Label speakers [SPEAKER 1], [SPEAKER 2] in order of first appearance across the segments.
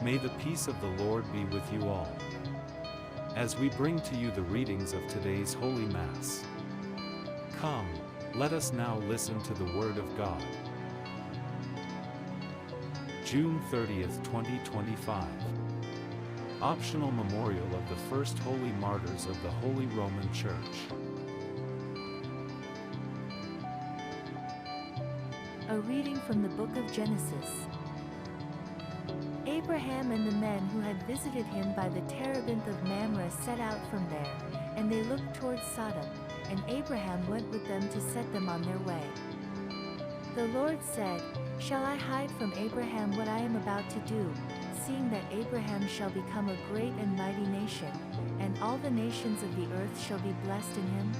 [SPEAKER 1] May the peace of the Lord be with you all. As we bring to you the readings of today's Holy Mass, come, let us now listen to the Word of God. June 30th, 2025. Optional Memorial of the First Holy Martyrs of the Holy Roman Church.
[SPEAKER 2] A reading from the book of Genesis. Abraham and the men who had visited him by the terebinth of Mamre set out from there, and they looked towards Sodom, and Abraham went with them to set them on their way. The Lord said, "Shall I hide from Abraham what I am about to do, seeing that Abraham shall become a great and mighty nation, and all the nations of the earth shall be blessed in him?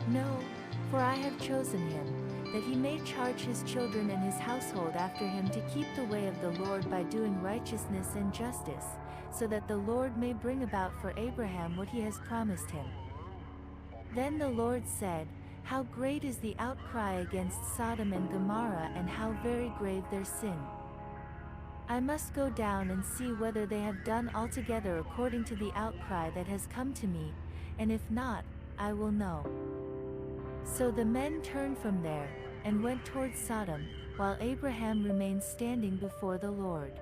[SPEAKER 2] No, for I have chosen him, that he may charge his children and his household after him to keep the way of the Lord by doing righteousness and justice, so that the Lord may bring about for Abraham what he has promised him." Then the Lord said, "How great is the outcry against Sodom and Gomorrah, and how very grave their sin! I must go down and see whether they have done altogether according to the outcry that has come to me, and if not, I will know." So the men turned from there, and went towards Sodom, while Abraham remained standing before the Lord.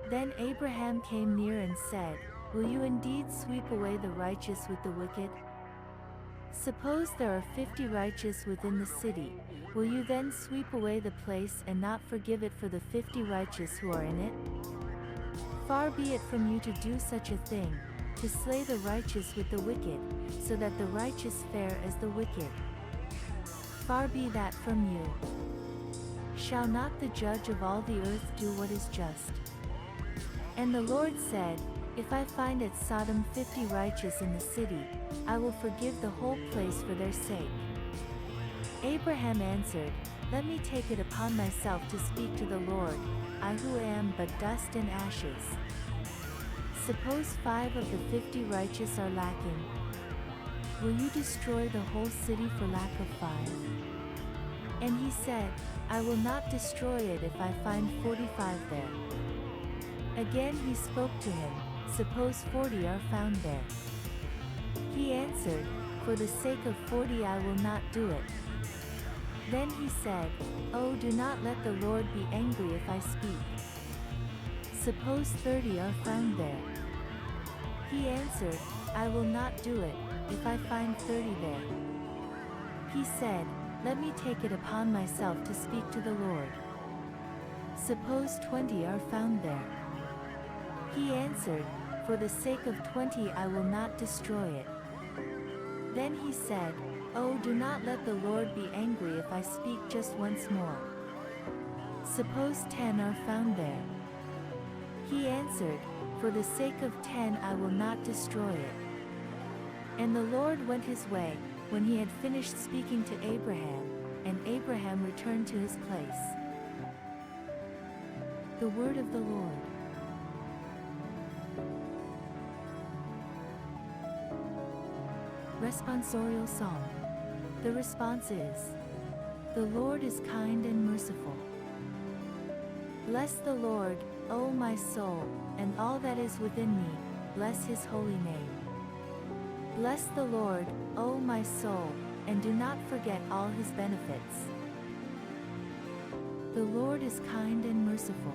[SPEAKER 2] Then Abraham came near and said, "Will you indeed sweep away the righteous with the wicked? Suppose there are 50 righteous within the city, will you then sweep away the place and not forgive it for the 50 righteous who are in it? Far be it from you to do such a thing, to slay the righteous with the wicked, so that the righteous fare as the wicked. Far be that from you. Shall not the judge of all the earth do what is just?" And the Lord said, "If I find at Sodom 50 righteous in the city, I will forgive the whole place for their sake." Abraham answered, "Let me take it upon myself to speak to the Lord, I who am but dust and ashes. Suppose 5 of the 50 righteous are lacking. Will you destroy the whole city for lack of 5? And he said, "I will not destroy it if I find 45 there." Again he spoke to him, "Suppose 40 are found there." He answered, "For the sake of 40 I will not do it." Then he said, "Oh, do not let the Lord be angry if I speak. Suppose 30 are found there." He answered, "I will not do it, if I find 30 there." He said, "Let me take it upon myself to speak to the Lord. Suppose 20 are found there." He answered, "For the sake of 20 I will not destroy it." Then he said, "Oh, do not let the Lord be angry if I speak just once more. Suppose 10 are found there." He answered, "For the sake of 10 I will not destroy it." And the Lord went his way, when he had finished speaking to Abraham, and Abraham returned to his place. The word of the Lord. Responsorial Psalm. The response is, "The Lord is kind and merciful." Bless the Lord, O my soul, and all that is within me, bless his holy name. Bless the Lord, O my soul, and do not forget all his benefits. The Lord is kind and merciful.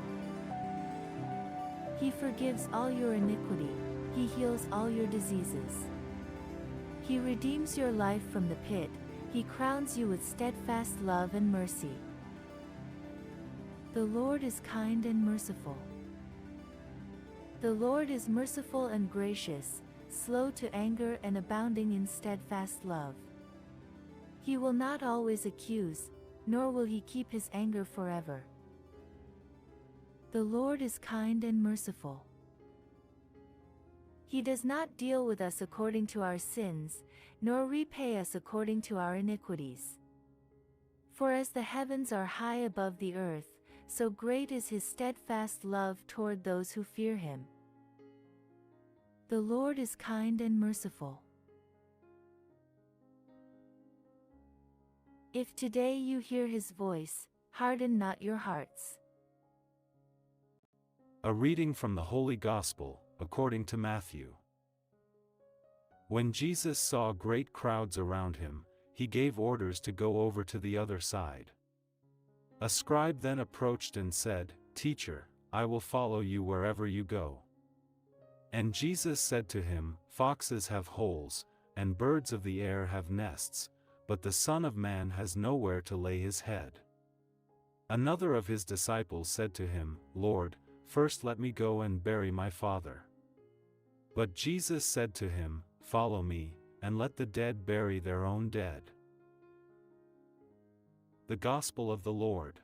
[SPEAKER 2] He forgives all your iniquity, he heals all your diseases. He redeems your life from the pit, he crowns you with steadfast love and mercy. The Lord is kind and merciful. The Lord is merciful and gracious, slow to anger and abounding in steadfast love. He will not always accuse, nor will he keep his anger forever. The Lord is kind and merciful. He does not deal with us according to our sins, nor repay us according to our iniquities. For as the heavens are high above the earth, so great is his steadfast love toward those who fear him. The Lord is kind and merciful. If today you hear his voice, harden not your hearts.
[SPEAKER 1] A reading from the Holy Gospel, according to Matthew. When Jesus saw great crowds around him, he gave orders to go over to the other side. A scribe then approached and said, "Teacher, I will follow you wherever you go." And Jesus said to him, "Foxes have holes, and birds of the air have nests, but the Son of Man has nowhere to lay his head." Another of his disciples said to him, "Lord, first let me go and bury my father." But Jesus said to him, "Follow me, and let the dead bury their own dead." The Gospel of the Lord.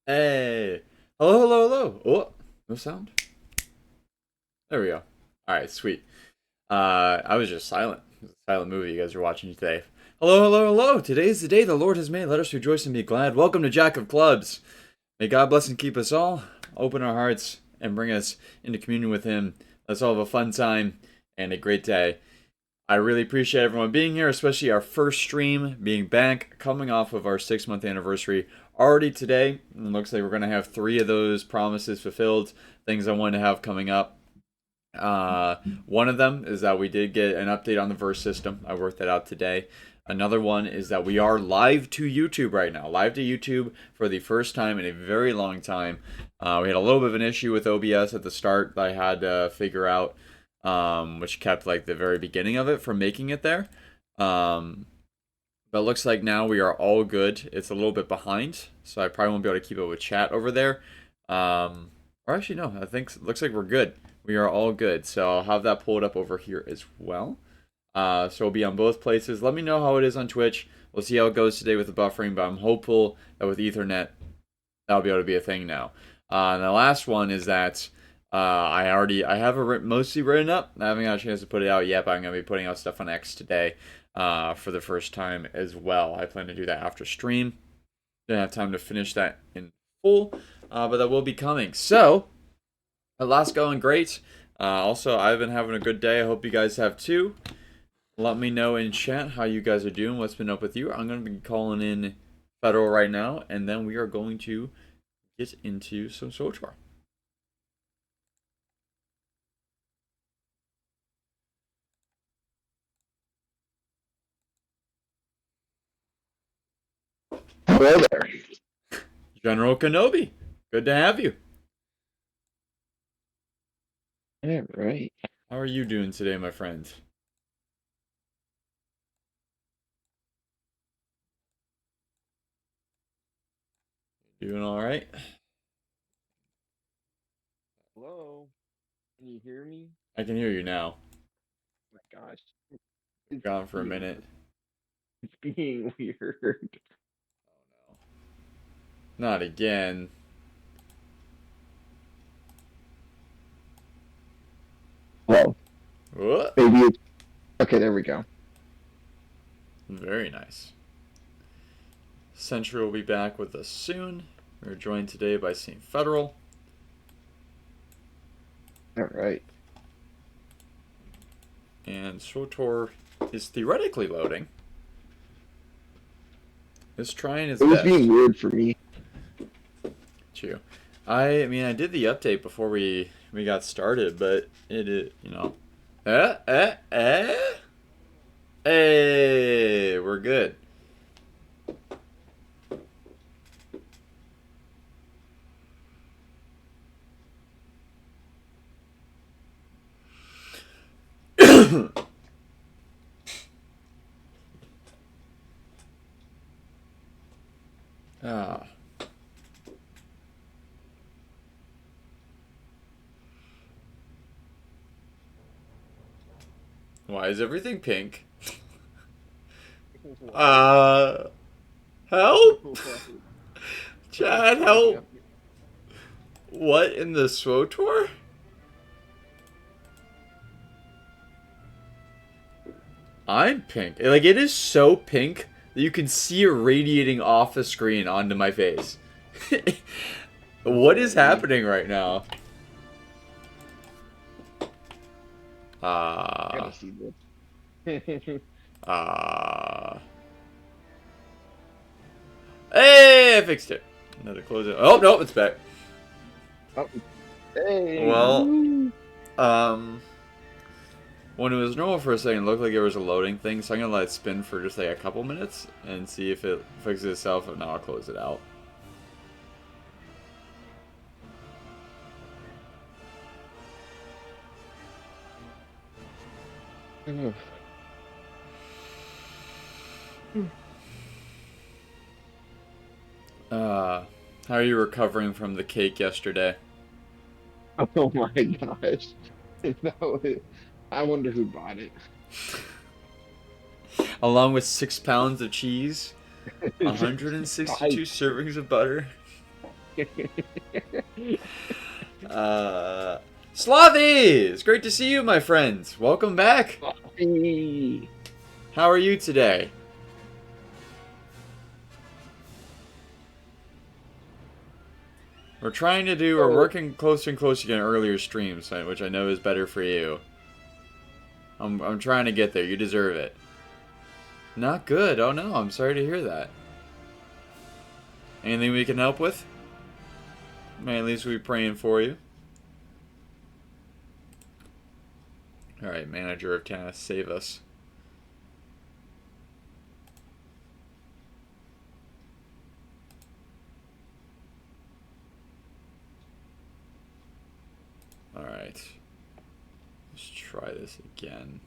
[SPEAKER 3] Hey! Hello, hello, hello! Oh, no sound? There we go. Alright, sweet. I was just silent. It was a silent movie you guys are watching today. Hello, hello, hello! Today is the day the Lord has made. Let us rejoice and be glad. Welcome to Jack of Clubs. May God bless and keep us all, open our hearts, and bring us into communion with Him. Let's all have a fun time and a great day. I really appreciate everyone being here, especially our first stream, being back, coming off of our 6-month anniversary already today. It looks like we're going to have 3 of those promises fulfilled, things I want to have coming up. One of them is that we did get an update on the verse system. I worked that out today. Another one is that we are live to YouTube right now. Live to YouTube for the first time in a very long time. We had a little bit of an issue with OBS at the start that I had to figure out, which kept like the very beginning of it from making it there. But it looks like now we are all good. It's a little bit behind, so I probably won't be able to keep up with chat over there. Or actually, no, I think it looks like we're good. We are all good, so I'll have that pulled up over here as well. So it'll be on both places. Let me know how it is on Twitch. We'll see how it goes today with the buffering, but I'm hopeful that with Ethernet, that'll be able to be a thing now. And the last one is that I have it mostly written up. I haven't got a chance to put it out yet, but I'm going to be putting out stuff on X today for the first time as well. I plan to do that after stream. Didn't have time to finish that in full, but that will be coming. So, last going great. Also, I've been having a good day. I hope you guys have too. Let me know in chat how you guys are doing, what's been up with you. I'm going to be calling in Federal right now, and then we are going to get into some SWTOR.
[SPEAKER 4] Hello there.
[SPEAKER 3] General Kenobi, good to have you.
[SPEAKER 4] Yeah, right.
[SPEAKER 3] How are you doing today, my friend? Doing all right?
[SPEAKER 4] Hello. Can you hear me?
[SPEAKER 3] I can hear you now.
[SPEAKER 4] Oh my gosh.
[SPEAKER 3] Gone for a minute.
[SPEAKER 4] It's being weird.
[SPEAKER 3] Not again.
[SPEAKER 4] Well,
[SPEAKER 3] What?
[SPEAKER 4] maybe it's okay. There we go.
[SPEAKER 3] Very nice. Century will be back with us soon. We're joined today by St. Federal.
[SPEAKER 4] All right.
[SPEAKER 3] And SWTOR is theoretically loading. It's trying its
[SPEAKER 4] It was
[SPEAKER 3] best.
[SPEAKER 4] being weird for me.
[SPEAKER 3] Chew. I mean, I did the update before we got started, but it you know. Hey, we're good. Ah. Why is everything pink? Help! Chad, help! What in the SWTOR? I'm pink. Like, it is so pink that you can see it radiating off the screen onto my face. What is happening right now?
[SPEAKER 4] I gotta see this.
[SPEAKER 3] Hey, I fixed it. Another close it. Oh, no, it's back.
[SPEAKER 4] Oh, hey.
[SPEAKER 3] Well,
[SPEAKER 4] woo.
[SPEAKER 3] when it was normal for a second, it looked like it was a loading thing, so I'm gonna let it spin for just like a couple minutes and see if it fixes itself. If not, I'll close it out.
[SPEAKER 4] Ugh.
[SPEAKER 3] How are you recovering from the cake yesterday?
[SPEAKER 4] Oh my gosh. I wonder who bought it.
[SPEAKER 3] Along with 6 pounds of cheese,
[SPEAKER 4] It's
[SPEAKER 3] 162 servings of butter. Slavy! It's great to see you, my friends. Welcome back.
[SPEAKER 4] Hey.
[SPEAKER 3] How are you today? We're working closer and closer to getting earlier streams, which I know is better for you. I'm trying to get there. You deserve it. Not good. Oh no, I'm sorry to hear that. Anything we can help with? May at least we'll be praying for you. Alright, manager of tasks, save us. Alright. Let's try this again.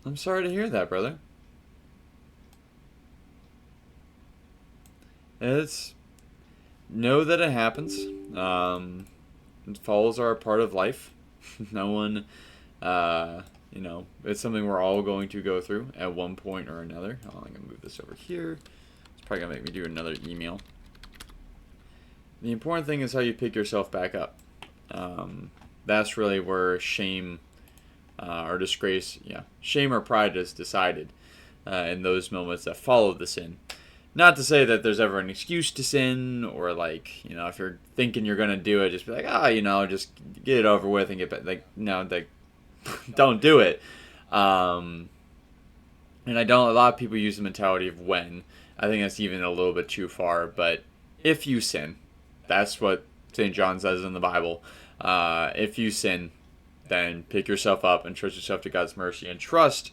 [SPEAKER 3] I'm sorry to hear that, brother. Know that it happens. Falls are a part of life. No one, it's something we're all going to go through at one point or another. Oh, I'm gonna move this over here. It's probably gonna make me do another email. The important thing is how you pick yourself back up. That's really where shame or disgrace, shame or pride is decided in those moments that follow the sin. Not to say that there's ever an excuse to sin, or like, if you're thinking you're gonna do it, just be like, just get it over with and get back. Like, no, like, don't do it. And a lot of people use the mentality of when. I think that's even a little bit too far, but if you sin, that's what St. John says in the Bible. If you sin, then pick yourself up and trust yourself to God's mercy and trust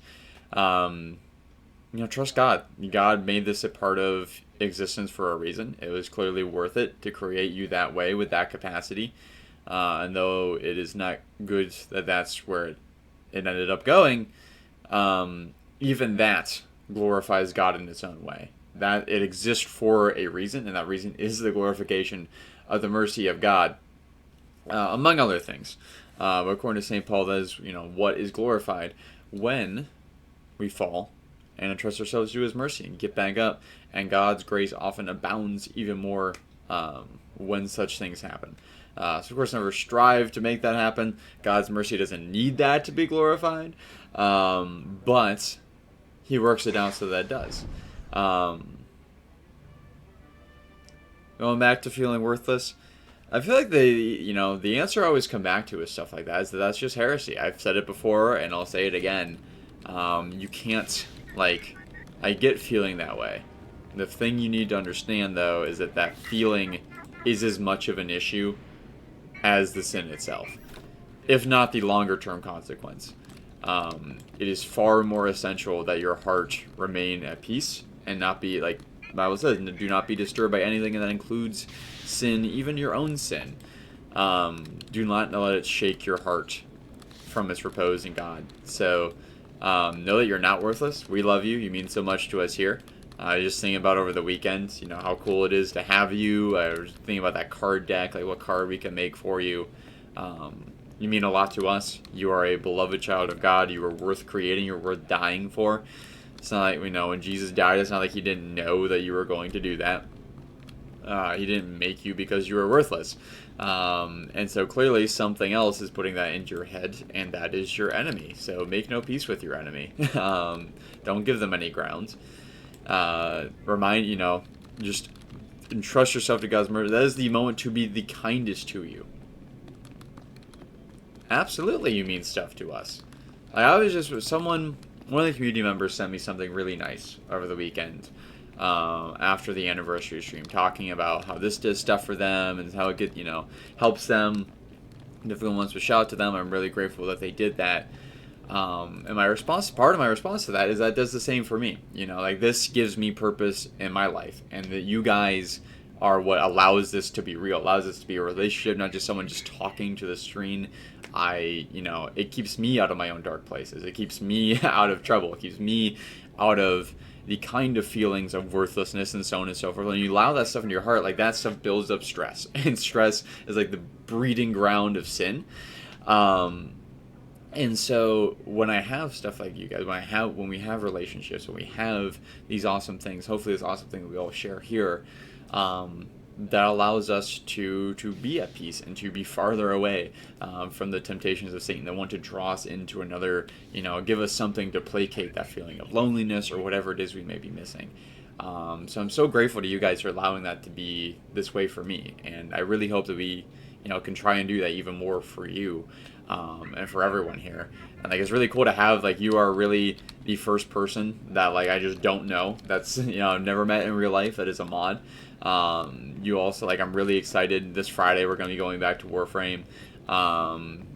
[SPEAKER 3] God. God made this a part of existence for a reason. It was clearly worth it to create you that way with that capacity. And though it is not good that that's where it ended up going, even that glorifies God in its own way. That it exists for a reason, and that reason is the glorification of the mercy of God, among other things. But according to St. Paul, that is, what is glorified when we fall and entrust ourselves to His mercy and get back up. And God's grace often abounds even more when such things happen. So, of course, never strive to make that happen. God's mercy doesn't need that to be glorified. But He works it out so that it does. Going back to feeling worthless, I feel like the answer I always come back to is stuff like that, is that that's just heresy. I've said it before, and I'll say it again. You can't, I get feeling that way. The thing you need to understand, though, is that feeling is as much of an issue as the sin itself, if not the longer-term consequence. It is far more essential that your heart remain at peace and not be, like the Bible says, do not be disturbed by anything, and that includes sin, even your own sin. Do not let it shake your heart from its repose in God. So know that you're not worthless. We love you. You mean so much to us here. I was just thinking about over the weekend, how cool it is to have you. I was thinking about that card deck, like what card we can make for you. You mean a lot to us. You are a beloved child of God. You are worth creating. You're worth dying for. It's not like, when Jesus died, it's not like He didn't know that you were going to do that. He didn't make you because you were worthless. And so clearly something else is putting that into your head, and that is your enemy. So make no peace with your enemy. Don't give them any ground. Just entrust yourself to God's mercy. That is the moment to be the kindest to you. Absolutely, you mean stuff to us. Like, I was just one of the community members sent me something really nice over the weekend, after the anniversary stream, talking about how this does stuff for them and how it helps them. Difficult ones to shout to them. I'm really grateful that they did that. And part of my response to that is that it does the same for me. Like, this gives me purpose in my life, and that you guys are what allows this to be real, allows this to be a relationship, not just someone just talking to the screen. It keeps me out of my own dark places. It keeps me out of trouble. It keeps me out of the kind of feelings of worthlessness and so on and so forth. When you allow that stuff into your heart, like, that stuff builds up stress, and stress is like the breeding ground of sin. And so when I have stuff like you guys, when we have relationships, when we have these awesome things, hopefully this awesome thing that we all share here, that allows us to be at peace and to be farther away from the temptations of Satan that want to draw us into another, give us something to placate that feeling of loneliness or whatever it is we may be missing. So I'm so grateful to you guys for allowing that to be this way for me, and I really hope that we, can try and do that even more for you, and for everyone here. And it's really cool to have, you are really the first person that I just don't know, that's I've never met in real life, that is a mod. You also, I'm really excited. This Friday we're going to be going back to Warframe, and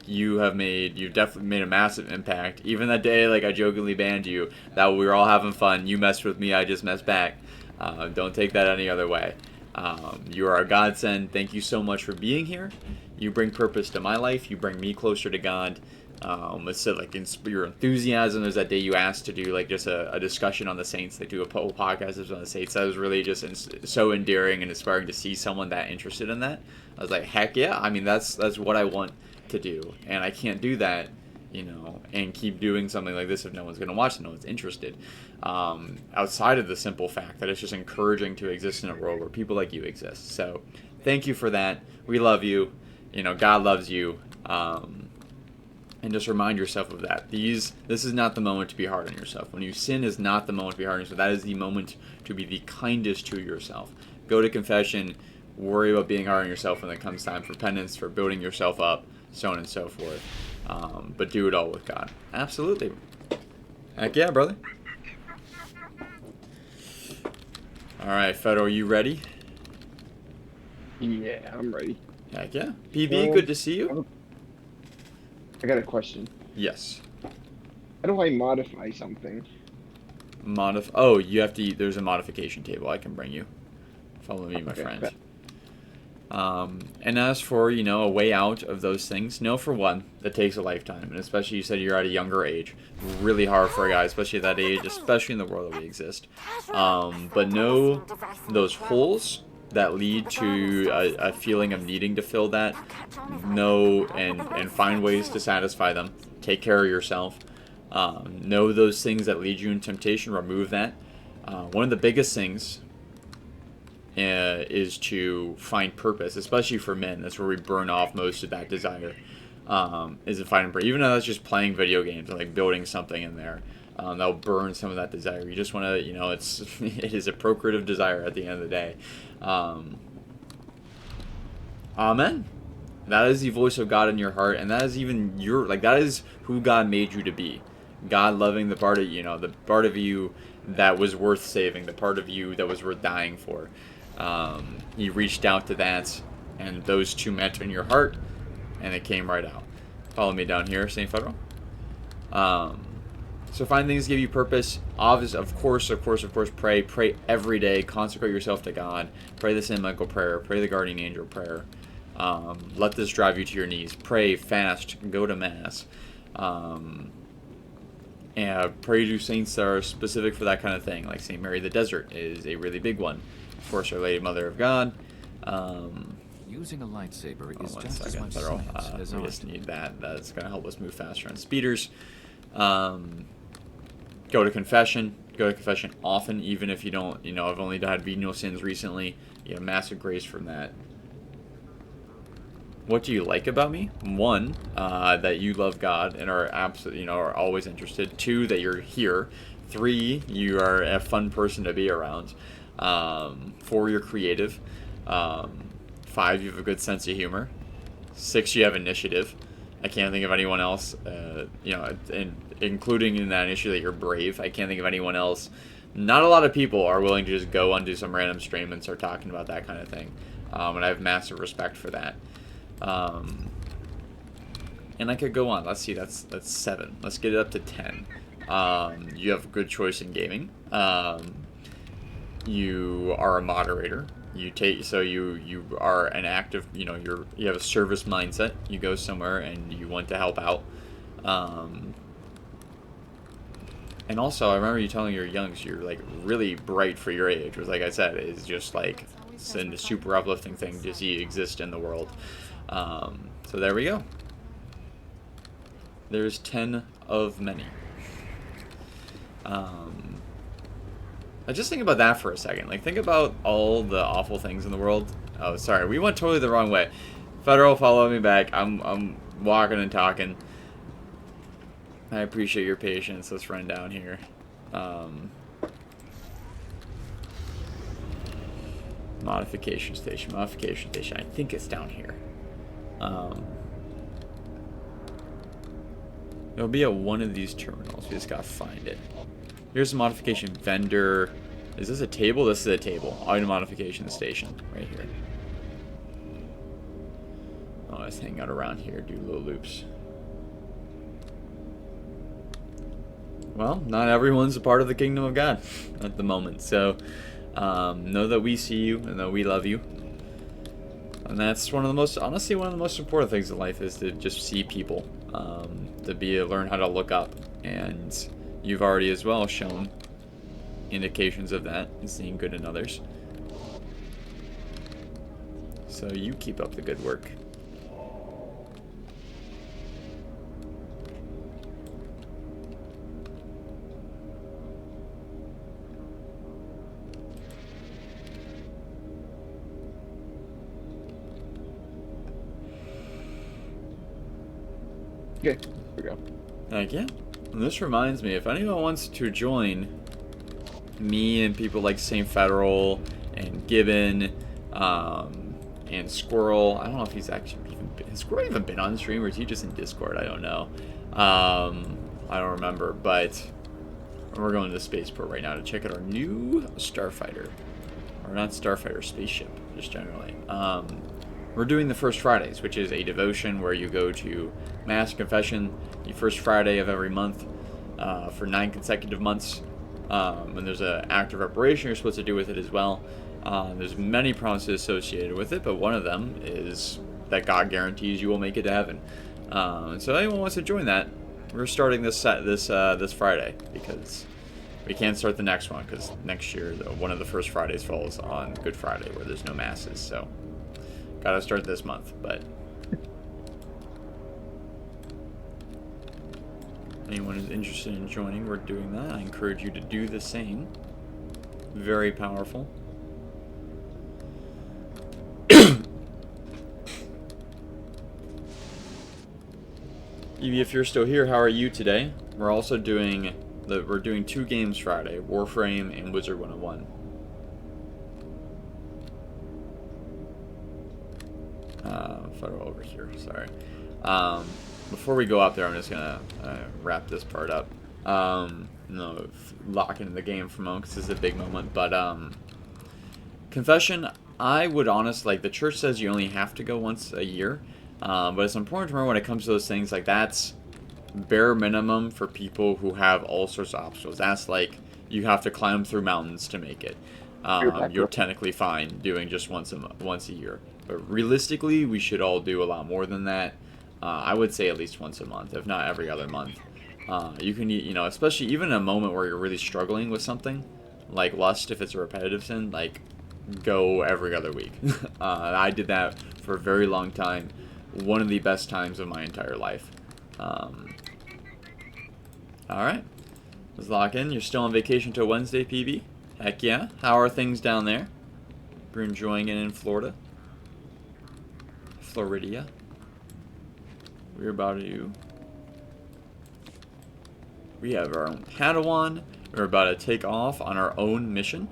[SPEAKER 3] you've definitely made a massive impact. Even that day, I jokingly banned you, that we were all having fun, you messed with me, I just messed back. Don't take that any other way. You are a godsend. Thank you so much for being here. You bring purpose to my life. You bring me closer to God. It's your enthusiasm. There's that day you asked to do just a discussion on the saints. They do a whole podcast on the saints. That was really just so endearing and inspiring to see someone that interested in that. I was like, heck yeah! I mean, that's what I want to do, and I can't do that, and keep doing something like this if no one's going to watch it, no one's interested. Outside of the simple fact that it's just encouraging to exist in a world where people like you exist. So, thank you for that. We love you. God loves you. And just remind yourself of that. This is not the moment to be hard on yourself. When you sin is not the moment to be hard on yourself. That is the moment to be the kindest to yourself. Go to confession. Worry about being hard on yourself when it comes time for penance, for building yourself up, so on and so forth. But do it all with God. Absolutely. Heck yeah, brother. Alright, Fedor, are you ready?
[SPEAKER 4] Yeah, I'm ready.
[SPEAKER 3] Heck yeah. PB, good to see you.
[SPEAKER 4] I got a question.
[SPEAKER 3] Yes.
[SPEAKER 4] How do I modify something?
[SPEAKER 3] You have to. There's a modification table I can bring you. Follow me, my friend.
[SPEAKER 4] Bet.
[SPEAKER 3] And as for, a way out of those things, know for one, that takes a lifetime. And especially, you said you're at a younger age. Really hard for a guy, especially at that age, especially in the world that we exist. But know those holes that lead to a feeling of needing to fill that. Know and find ways to satisfy them. Take care of yourself. Know those things that lead you in temptation. Remove that. One of the biggest things is to find purpose, especially for men. That's where we burn off most of that desire. Is to find purpose. Even though that's just playing video games and building something in there. That'll burn some of that desire. You just want to, it is a procreative desire at the end of the day. Amen. That is the voice of God in your heart, and that is even that is who God made you to be. God loving the part of the part of you that was worth saving, the part of you that was worth dying for. He reached out to that, and those two met in your heart, and it came right out. Follow me down here, St. Federal. So find things that give you purpose. Of course, pray. Pray every day. Consecrate yourself to God. Pray the St. Michael prayer. Pray the Guardian Angel prayer. Let this drive you to your knees. Pray, fast, go to Mass. And pray to saints that are specific for that kind of thing, like St. Mary the Desert is a really big one. Of course, Our Lady Mother of God.
[SPEAKER 5] Using a lightsaber is just as
[SPEAKER 3] second,
[SPEAKER 5] much
[SPEAKER 3] Federal.
[SPEAKER 5] science as
[SPEAKER 3] We
[SPEAKER 5] art.
[SPEAKER 3] just need that. That's going to help us move faster on speeders. Go to confession. Go to confession often, even if you don't, I've only had venial sins recently. You have massive grace from that. What do you like about me? One, that you love God and are are always interested. Two, that you're here. Three, you are a fun person to be around. Four, you're creative. Five, you have a good sense of humor. Six, you have initiative. I can't think of anyone else, including in that issue that you're brave. I can't think of anyone else. Not a lot of people are willing to just go onto some random stream and start talking about that kind of thing. And I have massive respect for that. And I could go on. Let's see, that's 7. Let's get it up to 10. You have a good choice in gaming. You are a moderator. You are an active, you have a service mindset. You go somewhere and you want to help out. And also, I remember you telling your youngs you're like really bright for your age, which, like I said, is just like a super uplifting thing to see exist in the world. So there we go. There's 10 of many. I just think about that for a second. Like, think about all the awful things in the world. Oh, sorry, we went totally the wrong way. Federal, follow me back. I'm walking and talking. I appreciate your patience. Let's run down here. Modification station. Modification station. I think it's down here. It'll be at one of these terminals. We just gotta find it. Here's the modification vendor. Is this a table? This is a table. Item modification station. Right here. Oh, let's hang out around here. Do little loops. Well, not everyone's a part of the kingdom of God at the moment. So, know that we see you and that we love you. And that's honestly, one of the most important things in life is to just see people. Learn how to look up. And you've already as well shown indications of that and seeing good in others. So you keep up the good work.
[SPEAKER 4] Okay, here we go.
[SPEAKER 3] Heck yeah. And this reminds me, if anyone wants to join me and people like St. Federal and Gibbon and Squirrel, I don't know if he's actually has Squirrel even been on the stream, or is he just in Discord? I don't know. I don't remember, but we're going to the spaceport right now to check out our new starfighter. Or not starfighter, spaceship, just generally. We're doing the First Fridays, which is a devotion where you go to Mass Confession the first Friday of every month for 9 consecutive months. And there's an act of reparation you're supposed to do with it as well. There's many promises associated with it, but one of them is that God guarantees you will make it to heaven. And so anyone wants to join that, we're starting this Friday, because we can't start the next one because next year one of the First Fridays falls on Good Friday, where there's no masses. So gotta start this month, but anyone who's interested in joining, we're doing that. I encourage you to do the same. Very powerful. Evie, if you're still here, how are you today? We're also doing we're doing 2 games Friday, Warframe and Wizard 101. Photo over here, sorry. Before we go up there, I'm just gonna wrap this part up. No, lock into the game for a moment because this is a big moment. But confession, I would honestly, like, the church says you only have to go once a year, but it's important to remember when it comes to those things, like, that's bare minimum for people who have all sorts of obstacles. That's like you have to climb through mountains to make it. You're technically fine doing just once a year. But realistically, we should all do a lot more than that. I would say at least once a month, if not every other month. You can, especially even in a moment where you're really struggling with something, like lust, if it's a repetitive sin, like, go every other week. I did that for a very long time. One of the best times of my entire life. Alright. Let's lock in. You're still on vacation till Wednesday, PB? Heck yeah. How are things down there? We're enjoying it in Florida. Floridia. We're about to... We have our own Padawan. We're about to take off on our own mission.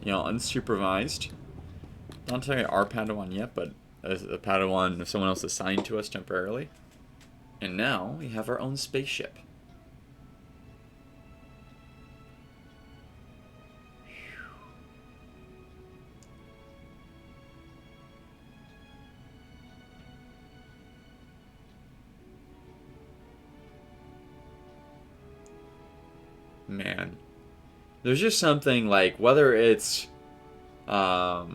[SPEAKER 3] You know, unsupervised. Not telling our Padawan yet, but as a Padawan someone else assigned to us temporarily. And now we have our own spaceship. Man, there's just something like, whether it's Star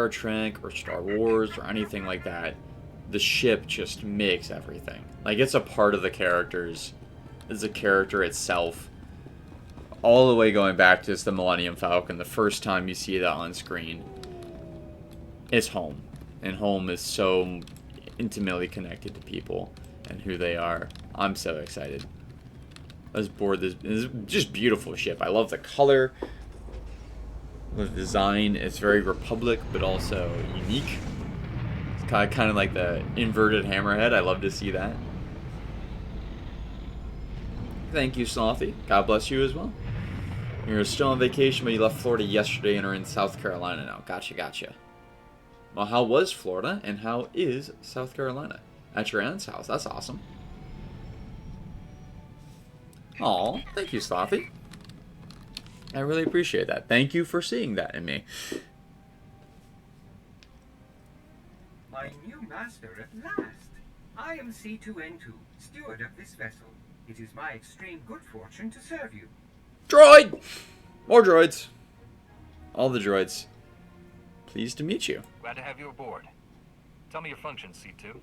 [SPEAKER 3] Trek or Star Wars or anything like that, the ship just makes everything. Like, it's a part of the characters. It's a character itself. All the way going back to just the Millennium Falcon, the first time you see that on screen, it's home. And home is so intimately connected to people and who they are. I'm so excited. Let's board this. It's just beautiful ship. I love the color. The design. It's very Republic, but also unique. It's kind of like the inverted hammerhead. I love to see that. Thank you, Slothy. God bless you as well. You're still on vacation, but you left Florida yesterday and are in South Carolina now. Gotcha. Well, how was Florida, and how is South Carolina? At your aunt's house. That's awesome. Aw, thank you, Slothy. I really appreciate that. Thank you for seeing that in me.
[SPEAKER 6] My new master at last. I am C2N2, steward of this vessel. It is my extreme good fortune to serve you.
[SPEAKER 3] Droid! More droids. All the droids. Pleased to meet you.
[SPEAKER 7] Glad to have you aboard. Tell me your functions, C2.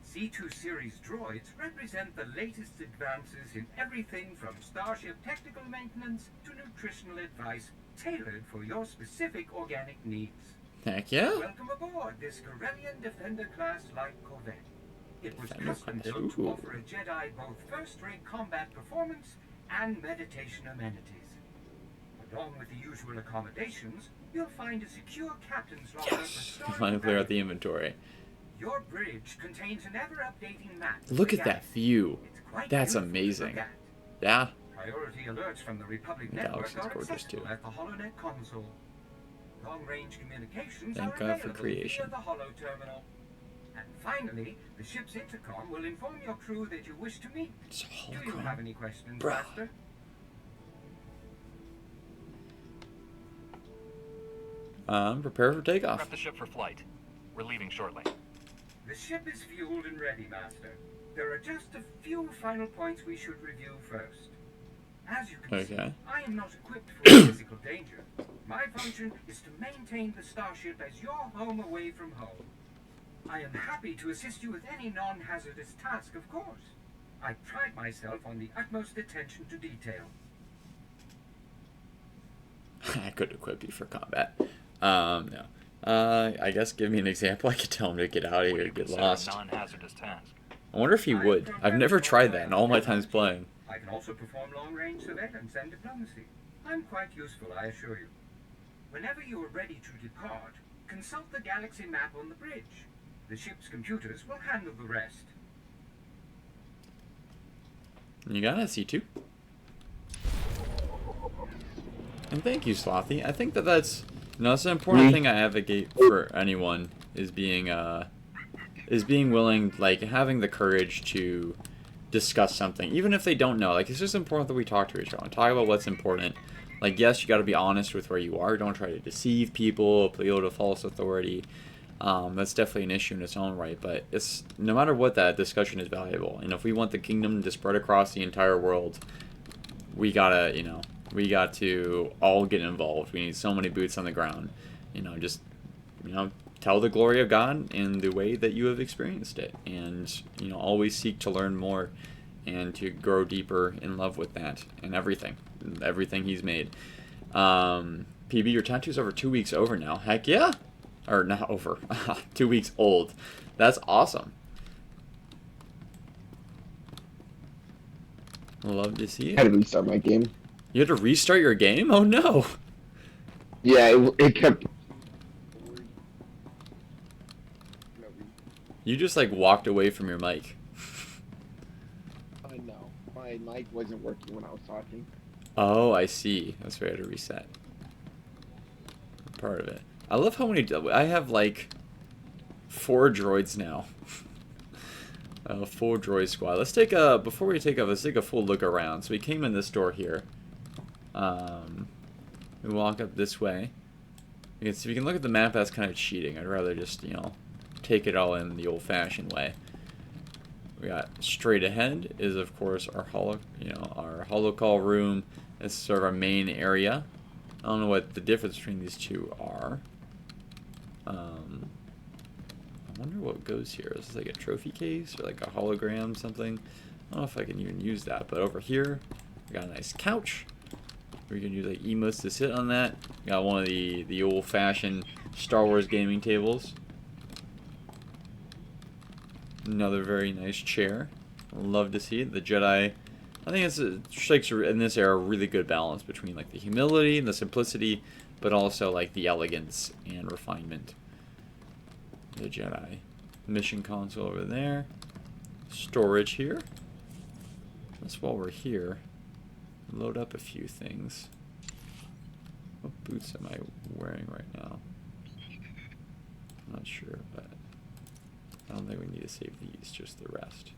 [SPEAKER 6] C2 series droids represent the latest advances in everything from starship technical maintenance to nutritional advice tailored for your specific organic needs.
[SPEAKER 3] Heck yeah.
[SPEAKER 6] Welcome aboard this Corellian Defender-class light corvette. It was custom-built to offer a Jedi both first-rate combat performance and meditation amenities. Along with the usual accommodations, you'll find a secure captain's locker for storing
[SPEAKER 3] Finally clear out the inventory.
[SPEAKER 6] Your bridge contains an ever-updating map.
[SPEAKER 3] Look at that view.
[SPEAKER 6] It's quite
[SPEAKER 3] That's
[SPEAKER 6] beautiful to
[SPEAKER 3] amazing.
[SPEAKER 6] look at.
[SPEAKER 3] Yeah.
[SPEAKER 6] Priority alerts from the Republic
[SPEAKER 3] The
[SPEAKER 6] network
[SPEAKER 3] galaxy's
[SPEAKER 6] are
[SPEAKER 3] gorgeous,
[SPEAKER 6] accessible
[SPEAKER 3] too.
[SPEAKER 6] at the HoloNet console. Long-range communications
[SPEAKER 3] Thank
[SPEAKER 6] are
[SPEAKER 3] God for
[SPEAKER 6] available
[SPEAKER 3] creation.
[SPEAKER 6] via the Holo terminal. And finally, the ship's intercom will inform your crew that you wish to meet.
[SPEAKER 3] It's a
[SPEAKER 6] Do you
[SPEAKER 3] hologram.
[SPEAKER 6] have any questions,
[SPEAKER 3] Bruh.
[SPEAKER 6] Master?
[SPEAKER 3] Prepare for takeoff.
[SPEAKER 7] Prep the ship for flight. We're leaving shortly.
[SPEAKER 6] The ship is fueled and ready, Master. There are just a few final points we should review first. As you can see,
[SPEAKER 3] Okay.
[SPEAKER 6] I am not equipped for physical danger. My function is to maintain the starship as your home away from home. I am happy to assist you with any non-hazardous task, of course. I pride myself on the utmost attention to detail.
[SPEAKER 3] I could equip you for combat. No. I guess give me an example. I could tell him to get out of
[SPEAKER 7] What do
[SPEAKER 3] here,
[SPEAKER 7] you
[SPEAKER 3] get
[SPEAKER 7] consider
[SPEAKER 3] lost.
[SPEAKER 7] a non-hazardous task?
[SPEAKER 3] I wonder if he would. I've never tried that in all my times playing.
[SPEAKER 6] I can also perform long-range surveillance and diplomacy. I'm quite useful, I assure you. Whenever you are ready to depart, consult the galaxy map on the bridge. The ship's computers will handle the rest.
[SPEAKER 3] You got it, C2. And thank you, Slothy. I think that's an important thing I advocate for anyone is being willing, like, having the courage to discuss something, even if they don't know. Like, it's just important that we talk to each other and talk about what's important. Like, yes, you got to be honest with where you are. Don't try to deceive people, appeal to false authority. That's definitely an issue in its own right, but it's no matter what, that discussion is valuable. And if we want the kingdom to spread across the entire world, we got to all get involved. We need so many boots on the ground. Just tell the glory of God in the way that you have experienced it, and always seek to learn more and to grow deeper in love with that and everything He's made. PB, your tattoo's over 2 weeks over now. Heck yeah. Or not over. 2 weeks old. That's awesome. Love to see
[SPEAKER 4] I had
[SPEAKER 3] it.
[SPEAKER 4] to restart my game.
[SPEAKER 3] You had to restart your game? Oh no!
[SPEAKER 4] Yeah, it kept.
[SPEAKER 3] You just like walked away from your mic.
[SPEAKER 4] I know. My mic wasn't working when I was talking.
[SPEAKER 3] Oh, I see. That's why I had to reset. Part of it. I love how many. I have like 4 droids now. Full droid squad. Let's take a. Before we take off, let's take a full look around. So we came in this door here. We walk up this way. You can see, if you can look at the map, that's kind of cheating. I'd rather just, you know, take it all in the old-fashioned way. We got straight ahead is, of course, our our holocall room. This is sort of our main area. I don't know what the difference between these two are. I wonder what goes here. Is this like a trophy case or like a hologram, something? I don't know if I can even use that. But over here, we got a nice couch. We can use like emotes to sit on that. Got one of the old-fashioned Star Wars gaming tables. Another very nice chair. Love to see it. The Jedi. I think it strikes in this era a really good balance between like the humility and the simplicity, but also like the elegance and refinement. The Jedi. Mission console over there. Storage here. That's while we're here. Load up a few things. What boots am I wearing right now? I'm not sure, but I don't think we need to save these, just the rest.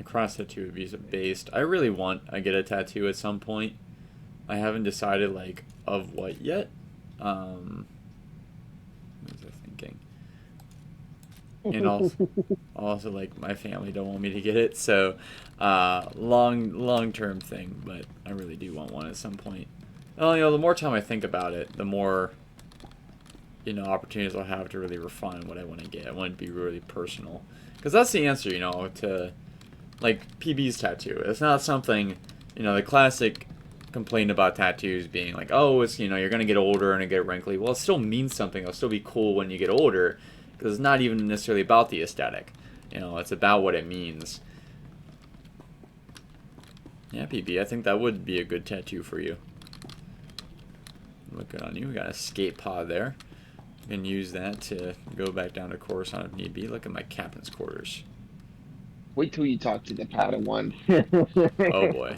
[SPEAKER 3] Cross tattoo would be based. I really want I get a tattoo at some point. I haven't decided like of what yet. What was I thinking? And also like my family don't want me to get it, so long term thing. But I really do want one at some point. Well, you know, the more time I think about it, the more opportunities I'll have to really refine what I want to get. I want it to be really personal, because that's the answer, to like PB's tattoo. It's not something, the classic complaint about tattoos being like, oh, it's, you're going to get older and it get wrinkly. Well, it still means something. It'll still be cool when you get older, because it's not even necessarily about the aesthetic. It's about what it means. Yeah, PB, I think that would be a good tattoo for you. Look good on you. We got a skate pod there. You can use that to go back down to Coruscant if need be. Look at my captain's quarters.
[SPEAKER 4] Wait till you talk to the Padawan.
[SPEAKER 3] Oh boy.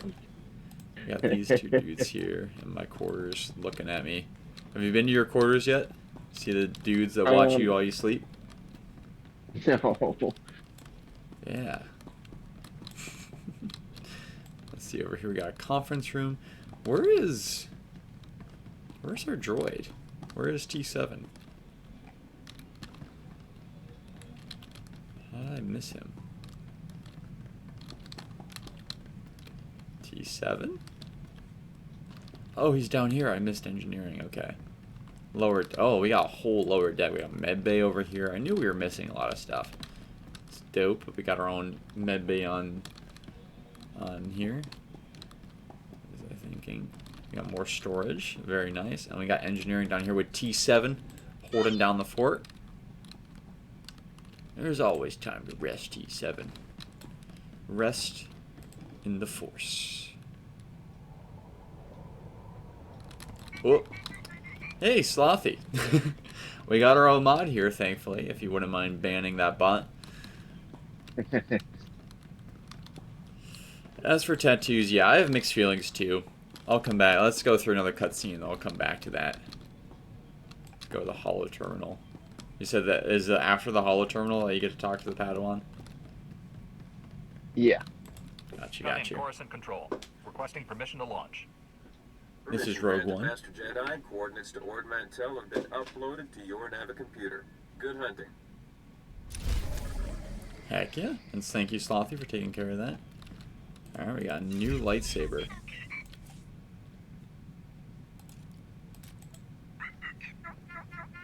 [SPEAKER 3] Got these 2 dudes here in my quarters looking at me. Have you been to your quarters yet? See the dudes that watch you while you sleep?
[SPEAKER 4] No.
[SPEAKER 3] Yeah. Let's see, over here we got a conference room. Where's our droid? Where is T7? How did I miss him? T7? Oh, he's down here. I missed engineering. Okay. Lower. Oh, we got a whole lower deck. We got med bay over here. I knew we were missing a lot of stuff. It's dope. But we got our own med bay on here. What was I thinking? We got more storage. Very nice. And we got engineering down here with T7 holding down the fort. There's always time to rest, T7. Rest in the Force. Oh, hey, Slothy. We got our own mod here, thankfully, if you wouldn't mind banning that bot. As for tattoos, yeah, I have mixed feelings too. I'll come back. Let's go through another cutscene, and I'll come back to that. Let's go to the holo terminal. You said that is after the holo terminal that you get to talk to the Padawan?
[SPEAKER 4] Yeah.
[SPEAKER 3] Gotcha.
[SPEAKER 7] Coruscant Control. Requesting permission to launch.
[SPEAKER 3] This is Rogue One.
[SPEAKER 8] Master Jedi, coordinates to Ord Mantell have been uploaded to your Navicomputer. Good hunting.
[SPEAKER 3] Heck yeah. And thank you, Slothy, for taking care of that. Alright, we got a new lightsaber.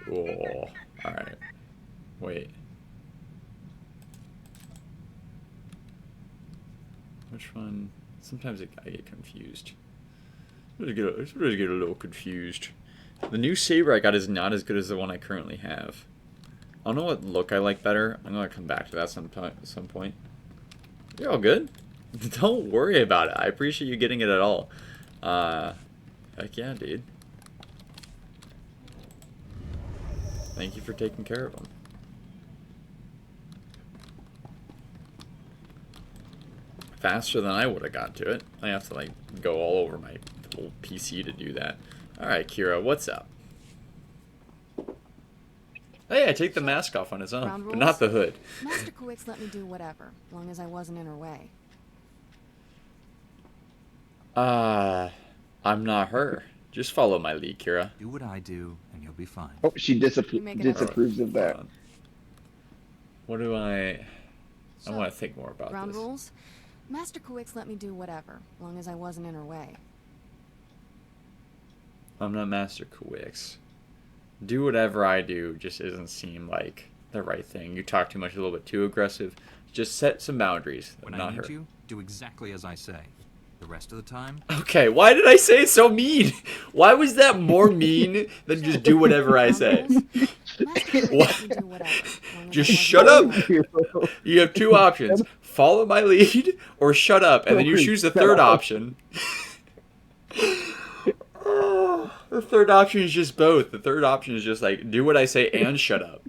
[SPEAKER 3] Whoa. Alright. Wait. Which one? Sometimes I get confused. I sometimes get a little confused. The new saber I got is not as good as the one I currently have. I don't know what look I like better. I'm gonna come back to that at some point. You're all good. Don't worry about it. I appreciate you getting it at all. Heck yeah, dude. Thank you for taking care of them. Faster than I would have got to it. I have to like go all over my whole PC to do that. Alright, Kira, what's up? Hey, I take the mask off on his own, but not the hood.
[SPEAKER 9] Master Quick's let me do whatever, long as I wasn't in her way.
[SPEAKER 3] I'm not her. Just follow my lead, Kira.
[SPEAKER 5] Do what I do, and you'll be fine.
[SPEAKER 4] Oh, she
[SPEAKER 9] You make it up.
[SPEAKER 4] disapproves of that.
[SPEAKER 3] What do I want to think more about
[SPEAKER 9] Ground
[SPEAKER 3] this.
[SPEAKER 9] rules? Master Quick's let me do whatever, long as I wasn't in her way.
[SPEAKER 3] I'm not Master Kawix. Do whatever I do just doesn't seem like the right thing. You talk too much, a little bit too aggressive. Just set some boundaries.
[SPEAKER 5] When
[SPEAKER 3] not
[SPEAKER 5] I need
[SPEAKER 3] her.
[SPEAKER 5] you, do exactly as I say. The rest of the time,
[SPEAKER 3] Okay, why did I say it so mean? Why was that more mean than just do whatever I say? What? Just shut up. You have two options. Follow my lead or shut up. And then you choose the third option. The third option is just both. The third option is just like, do what I say and shut up.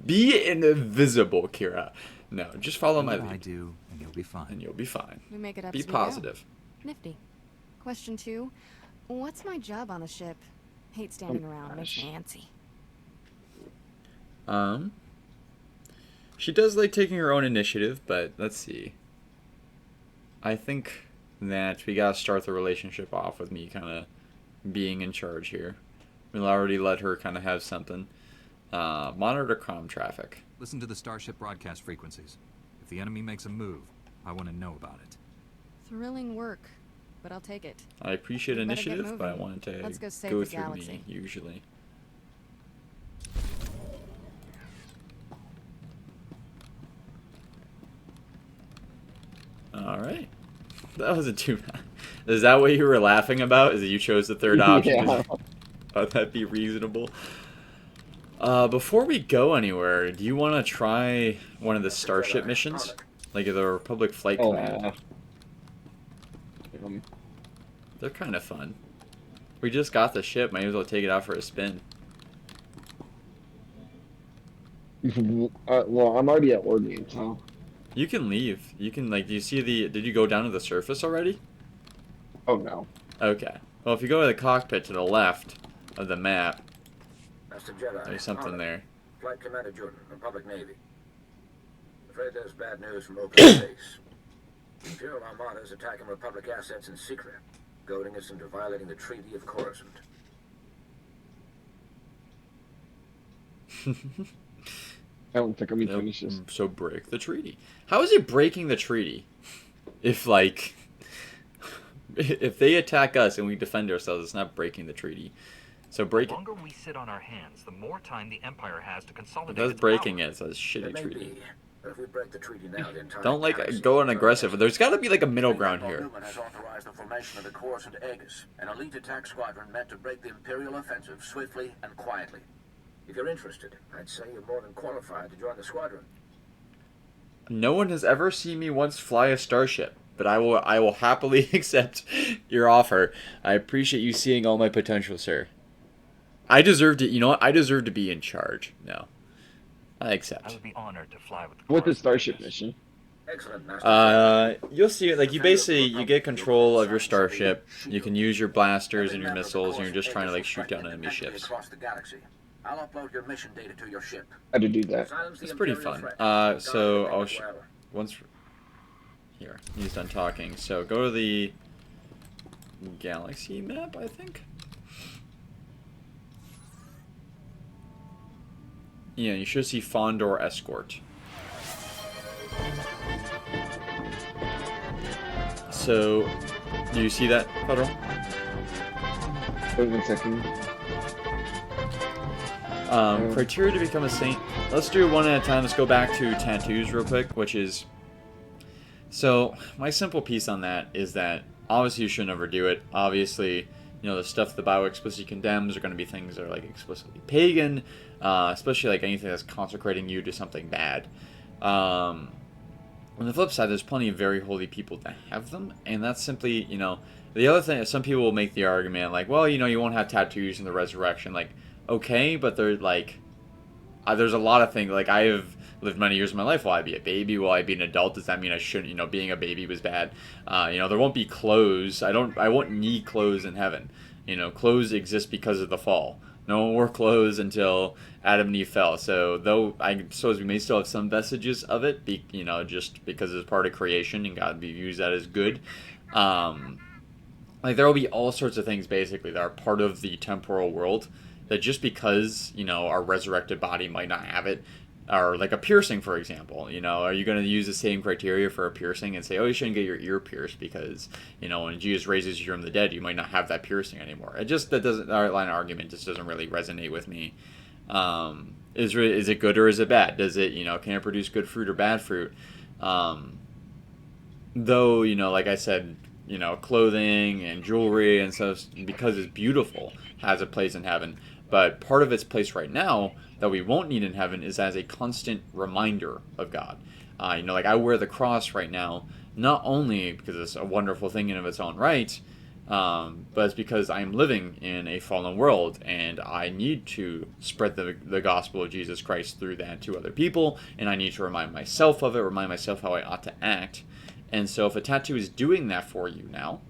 [SPEAKER 3] Be invisible, Kira. No, just follow my
[SPEAKER 5] do what I
[SPEAKER 3] lead.
[SPEAKER 5] do, and you'll be fine.
[SPEAKER 3] And you'll be fine.
[SPEAKER 9] We make it up
[SPEAKER 3] Be
[SPEAKER 9] as we
[SPEAKER 3] positive.
[SPEAKER 9] go. Nifty. Question 2. What's my job on the ship? Hate standing around. Makes me antsy.
[SPEAKER 3] She does like taking her own initiative, but let's see. I think that we gotta start the relationship off with me kind of being in charge here. We'll already let her kind of have something. Monitor comm traffic.
[SPEAKER 5] Listen to the starship broadcast frequencies. If the enemy makes a move, I want to know about it.
[SPEAKER 9] Thrilling work, but I'll take it.
[SPEAKER 3] I appreciate
[SPEAKER 9] We better get
[SPEAKER 3] initiative, but I
[SPEAKER 9] moving.
[SPEAKER 3] want it to
[SPEAKER 9] Let's go save
[SPEAKER 3] go
[SPEAKER 9] the
[SPEAKER 3] through
[SPEAKER 9] galaxy.
[SPEAKER 3] me, usually. Alright. That wasn't too bad. Is that what you were laughing about? Is that you chose the third option?
[SPEAKER 4] Yeah.
[SPEAKER 3] Would that be reasonable? Before we go anywhere, do you want to try one of the starship missions? Like the Republic Flight
[SPEAKER 4] Oh,
[SPEAKER 3] Command? They're kind of fun. We just got the ship, might as well take it out for a spin.
[SPEAKER 4] Well, I'm already at Ordnance, so.
[SPEAKER 3] You can leave. You can, like, do you see the... Did you go down to the surface already?
[SPEAKER 4] Oh, no.
[SPEAKER 3] Okay. Well, if you go to the cockpit to the left of the map,
[SPEAKER 8] Master Jedi.
[SPEAKER 3] there's something there.
[SPEAKER 8] Flight Commander Jordan, Republic Navy. Afraid there's bad news from open space. Imperial Armada is attacking Republic assets in secret, goading us into violating the Treaty of Coruscant.
[SPEAKER 4] I don't think I'm gonna finish this.
[SPEAKER 3] So break the treaty. How is it breaking the treaty? If, like... if they attack us and we defend ourselves, it's not breaking the treaty. So break
[SPEAKER 7] The
[SPEAKER 3] it.
[SPEAKER 7] longer we sit on our hands, the more time the Empire has to consolidate
[SPEAKER 3] That's
[SPEAKER 7] its
[SPEAKER 3] breaking
[SPEAKER 7] power.
[SPEAKER 3] it. It's a shitty
[SPEAKER 8] It may
[SPEAKER 3] treaty.
[SPEAKER 8] be, but if we break the treaty now, the entire
[SPEAKER 3] Don't, like,
[SPEAKER 8] galaxy
[SPEAKER 3] go on
[SPEAKER 8] will
[SPEAKER 3] aggressive.
[SPEAKER 8] turn
[SPEAKER 3] There's got to be, like, a middle
[SPEAKER 8] Admiral
[SPEAKER 3] ground here.
[SPEAKER 8] Newman has authorized the formation of the Coruscant Aegis, an elite attack squadron meant to break the Imperial offensive swiftly and quietly. If you're interested, I'd say you're more than qualified to join the squadron.
[SPEAKER 3] No one has ever seen me once fly a starship, but I will happily accept your offer. I appreciate you seeing all my potential, sir. I deserve to, you know what? I deserve to be in charge. No. I
[SPEAKER 7] I
[SPEAKER 3] accept.
[SPEAKER 7] would be honored to fly with the
[SPEAKER 4] What's the
[SPEAKER 7] Coruscant
[SPEAKER 4] starship
[SPEAKER 7] Aegis.
[SPEAKER 4] mission?
[SPEAKER 8] Excellent, Master.
[SPEAKER 3] You'll see it. Like, you basically, you get control of your starship. You can use your blasters and your missiles, and you're just trying to, like, shoot down enemy ships.
[SPEAKER 8] Across the galaxy. I'll upload your mission data to your ship.
[SPEAKER 4] How to do that?
[SPEAKER 8] Silence the
[SPEAKER 3] It's pretty
[SPEAKER 8] Imperial
[SPEAKER 3] fun.
[SPEAKER 8] threat.
[SPEAKER 3] So
[SPEAKER 8] Don't
[SPEAKER 3] I'll
[SPEAKER 8] let them
[SPEAKER 3] once here he's done talking. So go to the galaxy map, I think. Yeah, you should see Fondor Escort. So, do you see that, Federal?
[SPEAKER 4] Wait 1 second.
[SPEAKER 3] Criteria to become a saint. Let's do it one at a time. Let's go back to tattoos real quick, which is So my simple piece on that is that obviously you shouldn't overdo it. Obviously, the stuff the Bible explicitly condemns are going to be things that are like explicitly pagan, especially like anything that's consecrating you to something bad. On the flip side, there's plenty of very holy people that have them, and that's simply, the other thing is some people will make the argument like, well, you won't have tattoos in the resurrection. Like, okay, but they're like, there's a lot of things. Like, I have lived many years of my life. Will I be a baby? Will I be an adult? Does that mean I shouldn't? Being a baby was bad. There won't be clothes. I won't need clothes in heaven. Clothes exist because of the fall. No one wore clothes until Adam and Eve fell. So, though I suppose we may still have some vestiges of it, just because it's part of creation and God views that as good. Like, there will be all sorts of things, basically, that are part of the temporal world that just because, our resurrected body might not have it, or like a piercing, for example, are you going to use the same criteria for a piercing and say, oh, you shouldn't get your ear pierced because, when Jesus raises you from the dead, you might not have that piercing anymore. That line of argument just doesn't really resonate with me. Is it good or is it bad? Does it, can it produce good fruit or bad fruit? Though, like I said, clothing and jewelry and stuff, because it's beautiful, has a place in heaven. But part of its place right now that we won't need in heaven is as a constant reminder of God. Like I wear the cross right now, not only because it's a wonderful thing in of its own right, but it's because I'm living in a fallen world and I need to spread the gospel of Jesus Christ through that to other people, and I need to remind myself of it, remind myself how I ought to act. And so if a tattoo is doing that for you now,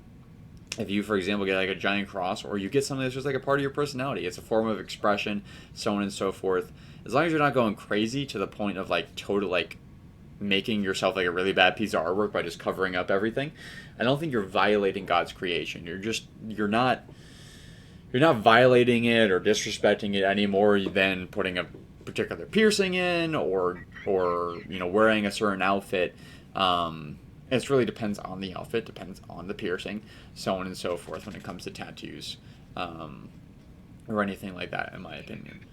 [SPEAKER 3] if you, for example, get like a giant cross, or you get something that's just like a part of your personality, it's a form of expression, so on and so forth, as long as you're not going crazy to the point of like total like making yourself like a really bad piece of artwork by just covering up everything, I don't think you're violating God's creation. You're not violating it or disrespecting it any more than putting a particular piercing in or wearing a certain outfit. It really depends on the outfit, depends on the piercing, so on and so forth when it comes to tattoos, or anything like that, in my opinion.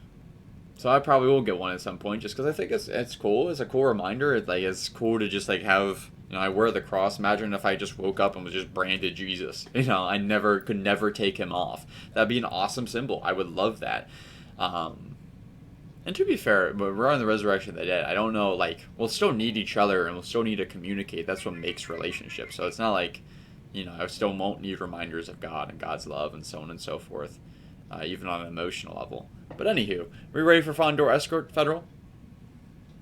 [SPEAKER 3] So I probably will get one at some point, just because I think it's cool. It's a cool reminder. It's cool to just like have, I wear the cross. Imagine if I just woke up and was just branded Jesus. I could never take him off. That'd be an awesome symbol. I would love that. And to be fair, but we're on the resurrection of the dead. I don't know, like, we'll still need each other and we'll still need to communicate. That's what makes relationships. So it's not like, I still won't need reminders of God and God's love and so on and so forth, even on an emotional level. But anywho, are we ready for Fondor Escort, Federal?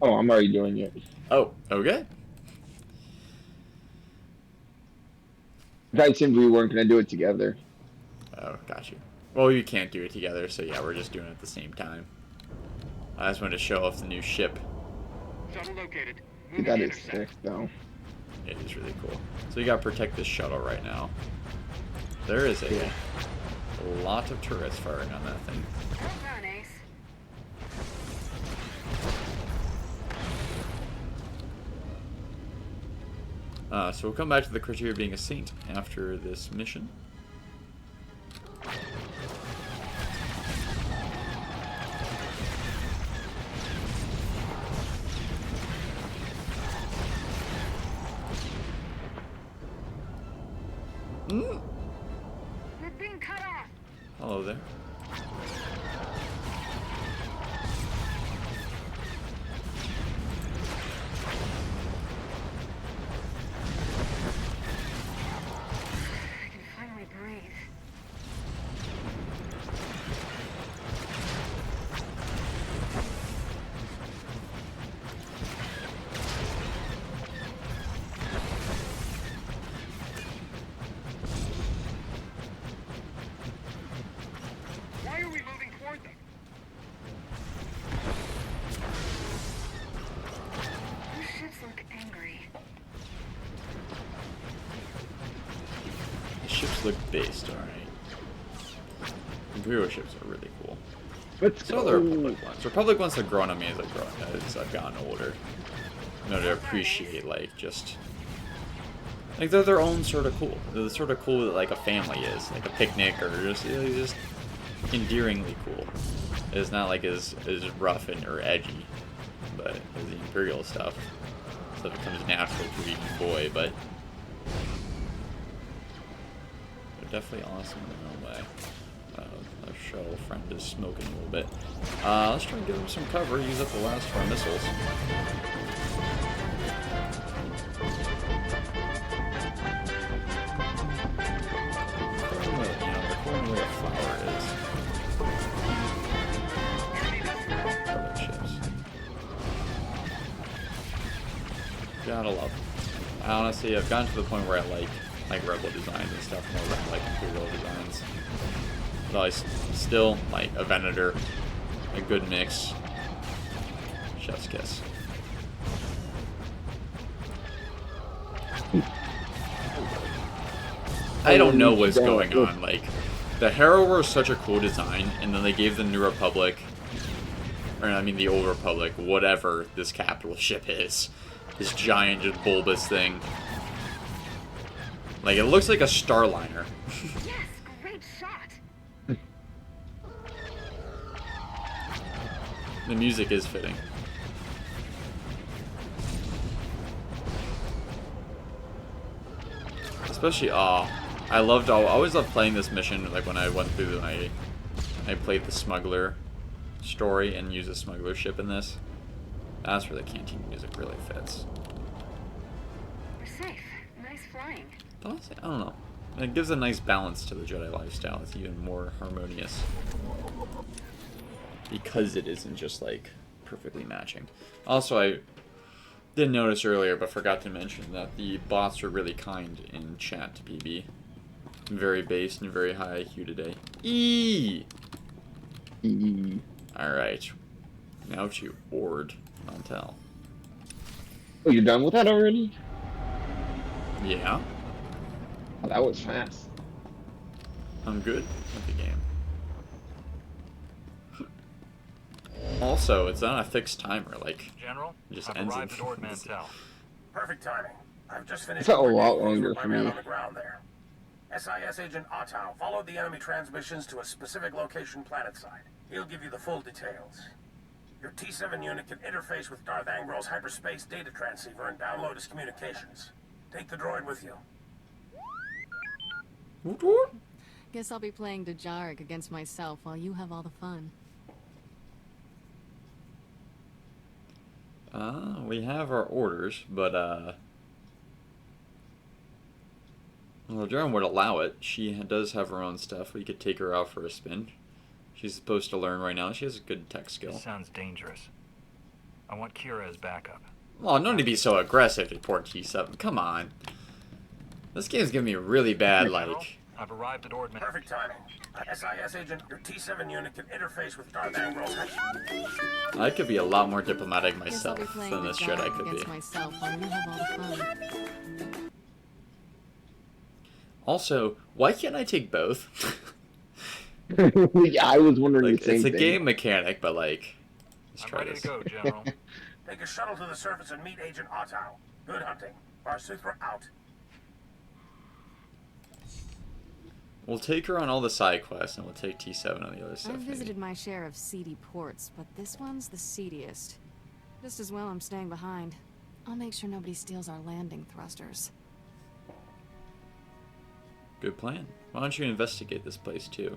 [SPEAKER 4] Oh, I'm already doing it.
[SPEAKER 3] Oh, okay.
[SPEAKER 4] I assumed we weren't going to do it together.
[SPEAKER 3] Oh, got you. Well, you can't do it together, so yeah, we're just doing it at the same time. I just wanted to show off the new ship.
[SPEAKER 6] Shuttle located.
[SPEAKER 4] That is sick, though.
[SPEAKER 3] It is really cool. So you gotta protect this shuttle right now. There is a lot of turrets firing on that thing.
[SPEAKER 9] Well done, Ace.
[SPEAKER 3] So we'll come back to the criteria of being a saint after this mission.
[SPEAKER 9] We're being cut off.
[SPEAKER 3] Hello there.
[SPEAKER 9] I can finally breathe.
[SPEAKER 6] Why are we moving toward them?
[SPEAKER 9] Those ships look angry.
[SPEAKER 3] The ships look based, alright. Imperial ships are really cool.
[SPEAKER 4] Let's
[SPEAKER 3] So
[SPEAKER 4] go.
[SPEAKER 3] the Republic ones. Republic ones have grown on me as I've gotten older. To appreciate, like, just... Like, they're their own sort of cool. They're the sort of cool that, like, a family is. Like a picnic or just endearingly cool. It's not, like, as rough or edgy, but as the Imperial stuff. so it becomes natural to each boy, but they're definitely awesome in their own way. Our shuttle friend is smoking a little bit. Let's try and give him some cover, use up the last of our missiles. Where a flower is. Other ships. Gotta love them. Honestly, I've gotten to the point where I like Rebel designs and stuff more than I like Imperial designs. But I still like a Venator, a good mix. Chef's kiss. I don't know what's going on. Like, the Harrower is such a cool design, and then they gave the New Republic, or I mean the Old Republic, whatever this capital ship is, this giant, just bulbous thing. Like, it looks like a Starliner.
[SPEAKER 9] Yes, great shot.
[SPEAKER 3] The music is fitting. Especially, I always loved playing this mission, like when I went through I played the smuggler story and used a smuggler ship in this. That's where the canteen music really fits.
[SPEAKER 9] You're safe. Nice flying.
[SPEAKER 3] Honestly, I don't know. It gives a nice balance to the Jedi lifestyle. It's even more harmonious. Because it isn't just, like, perfectly matching. Also, I didn't notice earlier, but forgot to mention that the bots were really kind in chat to PB. Very base and very high IQ today. E. Alright. Now to Ord Montel.
[SPEAKER 4] Oh, you're done with that already?
[SPEAKER 3] Yeah.
[SPEAKER 4] Oh, that was fast.
[SPEAKER 3] I'm good with the game. Also, it's not a fixed timer, like,
[SPEAKER 7] General,
[SPEAKER 3] it just
[SPEAKER 7] I've
[SPEAKER 3] ends
[SPEAKER 7] arrived
[SPEAKER 3] in...
[SPEAKER 7] at Ord Mantell.
[SPEAKER 6] Perfect timing. I've just finished.
[SPEAKER 4] It's a lot
[SPEAKER 6] coordinating
[SPEAKER 4] longer
[SPEAKER 6] with my
[SPEAKER 4] for
[SPEAKER 6] man
[SPEAKER 4] me.
[SPEAKER 6] on the ground there. SIS agent Ottow followed the enemy transmissions to a specific location planetside. He'll give you the full details. Your T7 unit can interface with Darth Angrel's hyperspace data transceiver and download his communications. Take the droid with you.
[SPEAKER 9] Guess I'll be playing Djarik against myself while you have all the fun.
[SPEAKER 3] We have our orders, but, well, Durham would allow it. She does have her own stuff. We could take her out for a spin. She's supposed to learn right now. She has a good tech skill.
[SPEAKER 7] This sounds dangerous. I want Kira as backup.
[SPEAKER 3] Well, no need to be so aggressive to port T7. Come on. This game's giving me really bad,
[SPEAKER 7] General,
[SPEAKER 3] like...
[SPEAKER 7] I've arrived at Ord Mantell.
[SPEAKER 6] Perfect timing. SIS agent, your T7 unit can interface with Darth Angrel's
[SPEAKER 3] I could be a lot more diplomatic
[SPEAKER 9] Guess I'll
[SPEAKER 3] myself
[SPEAKER 9] be playing
[SPEAKER 3] than this Jedi
[SPEAKER 9] Djarik
[SPEAKER 3] could be.
[SPEAKER 9] against myself while you have all the fun.
[SPEAKER 3] Also, why can't I take both?
[SPEAKER 4] Yeah, I was wondering
[SPEAKER 3] Like,
[SPEAKER 4] the same
[SPEAKER 3] it's a
[SPEAKER 4] thing.
[SPEAKER 3] game mechanic, but like... Let's
[SPEAKER 7] I'm
[SPEAKER 3] try
[SPEAKER 7] ready
[SPEAKER 3] this.
[SPEAKER 7] to go, General.
[SPEAKER 6] Take a shuttle to the surface and meet Agent Ottow. Good hunting. SWTOR out.
[SPEAKER 3] We'll take her on all the side quests, and we'll take T7 on the other stuff.
[SPEAKER 9] I've
[SPEAKER 3] maybe.
[SPEAKER 9] visited my share of seedy ports, but this one's the seediest. Just as well I'm staying behind. I'll make sure nobody steals our landing thrusters.
[SPEAKER 3] Good plan. Why don't you investigate this place, too?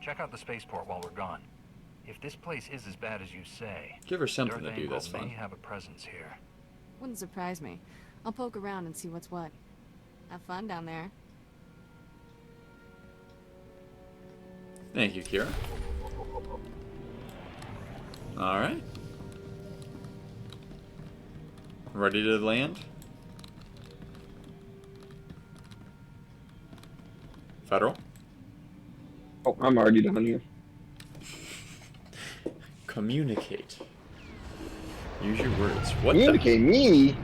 [SPEAKER 7] Check out the spaceport while we're gone. If this place is as bad as you say,
[SPEAKER 3] Give her something
[SPEAKER 7] Darth
[SPEAKER 3] to do
[SPEAKER 7] Angrel
[SPEAKER 3] that's
[SPEAKER 7] may
[SPEAKER 3] fun.
[SPEAKER 7] have a presence here.
[SPEAKER 9] Wouldn't surprise me. I'll poke around and see what's what. Have fun down there.
[SPEAKER 3] Thank you, Kira. Alright. Ready to land? Federal?
[SPEAKER 4] Oh, I'm already down here.
[SPEAKER 3] Communicate. Use your words. What
[SPEAKER 4] Communicate me?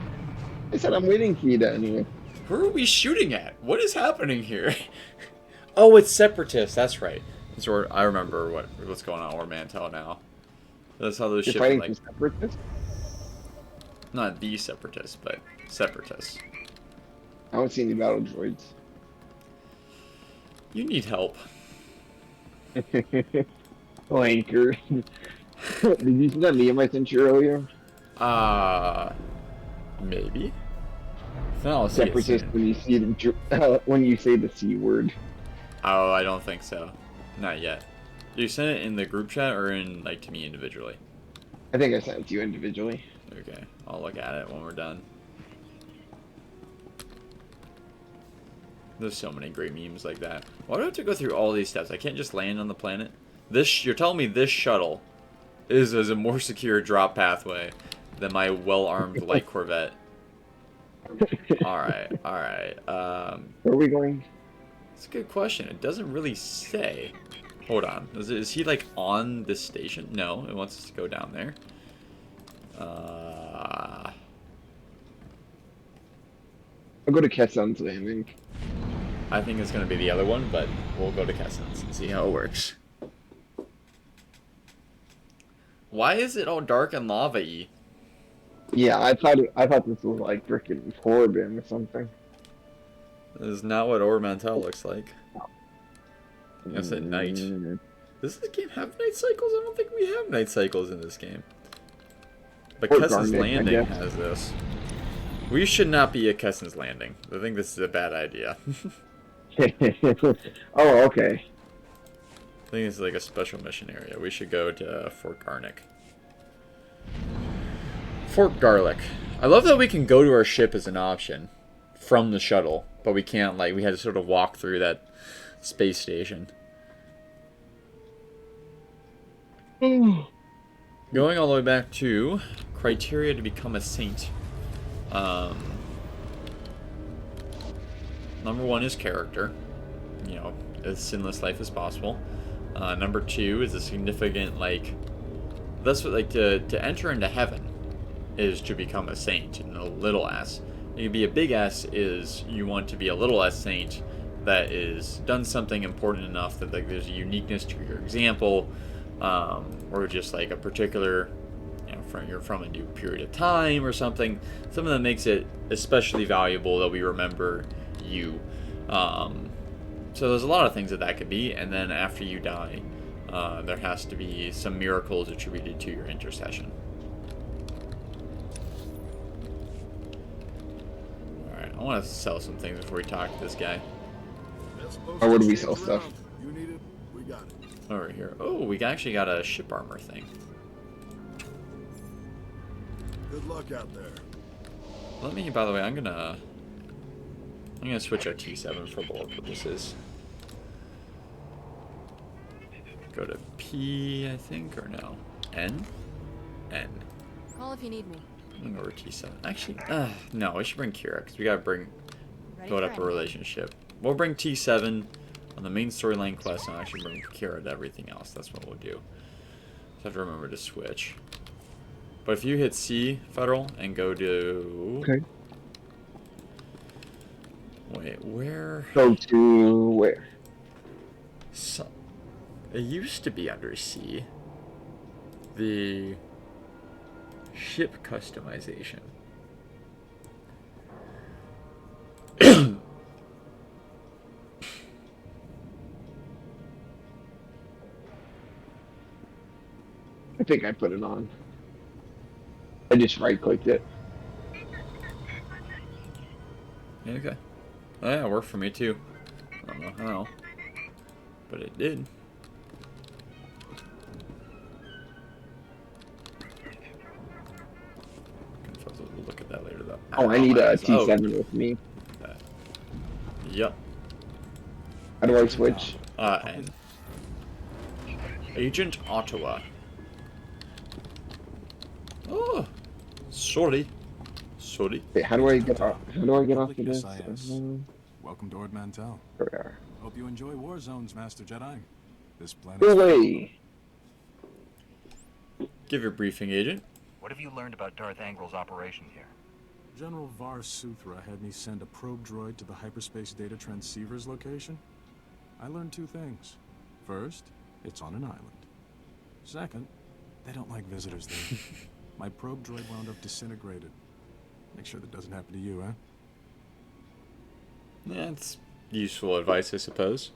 [SPEAKER 4] I said I'm waiting for you down here.
[SPEAKER 3] Who are we shooting at? What is happening here? Oh, it's separatists. That's right. It's I remember what's going on Ord Mantell now. That's how those
[SPEAKER 4] You're
[SPEAKER 3] ships
[SPEAKER 4] fighting
[SPEAKER 3] like
[SPEAKER 4] for separatists?
[SPEAKER 3] not the separatists, but separatists.
[SPEAKER 4] I don't see any battle droids.
[SPEAKER 3] You need help.
[SPEAKER 4] Flanker. Did you see that meme I sent you earlier?
[SPEAKER 3] Maybe. If not, I'll see it
[SPEAKER 4] Separatist
[SPEAKER 3] soon.
[SPEAKER 4] when you see when you say the C word.
[SPEAKER 3] Oh, I don't think so. Not yet. Did you send it in the group chat or in like to me individually?
[SPEAKER 4] I think I sent it to you individually.
[SPEAKER 3] Okay, I'll look at it when we're done. There's so many great memes like that. Why do I have to go through all these steps? I can't just land on the planet? You're telling me this shuttle is a more secure drop pathway than my well-armed light Corvette. Alright.
[SPEAKER 4] Where are we going?
[SPEAKER 3] That's a good question. It doesn't really say. Hold on. Is he like on this station? No, it wants us to go down there.
[SPEAKER 4] I'll go to Kessun's Landing.
[SPEAKER 3] I think it's going to be the other one, but we'll go to Kessun's and see how it works. Why is it all dark and lava-y?
[SPEAKER 4] Yeah, I thought this was like freaking Corbin or something.
[SPEAKER 3] This is not what Ormantel looks like. I said night. Does this game have night cycles? I don't think we have night cycles in this game. But
[SPEAKER 4] Or
[SPEAKER 3] Kessun's
[SPEAKER 4] Garnet, I
[SPEAKER 3] Landing
[SPEAKER 4] guess.
[SPEAKER 3] has this. We should not be at Kessun's Landing. I think this is a bad idea.
[SPEAKER 4] Oh, okay.
[SPEAKER 3] I think it's like a special mission area. We should go to Fort Garnick. Fort Garlic. I love that we can go to our ship as an option from the shuttle, but we can't, like, we had to sort of walk through that space station. Going all the way back to criteria to become a saint. Number one is character. You know, as sinless life as possible. Number two is a significant, like, that's what, like, to enter into heaven is to become a saint, and a little s. You can be a big S is you want to be a little s saint that is done something important enough that, like, there's a uniqueness to your example, or just like a particular, you know, you're from a new period of time or something that makes it especially valuable that we remember you. So there's a lot of things that could be, and then after you die, there has to be some miracles attributed to your intercession. Alright, I want to sell some things before we talk to this guy.
[SPEAKER 4] Or where do we sell stuff?
[SPEAKER 10] You need it, we got it.
[SPEAKER 3] Over here. Oh, we actually got a ship armor thing.
[SPEAKER 10] Good luck out there.
[SPEAKER 3] Let me, by the way, I'm gonna switch our T7 for bullet purposes. Go to P, I think, or no? N? N.
[SPEAKER 9] Call if you need me.
[SPEAKER 3] I'm gonna go to T7. Actually, no, we should bring Kira, because we gotta
[SPEAKER 9] Ready
[SPEAKER 3] build
[SPEAKER 9] for
[SPEAKER 3] up a
[SPEAKER 9] anything.
[SPEAKER 3] relationship. We'll bring T7 on the main storyline quest, and I'll actually bring Kira to everything else. That's what we'll do. Just have to remember to switch. But if you hit C, Federal, and go to...
[SPEAKER 4] Okay.
[SPEAKER 3] Wait, where...
[SPEAKER 4] Go to where?
[SPEAKER 3] So, it used to be under C. The ship customization.
[SPEAKER 4] I think I put it on. I just right-clicked it.
[SPEAKER 3] Okay. Oh, yeah, it worked for me too. I don't know how, but it did. We'll look at that later though.
[SPEAKER 4] Oh, I need a
[SPEAKER 3] Oh,
[SPEAKER 4] T7 with me.
[SPEAKER 3] that. Yep.
[SPEAKER 4] How do I switch?
[SPEAKER 3] And Agent Ottawa. Oh, sorry.
[SPEAKER 4] Wait, how do I get off? How do I get off of this?
[SPEAKER 10] Welcome to Ord Mantell.
[SPEAKER 4] There we are.
[SPEAKER 10] Hope you enjoy war zones, Master Jedi. This planet.
[SPEAKER 4] Go away.
[SPEAKER 3] Give your briefing, Agent.
[SPEAKER 7] What have you learned about Darth Angril's operation here?
[SPEAKER 10] General Var Suthra had me send a probe droid to the hyperspace data transceiver's location. I learned two things. First, it's on an island. Second, they don't like visitors there. My probe droid wound up disintegrated. Make sure that doesn't happen to you, huh?
[SPEAKER 3] That's useful advice, I suppose.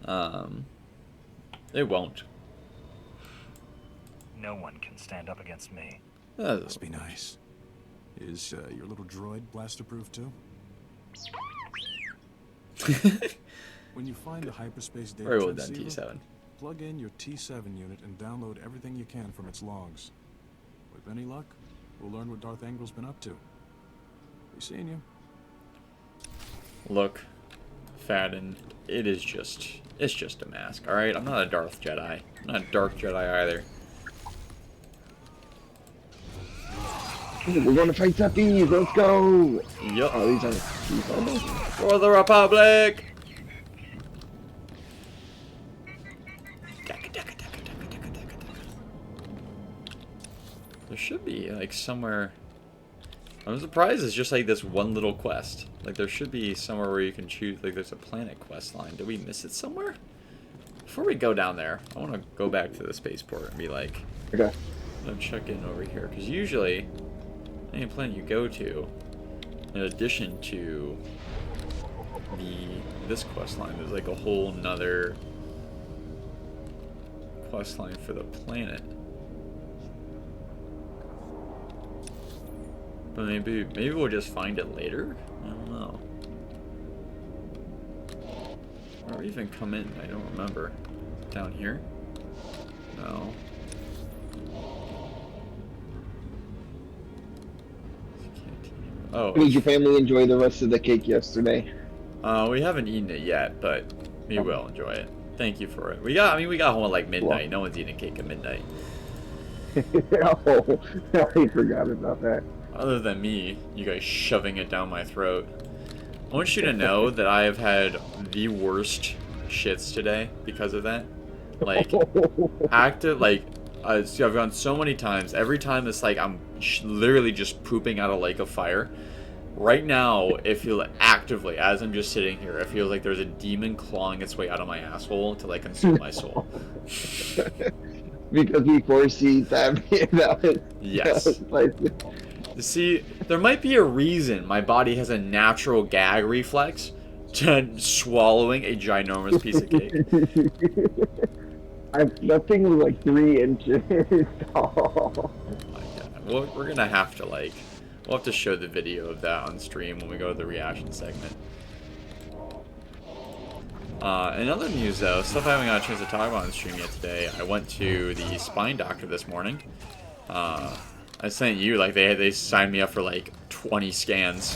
[SPEAKER 3] It won't.
[SPEAKER 7] No one can stand up against me.
[SPEAKER 10] Must be nice. Is your little droid blaster-proof too? When you find the hyperspace data
[SPEAKER 3] Very well done,
[SPEAKER 10] transceiver,
[SPEAKER 3] T7.
[SPEAKER 10] plug in your T7 unit and download everything you can from its logs. With any luck, we'll learn what Darth Angril's been up to. Be seeing you.
[SPEAKER 3] Look, Fadden, it's just a mask, alright? I'm not a Darth Jedi. I'm not a Dark Jedi either.
[SPEAKER 4] We're going to fight Seppies. Let's go.
[SPEAKER 3] Yup.
[SPEAKER 4] Oh, these are
[SPEAKER 3] For the Republic! There should be, like, somewhere... I'm surprised it's just, like, this one little quest. Like, there should be somewhere where you can choose... Like, there's a planet quest line. Did we miss it somewhere? Before we go down there, I want to go back to the spaceport and be like...
[SPEAKER 4] Okay.
[SPEAKER 3] I'm going to check in over here. Because usually, any planet you go to, in addition to this quest line, there's, like, a whole nother quest line for the planet. But maybe we'll just find it later? I don't know. Or even come in, I don't remember. Down here? No. Oh.
[SPEAKER 4] Did your family enjoy the rest of the cake yesterday?
[SPEAKER 3] We haven't eaten it yet, but we will enjoy it. Thank you for it. We got home at like midnight.
[SPEAKER 4] Well.
[SPEAKER 3] No one's eating cake at midnight.
[SPEAKER 4] Oh, I forgot about that.
[SPEAKER 3] Other than me, you guys shoving it down my throat. I want you to know that I have had the worst shits today because of that. Like, I've gone so many times. Every time it's like I'm literally just pooping out a lake of fire. Right now, it feels actively, as I'm just sitting here, it feels like there's a demon clawing its way out of my asshole to like consume my soul.
[SPEAKER 4] Because we foresee that.
[SPEAKER 3] Yes. See, there might be a reason my body has a natural gag reflex to swallowing a ginormous piece of cake.
[SPEAKER 4] That thing was like 3 inches tall.
[SPEAKER 3] Oh my god. Well, we're gonna have to we'll have to show the video of that on stream when we go to the reaction segment. In other news though, stuff I haven't got a chance to talk about on stream yet today, I went to the spine doctor this morning. I sent you, like, they signed me up for, like, 20 scans.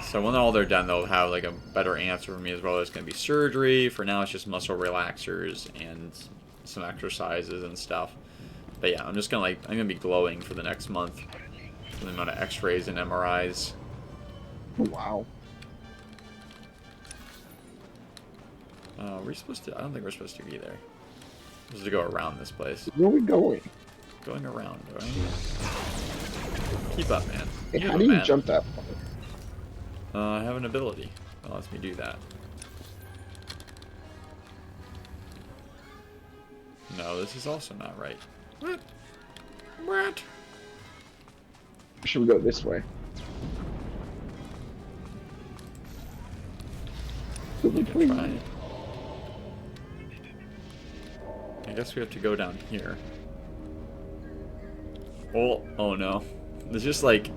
[SPEAKER 3] So when all they're done, they'll have, like, a better answer for me as well. There's going to be surgery. For now, it's just muscle relaxers and some exercises and stuff. But yeah, I'm just going to, I'm going to be glowing for the next month. For the amount of x-rays and MRIs.
[SPEAKER 4] Wow.
[SPEAKER 3] We're supposed to, I don't think we're supposed to be there. We're supposed to go around this place.
[SPEAKER 4] Where are we going?
[SPEAKER 3] Going around, right? Keep up, man.
[SPEAKER 4] Hey, how do you jump that far?
[SPEAKER 3] I have an ability that lets me do that. No, this is also not right. What?
[SPEAKER 4] Should we go this way?
[SPEAKER 3] Try. I guess we have to go down here. Oh no. There's just there's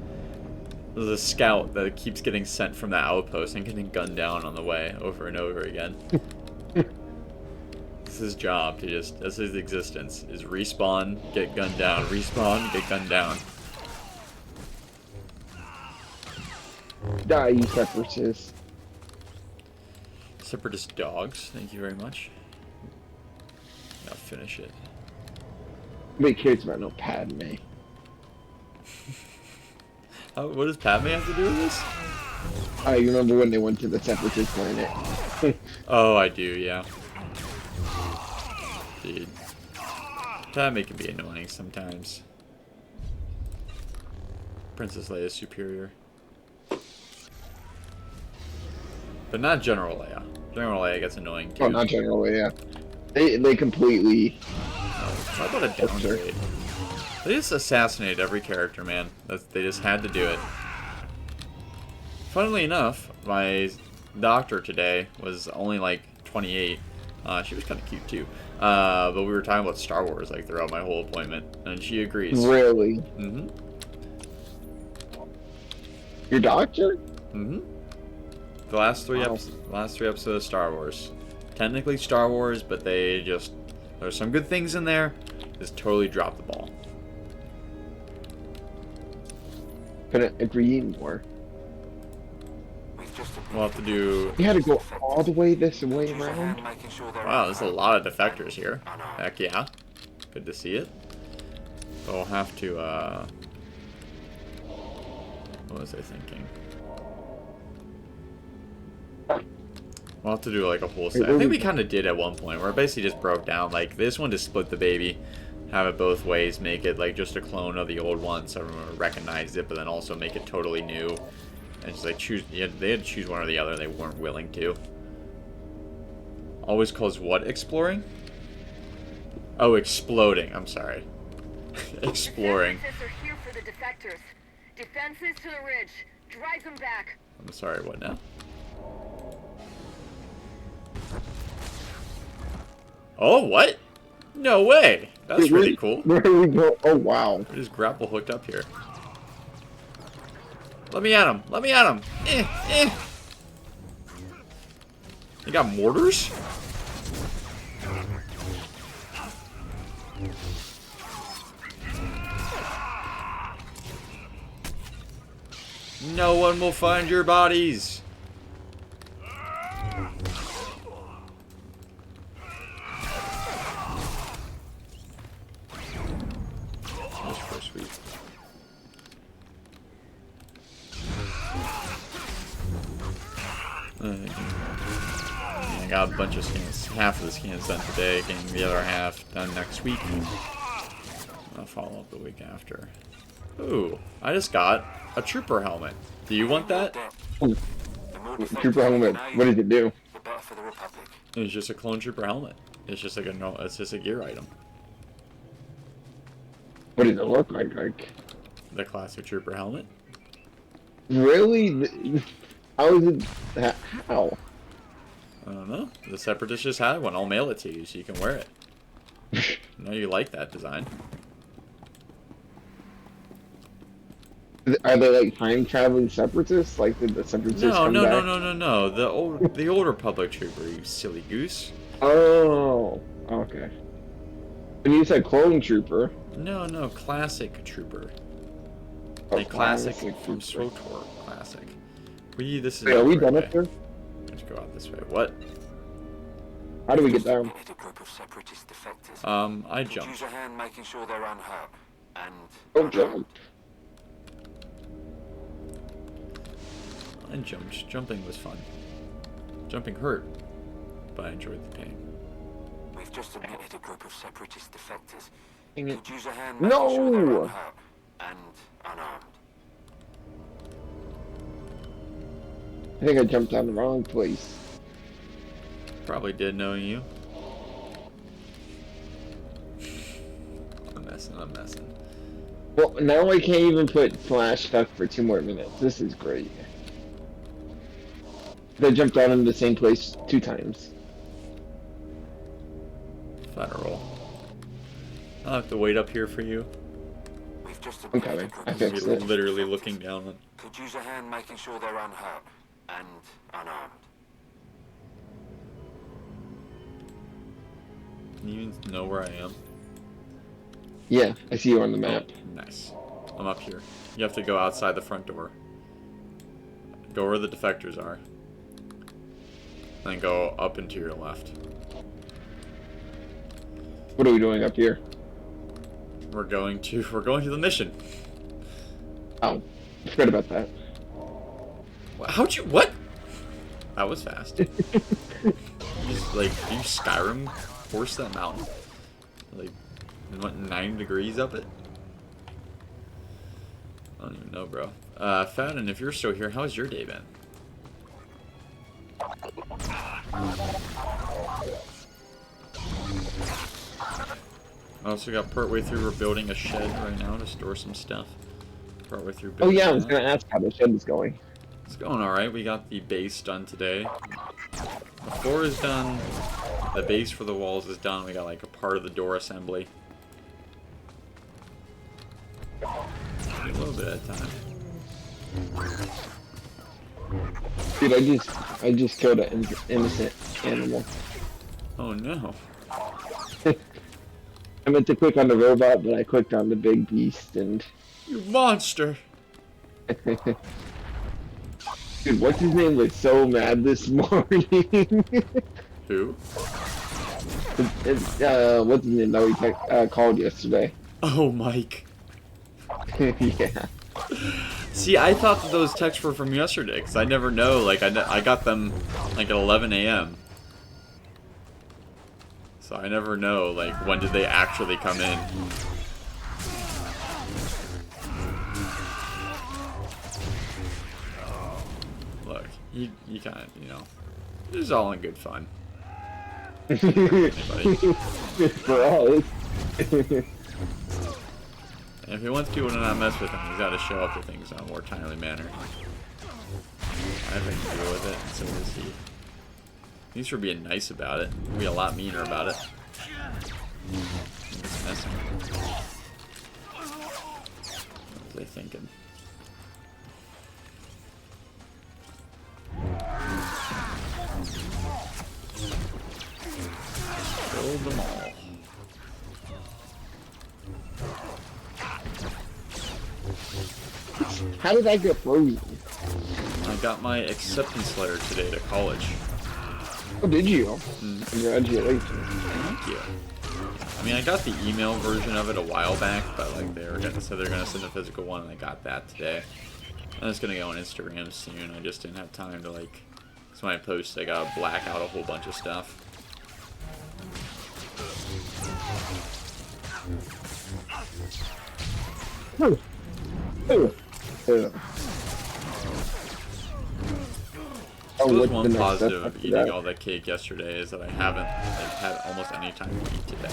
[SPEAKER 3] a scout that keeps getting sent from that outpost and getting gunned down on the way over and over again. It's his job to that's his existence, is respawn, get gunned down, respawn, get gunned down.
[SPEAKER 4] Die, you separatists.
[SPEAKER 3] Separatist dogs, thank you very much. Now finish it.
[SPEAKER 4] Nobody cares about no Padme.
[SPEAKER 3] What does Padme have to do with this?
[SPEAKER 4] I remember when they went to the separatist planet.
[SPEAKER 3] Oh, I do, yeah. Dude. Padme can be annoying sometimes. Princess Leia is superior. But not General Leia. General Leia gets annoying too.
[SPEAKER 4] Oh, not General Leia. They completely...
[SPEAKER 3] How about a downgrade? They just assassinated every character, man. They just had to do it. Funnily enough, my doctor today was only like 28. She was kind of cute too. But we were talking about Star Wars like throughout my whole appointment, and she agrees.
[SPEAKER 4] Really?
[SPEAKER 3] Mm-hmm.
[SPEAKER 4] Your doctor?
[SPEAKER 3] Mm-hmm. The last three episodes of Star Wars. Technically Star Wars, but there's some good things in there. Just totally dropped the ball.
[SPEAKER 4] Couldn't agree more.
[SPEAKER 3] We'll have to do...
[SPEAKER 4] You had to go all the way this way around?
[SPEAKER 3] Wow, there's a lot of defectors here. Heck yeah. Good to see it. But we'll have to, what was I thinking? We'll have to do like a whole set. I think we kind of did at one point where it basically just broke down. Like this one, just split the baby, have it both ways, make it like just a clone of the old one so everyone recognized it, but then also make it totally new. And just like choose, they had to choose one or the other. They weren't willing to. Always calls what exploring? Oh, exploding. I'm sorry. Exploring.
[SPEAKER 11] Are here for the defectors. Defenses to the ridge. Drive them back.
[SPEAKER 3] I'm sorry, what now? Oh, what? No way. That's really cool.
[SPEAKER 4] Where do we go? Oh, wow.
[SPEAKER 3] We're just grapple hooked up here. Let me at him. Let me at him. You got mortars? No one will find your bodies. That's so sweet. I got a bunch of scans. Half of the scans done today, getting the other half done next week. I'll follow up the week after. Ooh, I just got a trooper helmet. Do you want that?
[SPEAKER 4] Ooh. Trooper helmet. What did it do?
[SPEAKER 3] It's just a clone trooper helmet. It's just like it's just a gear item.
[SPEAKER 4] What does it look like?
[SPEAKER 3] The classic trooper helmet.
[SPEAKER 4] Really? How is it? How?
[SPEAKER 3] I don't know. The Separatists just had one. I'll mail it to you so you can wear it. I know you like that design.
[SPEAKER 4] Are they like time traveling separatists? Like did the separatists come back?
[SPEAKER 3] No. The old Republic trooper, you silly goose.
[SPEAKER 4] Oh, okay. And you said clone trooper.
[SPEAKER 3] No, classic trooper.
[SPEAKER 4] Oh,
[SPEAKER 3] a classic from SWTOR. Classic. This is.
[SPEAKER 4] Wait, are we done up there?
[SPEAKER 3] Let's go out this way. What?
[SPEAKER 4] How do we get down?
[SPEAKER 3] I jumped.
[SPEAKER 8] Use your hand, making sure they're unhurt. And
[SPEAKER 4] Oh, jump.
[SPEAKER 3] I jumped. Jumping was fun. Jumping hurt, but I enjoyed the pain.
[SPEAKER 8] We've just admitted a group of separatist defectors.
[SPEAKER 4] Dang it.
[SPEAKER 8] Use your hand, making sure they're
[SPEAKER 4] No!
[SPEAKER 8] unhurt and unarmed.
[SPEAKER 4] I think I jumped down the wrong place.
[SPEAKER 3] Probably did, knowing you. I'm messing.
[SPEAKER 4] Well, now I can't even put flash stuck for 2 more minutes. This is great. I jumped down in the same place 2 times.
[SPEAKER 3] Federal. I'll have to wait up here for you.
[SPEAKER 8] We've just
[SPEAKER 4] I'm coming. I fixed
[SPEAKER 3] You're
[SPEAKER 4] it.
[SPEAKER 3] literally looking down on.
[SPEAKER 8] Could use a hand, making sure they're unhurt and unarmed.
[SPEAKER 3] Can you even know where I am?
[SPEAKER 4] Yeah, I see you on the map.
[SPEAKER 3] Nice. I'm up here. You have to go outside the front door. Go where the defectors are. Then go up and to your left.
[SPEAKER 4] What are we doing up here?
[SPEAKER 3] We're going to the mission.
[SPEAKER 4] Oh, I forgot about that.
[SPEAKER 3] How'd you, what? That was fast. Just like, do you Skyrim force that mountain? Like, what, 9 degrees up it? I don't even know, bro. Fadden, if you're still here, how's your day been? I also got partway through, we're building a shed right now to store some stuff. Partway through
[SPEAKER 4] Oh
[SPEAKER 3] building
[SPEAKER 4] yeah, I was
[SPEAKER 3] that.
[SPEAKER 4] gonna ask how the shed is going.
[SPEAKER 3] It's going alright. We got the base done today. The floor is done. The base for the walls is done. We got like a part of the door assembly. A little bit at a time.
[SPEAKER 4] Dude, I just killed an innocent animal.
[SPEAKER 3] Oh no.
[SPEAKER 4] I meant to click on the robot, but I clicked on the big beast and...
[SPEAKER 3] You monster!
[SPEAKER 4] Dude, what's his name was so mad this morning.
[SPEAKER 3] Who?
[SPEAKER 4] What's his name that we called yesterday?
[SPEAKER 3] Oh, Mike.
[SPEAKER 4] Yeah.
[SPEAKER 3] See, I thought that those texts were from yesterday, because I never know, like, I got them, like, at 11 a.m. So I never know, like, when did they actually come in. Look, you kind of, you know, this is all in good fun.
[SPEAKER 4] For us.
[SPEAKER 3] And if he wants people to not mess with him, he's got to show up to things in a more timely manner. I think he can deal with it, and so does he. Thanks for being nice about it. He'll be a lot meaner about it. Just messing. What was they thinking? Kill them all.
[SPEAKER 4] How did I get frozen?
[SPEAKER 3] I got my acceptance letter today to college.
[SPEAKER 4] Oh, did you?
[SPEAKER 3] Mm.
[SPEAKER 4] Congratulations.
[SPEAKER 3] Thank you. I mean, I got the email version of it a while back, but like they were gonna say they're gonna send a physical one, and I got that today. I'm just gonna go on Instagram soon. I just didn't have time to like. So when I post, I gotta black out a whole bunch of stuff.
[SPEAKER 4] Oh,
[SPEAKER 3] So
[SPEAKER 4] what's
[SPEAKER 3] one
[SPEAKER 4] the next
[SPEAKER 3] positive
[SPEAKER 4] step
[SPEAKER 3] of
[SPEAKER 4] after
[SPEAKER 3] eating
[SPEAKER 4] that?
[SPEAKER 3] all that cake yesterday is that I haven't like, had almost any time to eat today.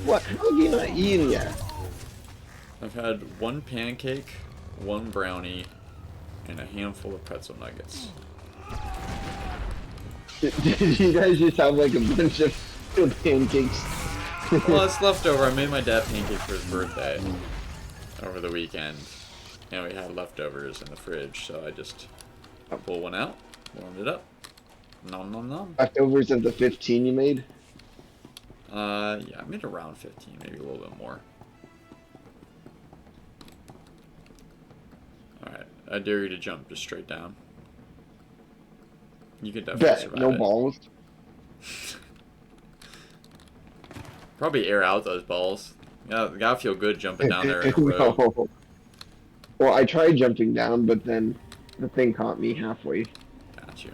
[SPEAKER 4] What? How have you not eaten yet?
[SPEAKER 3] I've had one pancake, one brownie, and a handful of pretzel nuggets.
[SPEAKER 4] Did you guys just have like a bunch of pancakes?
[SPEAKER 3] Well, it's leftover. I made my dad pancakes for his birthday over the weekend, and we had leftovers in the fridge, so I just pulled one out, warmed it up. Nom nom nom.
[SPEAKER 4] Leftovers of the 15 you made?
[SPEAKER 3] Yeah, I made around 15, maybe a little bit more. Alright, I dare you to jump just straight down. You can definitely survive
[SPEAKER 4] No
[SPEAKER 3] it.
[SPEAKER 4] balls.
[SPEAKER 3] Probably air out those balls. Yeah, you gotta feel good jumping down there in a row.
[SPEAKER 4] No. Well, I tried jumping down, but then the thing caught me halfway.
[SPEAKER 3] Got you.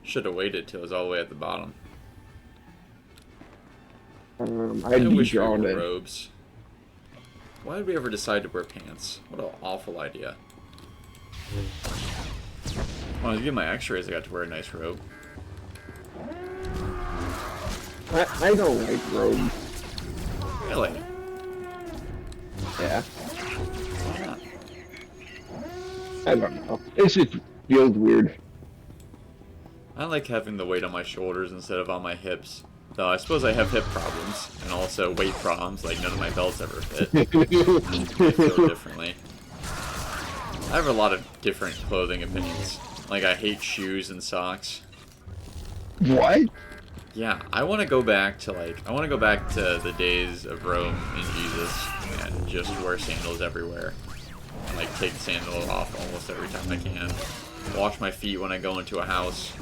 [SPEAKER 3] Should have waited till it was all the way at the bottom.
[SPEAKER 4] I
[SPEAKER 3] wish we
[SPEAKER 4] de-drawed
[SPEAKER 3] wore
[SPEAKER 4] it.
[SPEAKER 3] robes. Why did we ever decide to wear pants? What an awful idea. When I was getting my x-rays, I got to wear a nice robe.
[SPEAKER 4] I don't like robes.
[SPEAKER 3] Really?
[SPEAKER 4] Yeah.
[SPEAKER 3] Why not?
[SPEAKER 4] I don't know. It just feels weird.
[SPEAKER 3] I like having the weight on my shoulders instead of on my hips. Though I suppose I have hip problems, and also weight problems, like none of my belts ever fit. I feel differently. I have a lot of different clothing opinions. Like, I hate shoes and socks.
[SPEAKER 4] What?
[SPEAKER 3] Yeah, I want to go back to, like, I want to go back to the days of Rome and Jesus, and just wear sandals everywhere. And, like, take the sandal off almost every time I can. Wash my feet when I go into a house.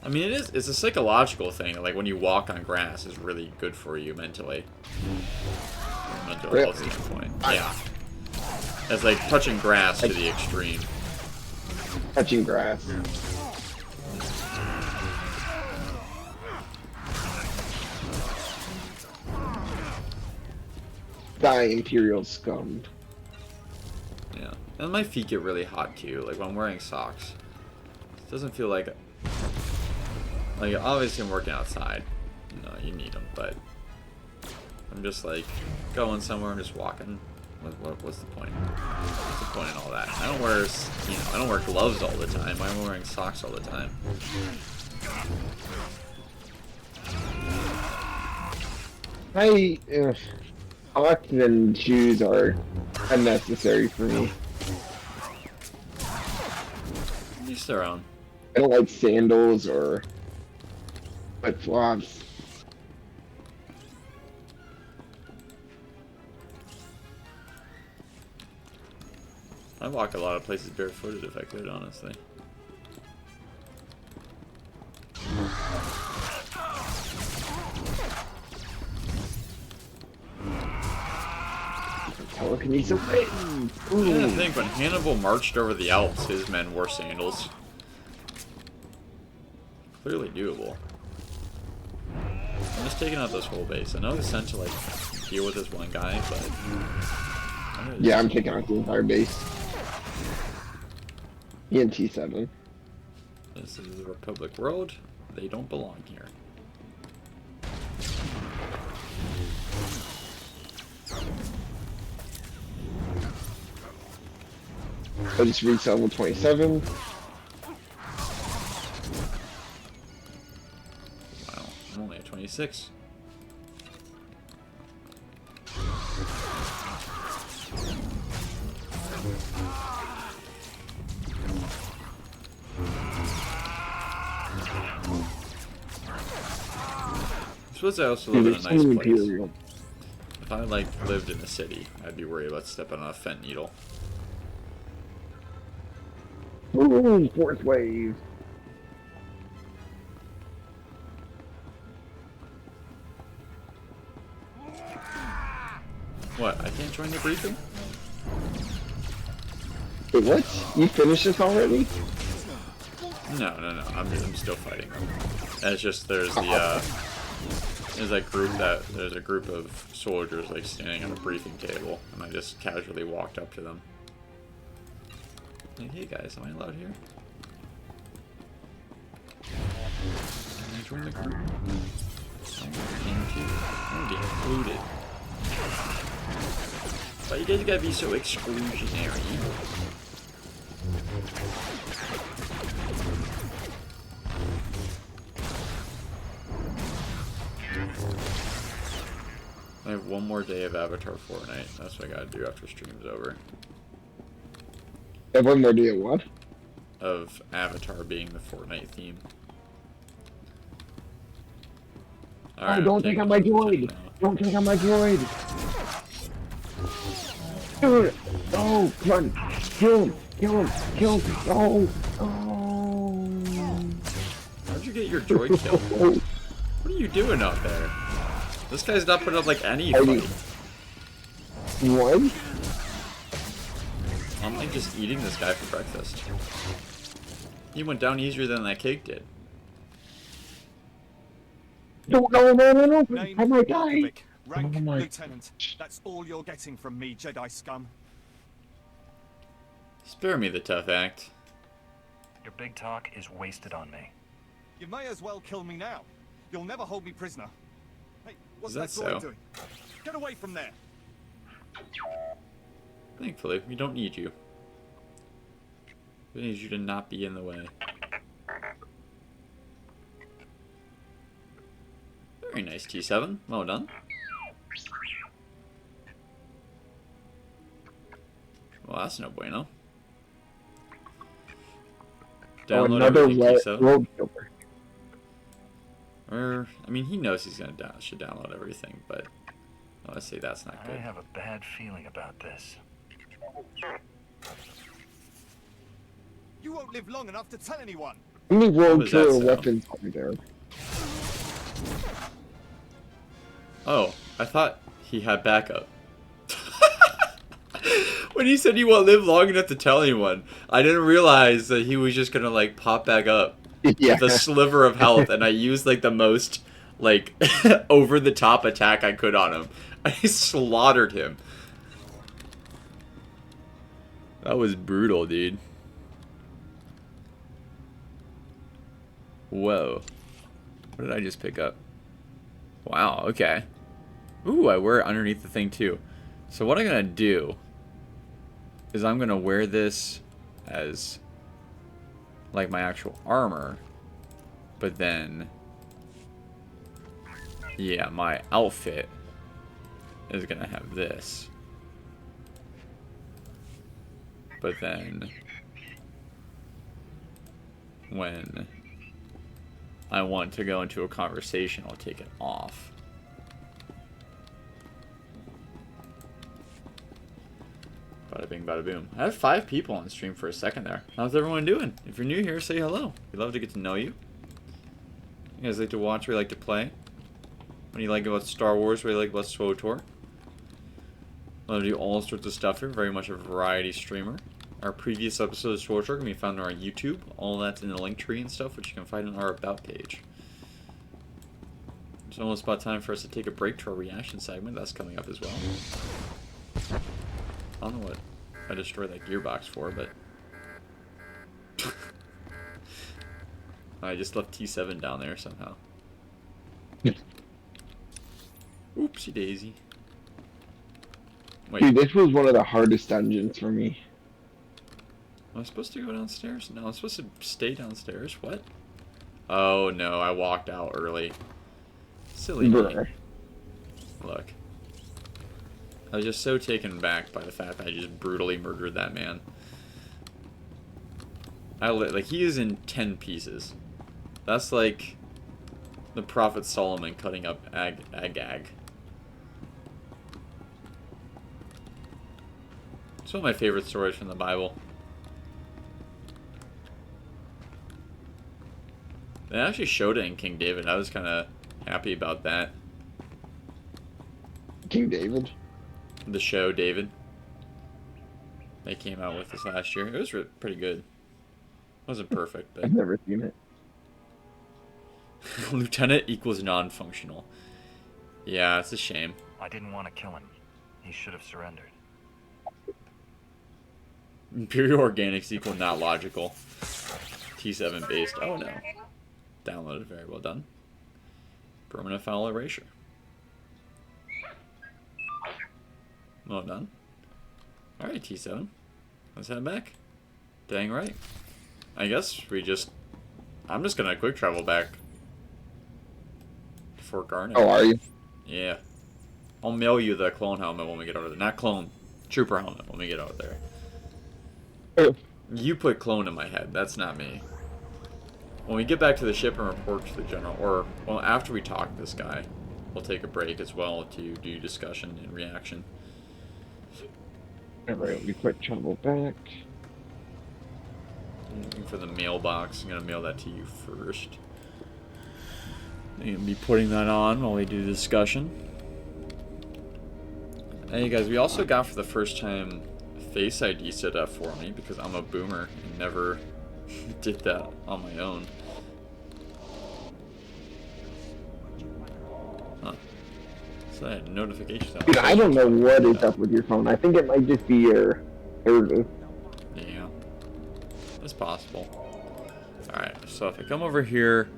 [SPEAKER 3] I mean, it's a psychological thing. Like, when you walk on grass is really good for you mentally. From a mental health standpoint. Yeah. It's like touching grass to the extreme.
[SPEAKER 4] Touching grass. Die, Imperial scum.
[SPEAKER 3] Yeah. And my feet get really hot too, like when I'm wearing socks. It doesn't feel like... Like, obviously I'm working outside. You know, you need them, but... I'm just like, going somewhere, I'm just walking. What's the point? What's the point in all that? I don't wear, you know, I don't wear gloves all the time. Why am I wearing socks all the time?
[SPEAKER 4] Socks and shoes are unnecessary for me.
[SPEAKER 3] Each their own.
[SPEAKER 4] I don't like sandals or flip-flops.
[SPEAKER 3] I'd walk a lot of places barefooted if I could, honestly.
[SPEAKER 4] Telekinesis win!
[SPEAKER 3] Yeah, I think when Hannibal marched over the Alps, his men wore sandals. Clearly doable. I'm just taking out this whole base. I know it's sent to like deal with this one guy, but
[SPEAKER 4] yeah, I'm taking out the entire base. ENT7.
[SPEAKER 3] This is the Republic world. They don't belong here.
[SPEAKER 4] I just reached level 27.
[SPEAKER 3] Wow, I'm only at 26. I suppose I also live in a nice place. If I like lived in a city, I'd be worried about stepping on a fent needle.
[SPEAKER 4] Ooh, fourth wave.
[SPEAKER 3] What? I can't join the briefing?
[SPEAKER 4] Wait, what? You finished this already?
[SPEAKER 3] No. I'm still fighting them. It's just there's the there's a group of soldiers like standing on a briefing table, and I just casually walked up to them. Like, hey guys, am I allowed here? Can I join the group? I'm gonna get included. Why you guys gotta be so exclusionary? I have one more day of Avatar Fortnite. That's what I gotta do after stream's over.
[SPEAKER 4] Have one more day of what?
[SPEAKER 3] Of Avatar being the Fortnite theme. Alright,
[SPEAKER 4] don't take out my droid! Don't take out my droid! Dude! No! Come on! Kill him! Kill him! Kill him! No! Oh!
[SPEAKER 3] How'd you get your droid killed? What are you doing out there? This guy's not putting up like any fight.
[SPEAKER 4] What?
[SPEAKER 3] I'm like just eating this guy for breakfast. He went down easier than that cake did.
[SPEAKER 4] No! I might die!
[SPEAKER 12] Rank
[SPEAKER 4] Oh my.
[SPEAKER 12] Lieutenant. That's all you're getting from me, Jedi scum.
[SPEAKER 3] Spare me the tough act.
[SPEAKER 7] Your big talk is wasted on me.
[SPEAKER 12] You may as well kill me now. You'll never hold me prisoner. Hey, what's
[SPEAKER 3] Is that
[SPEAKER 12] droid
[SPEAKER 3] so?
[SPEAKER 12] doing? Get away from there.
[SPEAKER 3] Thankfully, we don't need you. We need you to not be in the way. Very nice, T7. Well done. Well, that's no bueno. Download
[SPEAKER 4] another
[SPEAKER 3] everything, T7.
[SPEAKER 4] world killer.
[SPEAKER 3] Or, I mean, he knows he's gonna should download everything, but let's say that's not good.
[SPEAKER 7] I have a bad feeling about this.
[SPEAKER 12] You won't live long enough to tell anyone.
[SPEAKER 4] How many world
[SPEAKER 3] Was that
[SPEAKER 4] killer
[SPEAKER 3] so?
[SPEAKER 4] weapons are there?
[SPEAKER 3] Oh, I thought he had backup. When he said he won't live long enough to tell anyone, I didn't realize that he was just gonna like pop back up with a sliver of health, and I used like the most like over the top attack I could on him. I slaughtered him. That was brutal, dude. Whoa. What did I just pick up? Wow, okay. Ooh, I wear it underneath the thing too. So what I'm gonna do is I'm gonna wear this as like my actual armor, but then yeah, my outfit is going to have this. But then when I want to go into a conversation, I'll take it off. Bada bing, bada boom. I have 5 people on stream for a second there. How's everyone doing? If you're new here, say hello. We'd love to get to know you. You guys like to watch, what you like to play? What do you like about Star Wars? What do you like about SWTOR? Love to do all sorts of stuff here. Very much a variety streamer. Our previous episodes of SWTOR can be found on our YouTube. All that's in the link tree and stuff, which you can find on our About page. It's almost about time for us to take a break to our reaction segment. That's coming up as well. I don't know what I destroyed that gearbox for, but... I just left T7 down there somehow. Oopsie daisy. Wait.
[SPEAKER 4] Dude, this was one of the hardest dungeons for me.
[SPEAKER 3] Am I supposed to go downstairs? No, I'm supposed to stay downstairs. What? Oh no, I walked out early. Silly me. Look. I was just so taken back by the fact that I just brutally murdered that man. Like, he is in 10 pieces. That's like the Prophet Solomon cutting up Agag. It's one of my favorite stories from the Bible. They actually showed it in King David. I was kind of happy about that.
[SPEAKER 4] King David?
[SPEAKER 3] The show, David. They came out with this last year. It was pretty good. Wasn't perfect, but...
[SPEAKER 4] I've never seen it.
[SPEAKER 3] Lieutenant equals non-functional. Yeah, it's a shame.
[SPEAKER 7] I didn't want to kill him. He should have surrendered.
[SPEAKER 3] Imperial Organics equal not logical. T7 based. Oh no. Downloaded. Very well done. Permanent file erasure. Well done. Alright, T7. Let's head back. Dang right. I guess we just... I'm just gonna quick travel back. Fort Garnet.
[SPEAKER 4] Oh, are you?
[SPEAKER 3] Yeah. I'll mail you the clone helmet when we get over there. Not clone. Trooper helmet when we get over there. You put clone in my head. That's not me. When we get back to the ship and report to the general, or, well, after we talk to this guy, we'll take a break as well to do discussion and reaction.
[SPEAKER 4] Alright, we quick travel back.
[SPEAKER 3] I'm looking for the mailbox. I'm going to mail that to you first. I'm going to be putting that on while we do the discussion. Hey guys, we also got for the first time Face ID set up for me because I'm a boomer and never did that on my own. Huh. So I had notifications on.
[SPEAKER 4] Dude, I don't know what is up with your phone. I think it might just be your service.
[SPEAKER 3] Yeah. That's possible. Alright, so if I come over here,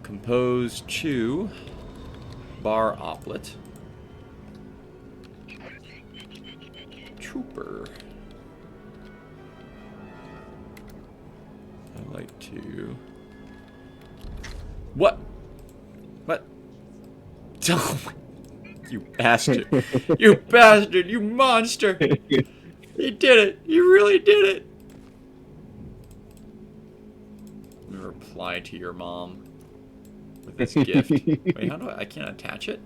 [SPEAKER 3] compose to bar oplet. Trooper. I'd like to... What? What? You bastard. You bastard. You monster. You did it. You really did it. Let me reply to your mom with this gift. Wait, how do I can't attach it?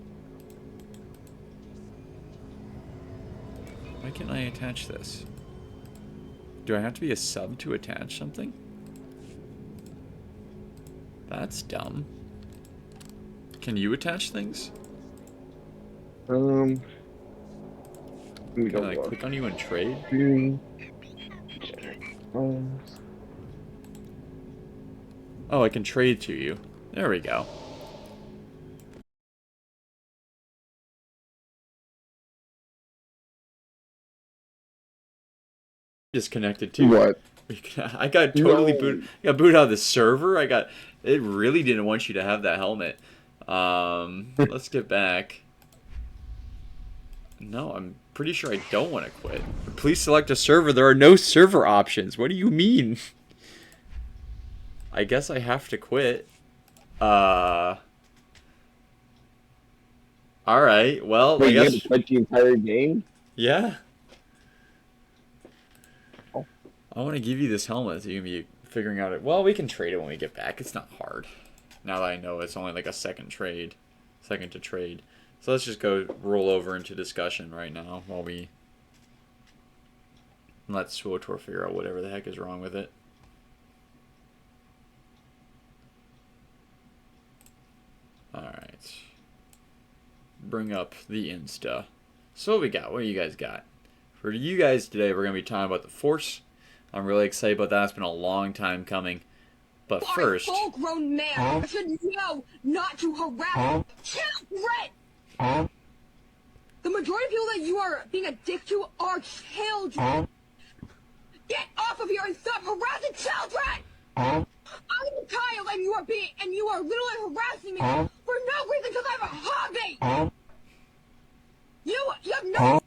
[SPEAKER 3] Why can't I attach this? Do I have to be a sub to attach something? That's dumb. Can you attach things?
[SPEAKER 4] We
[SPEAKER 3] Can I click on you and trade? Oh, I can trade to you. There we go. Disconnected too.
[SPEAKER 4] What?
[SPEAKER 3] I got totally booted. I got booted out of the server. It really didn't want you to have that helmet. Let's get back. No, I'm pretty sure I don't want to quit. Please select a server. There are no server options. What do you mean? I guess I have to quit. All right. Well,
[SPEAKER 4] Wait,
[SPEAKER 3] I
[SPEAKER 4] you had
[SPEAKER 3] guess.
[SPEAKER 4] to quit the entire game?
[SPEAKER 3] Yeah.
[SPEAKER 4] Oh.
[SPEAKER 3] I want to give you this helmet so you can be figuring out it. Well, we can trade it when we get back. It's not hard. Now that I know it's only like a second to trade. So let's just go roll over into discussion right now while we let SWTOR figure out whatever the heck is wrong with it. Alright. Bring up the Insta. So what we got? What do you guys got? For you guys today, we're going to be talking about the Force. I'm really excited about that. It's been a long time coming. But first...
[SPEAKER 13] For a full-grown man should know not to harass children! The majority of people that you are being a dick to are children! Get off of here and stop harassing children! I'm a child and you are literally harassing me for no reason because I have a hobby! You have no...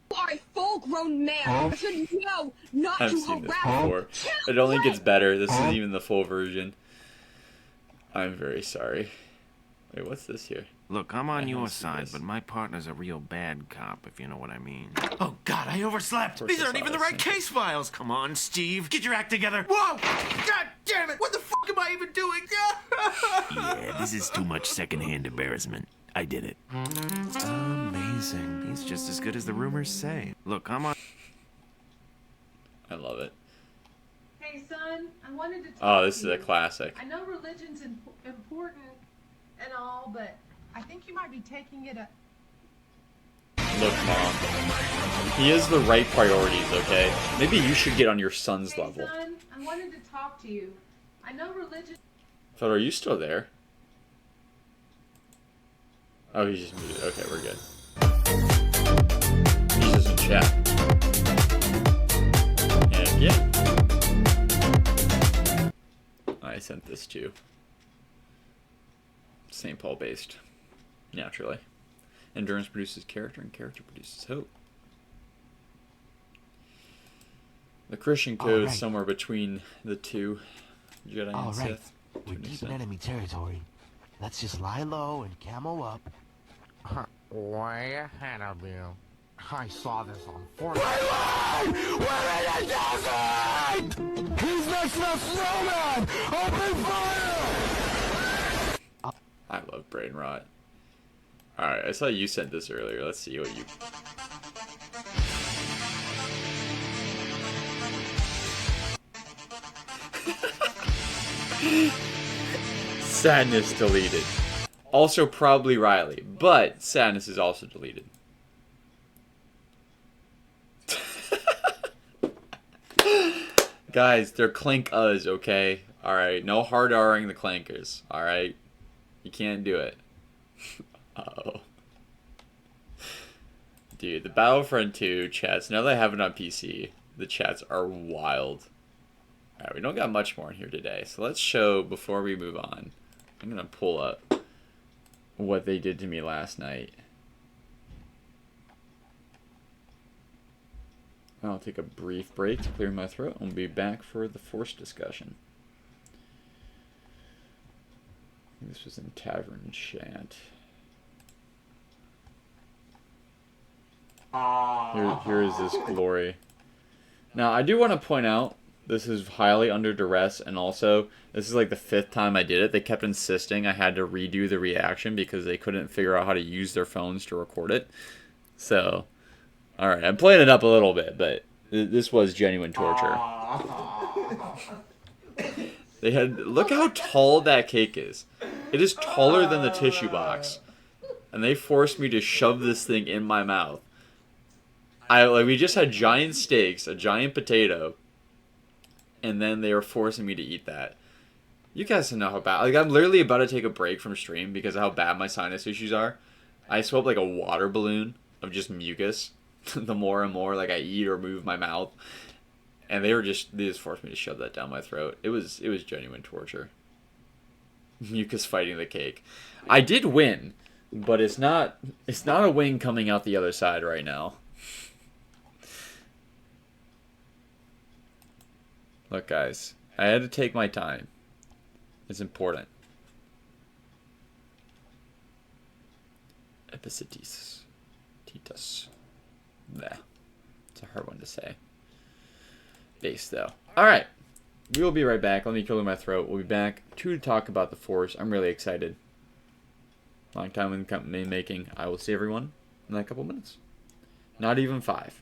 [SPEAKER 13] You are a full-grown man. You should know not
[SPEAKER 3] I've
[SPEAKER 13] to
[SPEAKER 3] seen this
[SPEAKER 13] harass
[SPEAKER 3] before. It only gets better. This isn't even the full version. I'm very sorry. Wait, what's this here?
[SPEAKER 14] Look, I'm on your side, but my partner's a real bad cop, if you know what I mean.
[SPEAKER 15] Oh, God, I overslept. These aren't even the right case files. Come on, Steve. Get your act together. Whoa! God damn it! What the fuck am I even doing?
[SPEAKER 14] Yeah, this is too much secondhand embarrassment. I did it. Amazing. He's just as good as the rumors say. Look, I'm on...
[SPEAKER 3] I love it.
[SPEAKER 16] Hey, son, I wanted to talk
[SPEAKER 3] Oh, this is
[SPEAKER 16] to you.
[SPEAKER 3] a classic.
[SPEAKER 16] I know religion's important and all, but I think you might be taking it a...
[SPEAKER 3] Look, Mom. He has the right priorities, okay? Maybe you should get on your son's
[SPEAKER 16] Hey,
[SPEAKER 3] level.
[SPEAKER 16] son, I wanted to talk to you. I know religion...
[SPEAKER 3] Fedor, are you still there? Oh, he's just muted. Okay, we're good. He's just in chat. And yeah. I sent this to St. Paul based. Naturally. Endurance produces character and character produces hope. The Christian code is somewhere between the two. Jedi and Sith.
[SPEAKER 17] We're deep in enemy territory. Let's just lie low and camo up.
[SPEAKER 18] Way ahead of you. I saw this on Fortnite.
[SPEAKER 19] We're in the desert! He's next to the snowman! Open fire!
[SPEAKER 3] I love brain rot. Alright, I saw you sent this earlier. Let's see what you... Sadness deleted. Also probably Riley, but Sadness is also deleted. Guys, they're clink-us, okay? Alright, no hard R-ing the clankers, alright? You can't do it. Uh-oh. Dude, the Battlefront 2 chats, now that I have it on PC, the chats are wild. Alright, we don't got much more in here today, so let's show, before we move on, I'm gonna pull up what they did to me last night. I'll take a brief break to clear my throat and we'll be back for the Force discussion. This was in Tavern Chat. Here is this glory. Now, I do want to point out, this is highly under duress, and also, this is like the 5th time I did it. They kept insisting I had to redo the reaction because they couldn't figure out how to use their phones to record it. So, alright, I'm playing it up a little bit, but this was genuine torture. They had, look how tall that cake is. It is taller than the tissue box. And they forced me to shove this thing in my mouth. We just had giant steaks, a giant potato, and then they were forcing me to eat that. You guys know how bad, I'm literally about to take a break from stream because of how bad my sinus issues are. I swell up like a water balloon of just mucus the more and more I eat or move my mouth. And they just forced me to shove that down my throat. It was genuine torture. Mucus fighting the cake. I did win, but it's not a win coming out the other side right now. Look, guys, I had to take my time. It's important. Epicitis. Titus. Bleh. It's a hard one to say. Base, though. Alright. We will be right back. Let me clear my throat. We'll be back to talk about the Force. I'm really excited. Long time in company making. I will see everyone in a couple minutes. Not even 5.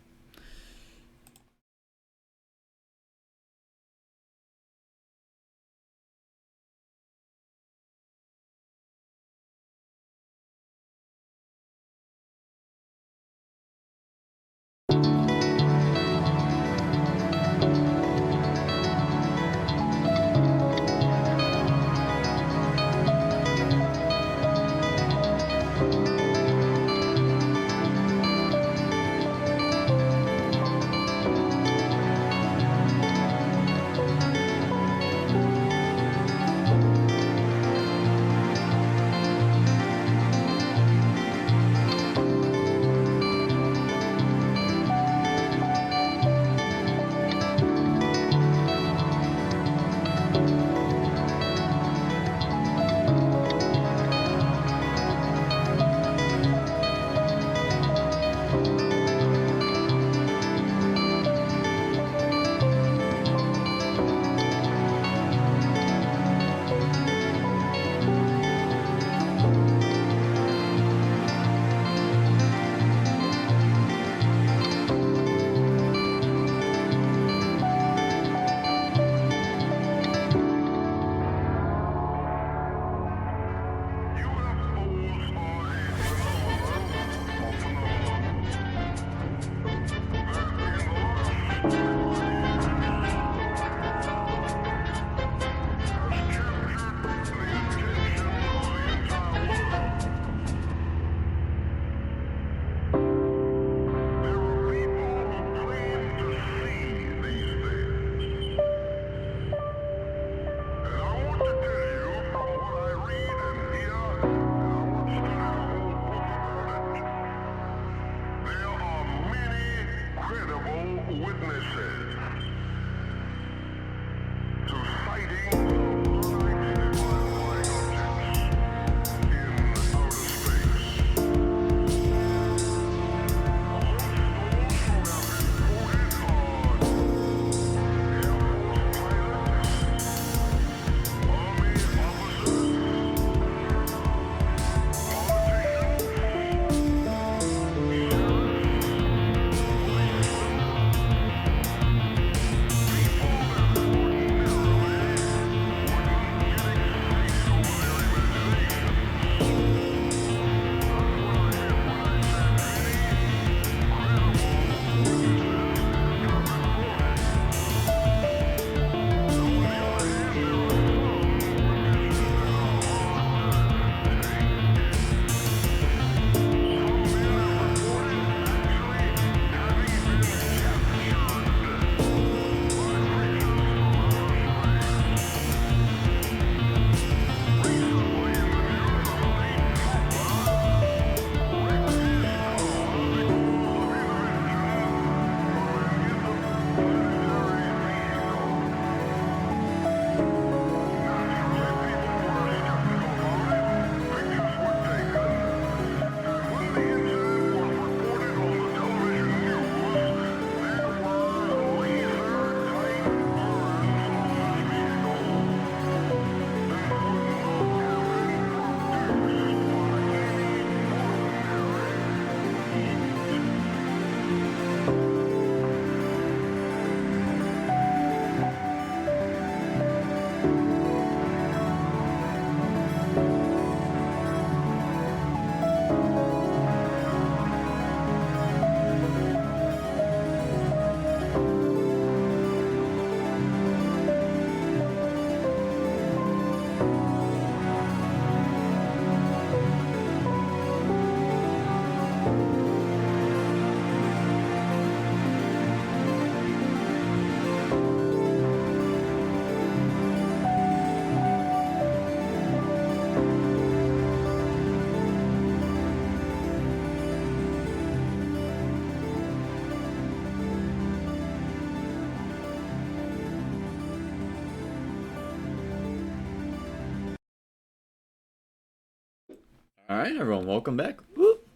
[SPEAKER 3] Alright, everyone, welcome back. Whoop.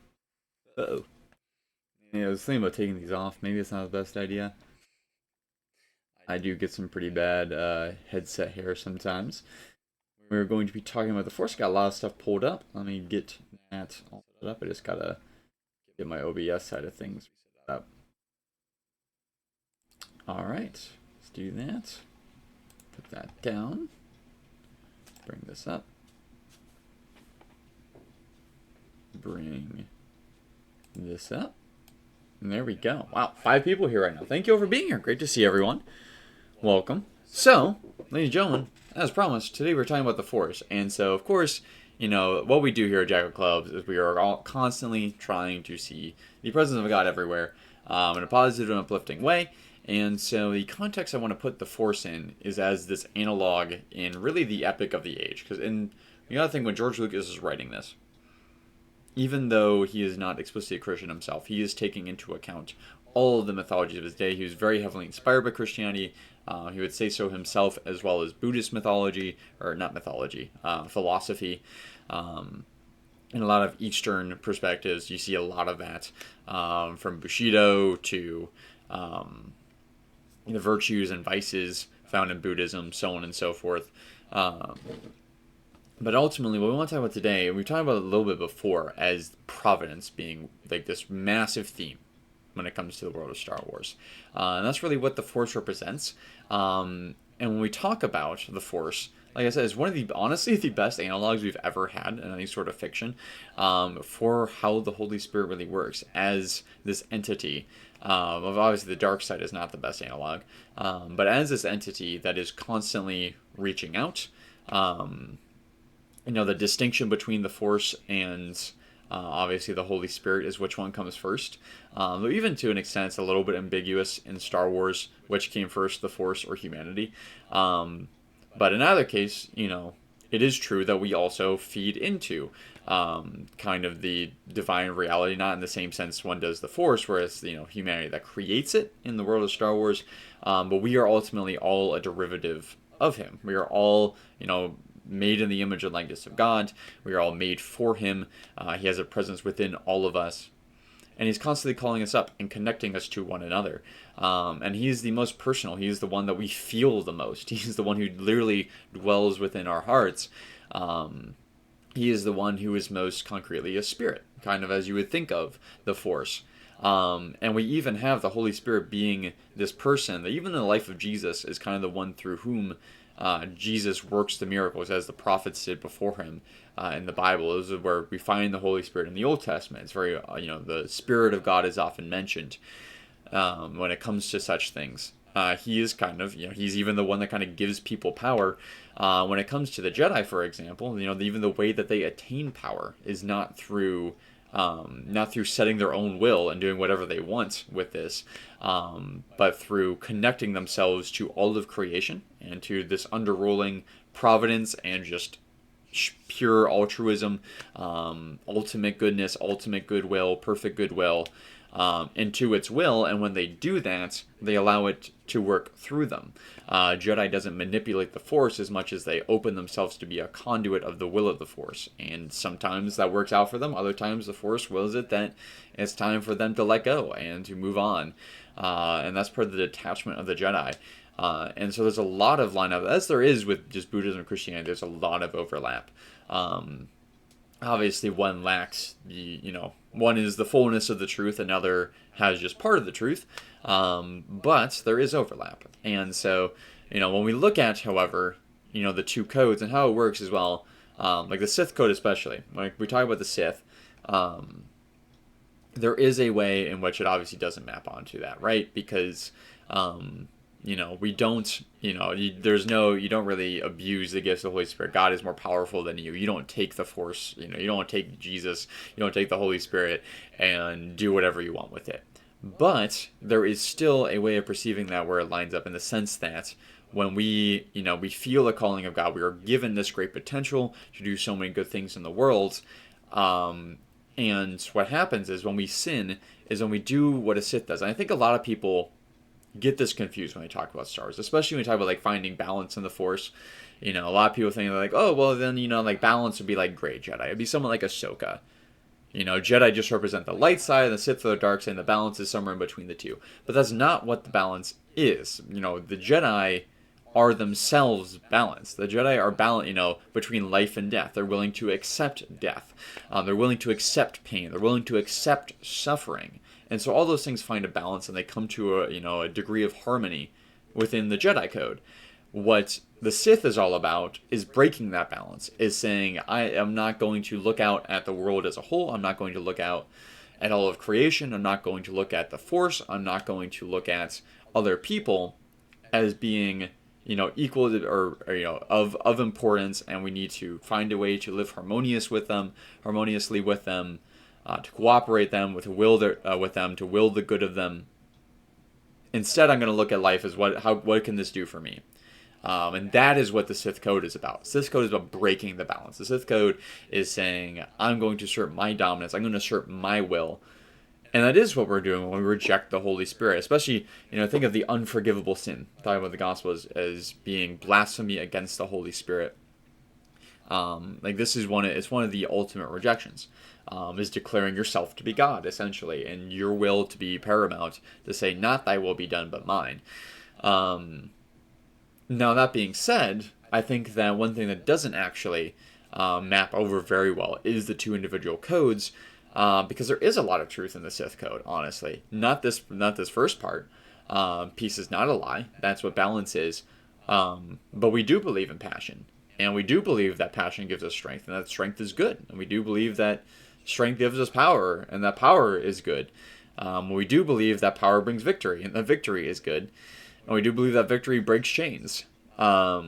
[SPEAKER 3] Uh-oh. Yeah, I was thinking about taking these off. Maybe it's not the best idea. I do get some pretty bad headset hair sometimes. We're going to be talking about the Force. Got a lot of stuff pulled up. Let me get that all set up. I just gotta get my OBS side of things set up. All right, let's do that. Put that down. Bring this up. Bring this up. And there we go. Wow, 5 people here right now. Thank you all for being here. Great to see everyone. Welcome. So, ladies and gentlemen, as promised, today we're talking about the Force. And so, of course, you know, what we do here at Jack of Clubs is we are all constantly trying to see the presence of God everywhere in a positive and uplifting way. And so the context I want to put the Force in is as this analog in really the epic of the age. Because you gotta think, when George Lucas is writing this, even though he is not explicitly a Christian himself, he is taking into account all of the mythologies of his day. He was very heavily inspired by Christianity. He would say so himself, as well as Buddhist mythology, or not mythology, philosophy. In a lot of Eastern perspectives, you see a lot of that, from Bushido to the virtues and vices found in Buddhism, so on and so forth. But ultimately, what we want to talk about today, and we've talked about it a little bit before, as providence being like this massive theme when it comes to the world of Star Wars. And that's really what the Force represents. And when we talk about the Force, like I said, it's one of the, honestly, the best analogs we've ever had in any sort of fiction for how the Holy Spirit really works as this entity. Obviously, the dark side is not the best analog, but as this entity that is constantly reaching out. You know, the distinction between the Force and obviously the Holy Spirit is which one comes first. Though even to an extent, it's a little bit ambiguous in Star Wars, which came first, the Force or humanity. But in either case, you know, it is true that we also feed into kind of the divine reality, not in the same sense one does the Force, where it's, you know, humanity that creates it in the world of Star Wars. But we are ultimately all a derivative of him. We are all, you know, made in the image and likeness of God. We are all made for him. He has a presence within all of us. And he's constantly calling us up and connecting us to one another. And he is the most personal. He is the one that we feel the most. He's the one who literally dwells within our hearts. He is the one who is most concretely a spirit, kind of as you would think of the Force. And we even have the Holy Spirit being this person that even in the life of Jesus is kind of the one through whom Jesus works the miracles, as the prophets did before him in the Bible. This is where we find the Holy Spirit in the Old Testament. It's very, you know, the Spirit of God is often mentioned when it comes to such things. He is kind of, you know, he's even the one that kind of gives people power. When it comes to the Jedi, for example, you know, even the way that they attain power is not through setting their own will and doing whatever they want with this, but through connecting themselves to all of creation and to this underrolling providence and just pure altruism, ultimate goodness, ultimate goodwill, perfect goodwill, into its will. And when they do that, they allow it to work through them. Jedi doesn't manipulate the Force as much as they open themselves to be a conduit of the will of the Force. And sometimes that works out for them. Other times the Force wills it that it's time for them to let go and to move on. And that's part of the detachment of the Jedi. And so there's a lot of lineup, as there is with just Buddhism and Christianity. There's a lot of overlap. Obviously, one lacks the, you know, one is the fullness of the truth, another has just part of the truth. But there is overlap. And so, you know, when we look at, however, you know, the two codes and how it works as well, like the Sith code especially, when we talk about the Sith, there is a way in which it obviously doesn't map onto that, right? Because, you know, we don't, you know, you don't really abuse the gifts of the Holy Spirit. God is more powerful than you. You don't take the Force, you know, you don't take Jesus, you don't take the Holy Spirit and do whatever you want with it. But there is still a way of perceiving that where it lines up, in the sense that when we, you know, we feel the calling of God, we are given this great potential to do so many good things in the world. And what happens is when we sin is when we do what a Sith does. And I think a lot of people get this confused when they talk about Star Wars, especially when we talk about like finding balance in the Force. You know, a lot of people think like, oh, well then, you know, like balance would be like Grey Jedi. It'd be someone like Ahsoka. You know, Jedi just represent the light side, and the Sith are the dark side, and the balance is somewhere in between the two. But that's not what the balance is. You know, the Jedi are themselves balanced. The Jedi are balanced, you know, between life and death. They're willing to accept death. They're willing to accept pain. They're willing to accept suffering. And so all those things find a balance, and they come to a, you know, a degree of harmony within the Jedi code. What the Sith is all about is breaking that balance, is saying, I am not going to look out at the world as a whole. I'm not going to look out at all of creation. I'm not going to look at the Force. I'm not going to look at other people as being, you know, equal to, or you know, of importance, and we need to find a way to live harmoniously with them, to cooperate them, with them, to will the good of them. Instead, I'm going to look at life as what can this do for me? And that is what the Sith Code is about. Sith Code is about breaking the balance. The Sith Code is saying, I'm going to assert my dominance. I'm going to assert my will. And that is what we're doing when we reject the Holy Spirit. Especially, you know, think of the unforgivable sin. Talking about the gospel as being blasphemy against the Holy Spirit. Like this is it's one of the ultimate rejections. Is declaring yourself to be God, essentially, and your will to be paramount, to say, not thy will be done, but mine. Now, that being said, I think that one thing that doesn't actually map over very well is the two individual codes, because there is a lot of truth in the Sith Code, honestly. Not this first part. Peace is not a lie. That's what balance is. But we do believe in passion. And we do believe that passion gives us strength, and that strength is good. And we do believe that strength gives us power, and that power is good. We do believe that power brings victory, and that victory is good. And we do believe that victory breaks chains. Or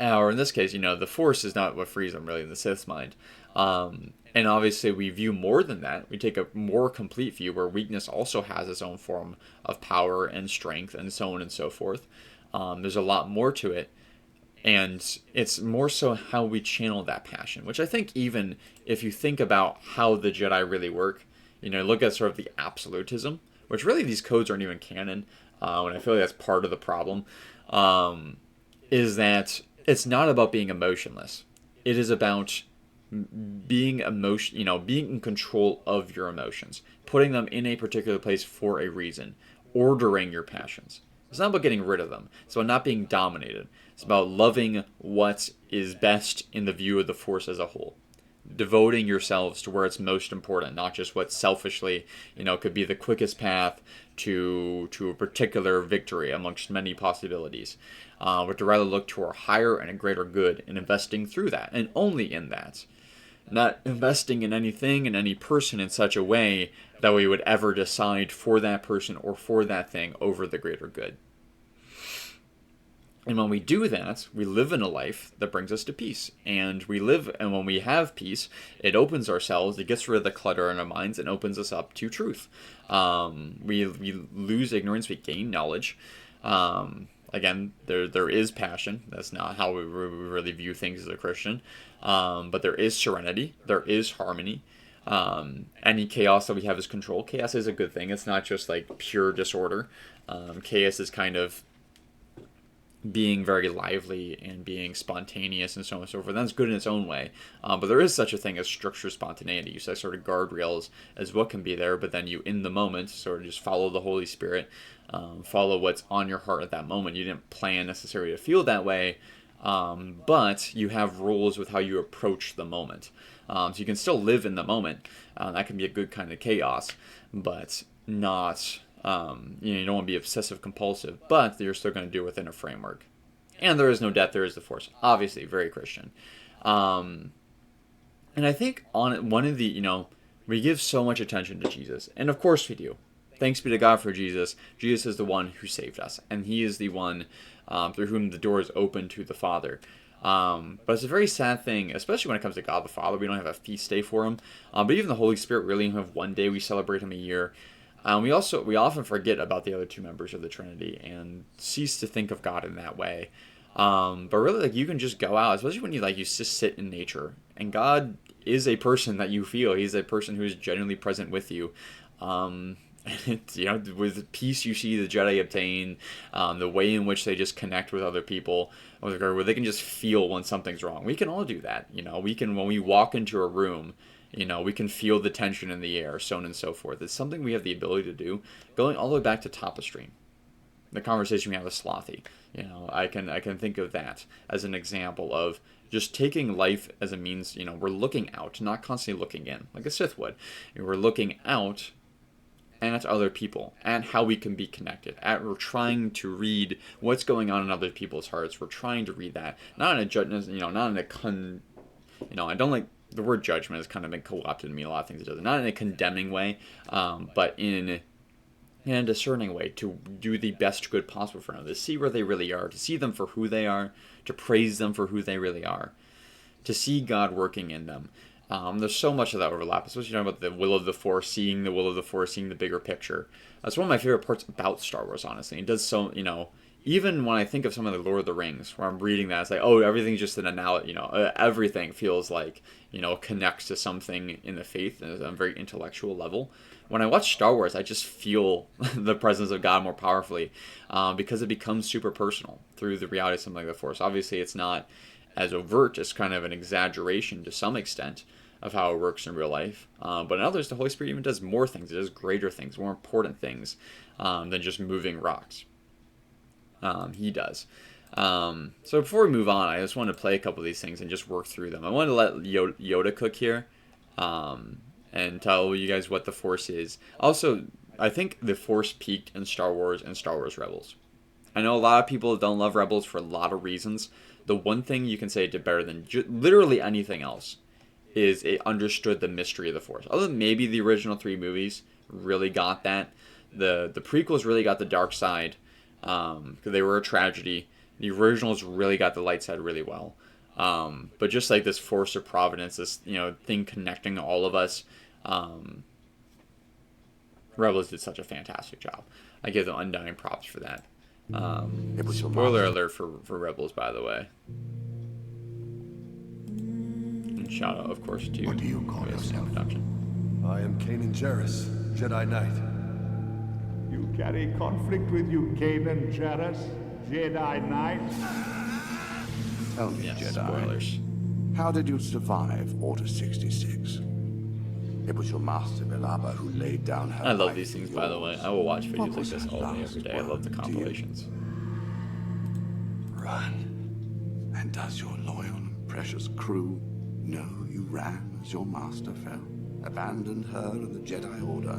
[SPEAKER 3] in this case, you know, the Force is not what frees them, really, in the Sith's mind. And obviously, we view more than that. We take a more complete view where weakness also has its own form of power and strength, and so on and so forth. There's a lot more to it. And it's more so how we channel that passion, which I think even if you think about how the Jedi really work, you know, look at sort of the absolutism, which really these codes aren't even canon, and I feel like that's part of the problem, is that it's not about being emotionless. It is about being being in control of your emotions, putting them in a particular place for a reason, ordering your passions. It's not about getting rid of them. It's about not being dominated. It's about loving what is best in the view of the Force as a whole. Devoting yourselves to where it's most important, not just what selfishly, you know, could be the quickest path to a particular victory amongst many possibilities. But to rather look to our higher and a greater good and investing through that, and only in that. Not investing in anything and any person in such a way that we would ever decide for that person or for that thing over the greater good. And when we do that, we live in a life that brings us to peace. And when we have peace, it opens ourselves, it gets rid of the clutter in our minds and opens us up to truth. We lose ignorance, we gain knowledge. Again, there is passion. That's not how we really view things as a Christian. But there is serenity. There is harmony. Any chaos that we have is control. Chaos is a good thing. It's not just like pure disorder. Chaos is kind of being very lively and being spontaneous and so on and so forth. That's good in its own way. But there is such a thing as structured spontaneity. You set sort of guardrails as what can be there, but then you, in the moment, sort of just follow the Holy Spirit, follow what's on your heart at that moment. You didn't plan necessarily to feel that way, but you have rules with how you approach the moment. So you can still live in the moment. That can be a good kind of chaos, but not... you don't want to be obsessive compulsive, but you're still going to do it within a framework. And there is no death, there is the Force. Obviously, very Christian. And I think on one of the, we give so much attention to Jesus. And of course we do. Thanks be to God for Jesus. Jesus is the one who saved us. And he is the one through whom the door is open to the Father. But it's a very sad thing, especially when it comes to God the Father. We don't have a feast day for him. But even the Holy Spirit, really only have one day. We celebrate him a year. We often forget about the other two members of the Trinity and cease to think of God in that way. But really, you can just go out, especially when you just sit in nature, and God is a person that you feel. He's a person who is genuinely present with you. With peace you see the Jedi obtain, the way in which they just connect with other people, where they can just feel when something's wrong. We can all do that. We can, when we walk into a room You know, we can feel the tension in the air, so on and so forth. It's something we have the ability to do, going all the way back to top of stream. The conversation we have with Slothy. You know, I can think of that as an example of just taking life as a means. You know, we're looking out, not constantly looking in, like a Sith would. And we're looking out at other people, at how we can be connected. We're trying to read what's going on in other people's hearts. We're trying to read that, not in a judgment. You know, not in a I don't like the word judgment has kind of been co-opted in me a lot of things. It does not in a condemning way, but in a discerning way, to do the best good possible for them, to see where they really are, to see them for who they are, to praise them for who they really are, to see God working in them. There's so much of that overlap, especially talking about the will of the Force, seeing the will of the Force, seeing the bigger picture. That's one of my favorite parts about Star Wars, honestly. It does so, you know, even when I think of some of the Lord of the Rings, where I'm reading that, it's like, oh, everything's just an analogy, you know, everything feels like, you know, connects to something in the faith at a very intellectual level. When I watch Star Wars, I just feel the presence of God more powerfully, because it becomes super personal through the reality of something like the Force. Obviously, it's not as overt, it's kind of an exaggeration to some extent of how it works in real life. But in others, the Holy Spirit even does more things. It does greater things, more important things than just moving rocks. He does. So before we move on, I just want to play a couple of these things and just work through them. I want to let Yoda cook here and tell you guys what the Force is. Also, I think the Force peaked in Star Wars and Star Wars Rebels. I know a lot of people don't love Rebels for a lot of reasons. The one thing you can say it did better than literally anything else is it understood the mystery of the Force. Other than maybe the original 3 movies really got that. The prequels really got the dark side, because they were a tragedy. The originals really got the light side really well. But just like this force of providence, this, you know, thing connecting all of us, Rebels did such a fantastic job. I give them undying props for that. Spoiler alert for Rebels, by the way. And shout out, of course, to
[SPEAKER 20] What do you call yourself?
[SPEAKER 3] Production.
[SPEAKER 20] I am Kanan Jarrus, Jedi Knight.
[SPEAKER 21] You carry conflict with you, Kanan Jarrus, Jedi Knight?
[SPEAKER 20] Tell me,
[SPEAKER 3] Yes,
[SPEAKER 20] Jedi.
[SPEAKER 3] spoilers.
[SPEAKER 20] How did you survive Order 66? It was your master, Belaba, who laid down her
[SPEAKER 3] I love
[SPEAKER 20] life
[SPEAKER 3] these things,
[SPEAKER 20] for
[SPEAKER 3] by the way.
[SPEAKER 20] yours.
[SPEAKER 3] I will watch
[SPEAKER 20] What
[SPEAKER 3] videos like
[SPEAKER 20] was
[SPEAKER 3] this
[SPEAKER 20] her
[SPEAKER 3] all day,
[SPEAKER 20] last
[SPEAKER 3] every day. I love the
[SPEAKER 20] word to you?
[SPEAKER 3] compilations.
[SPEAKER 20] Run. And does your loyal and precious crew know you ran as your master fell? Abandoned her and the Jedi Order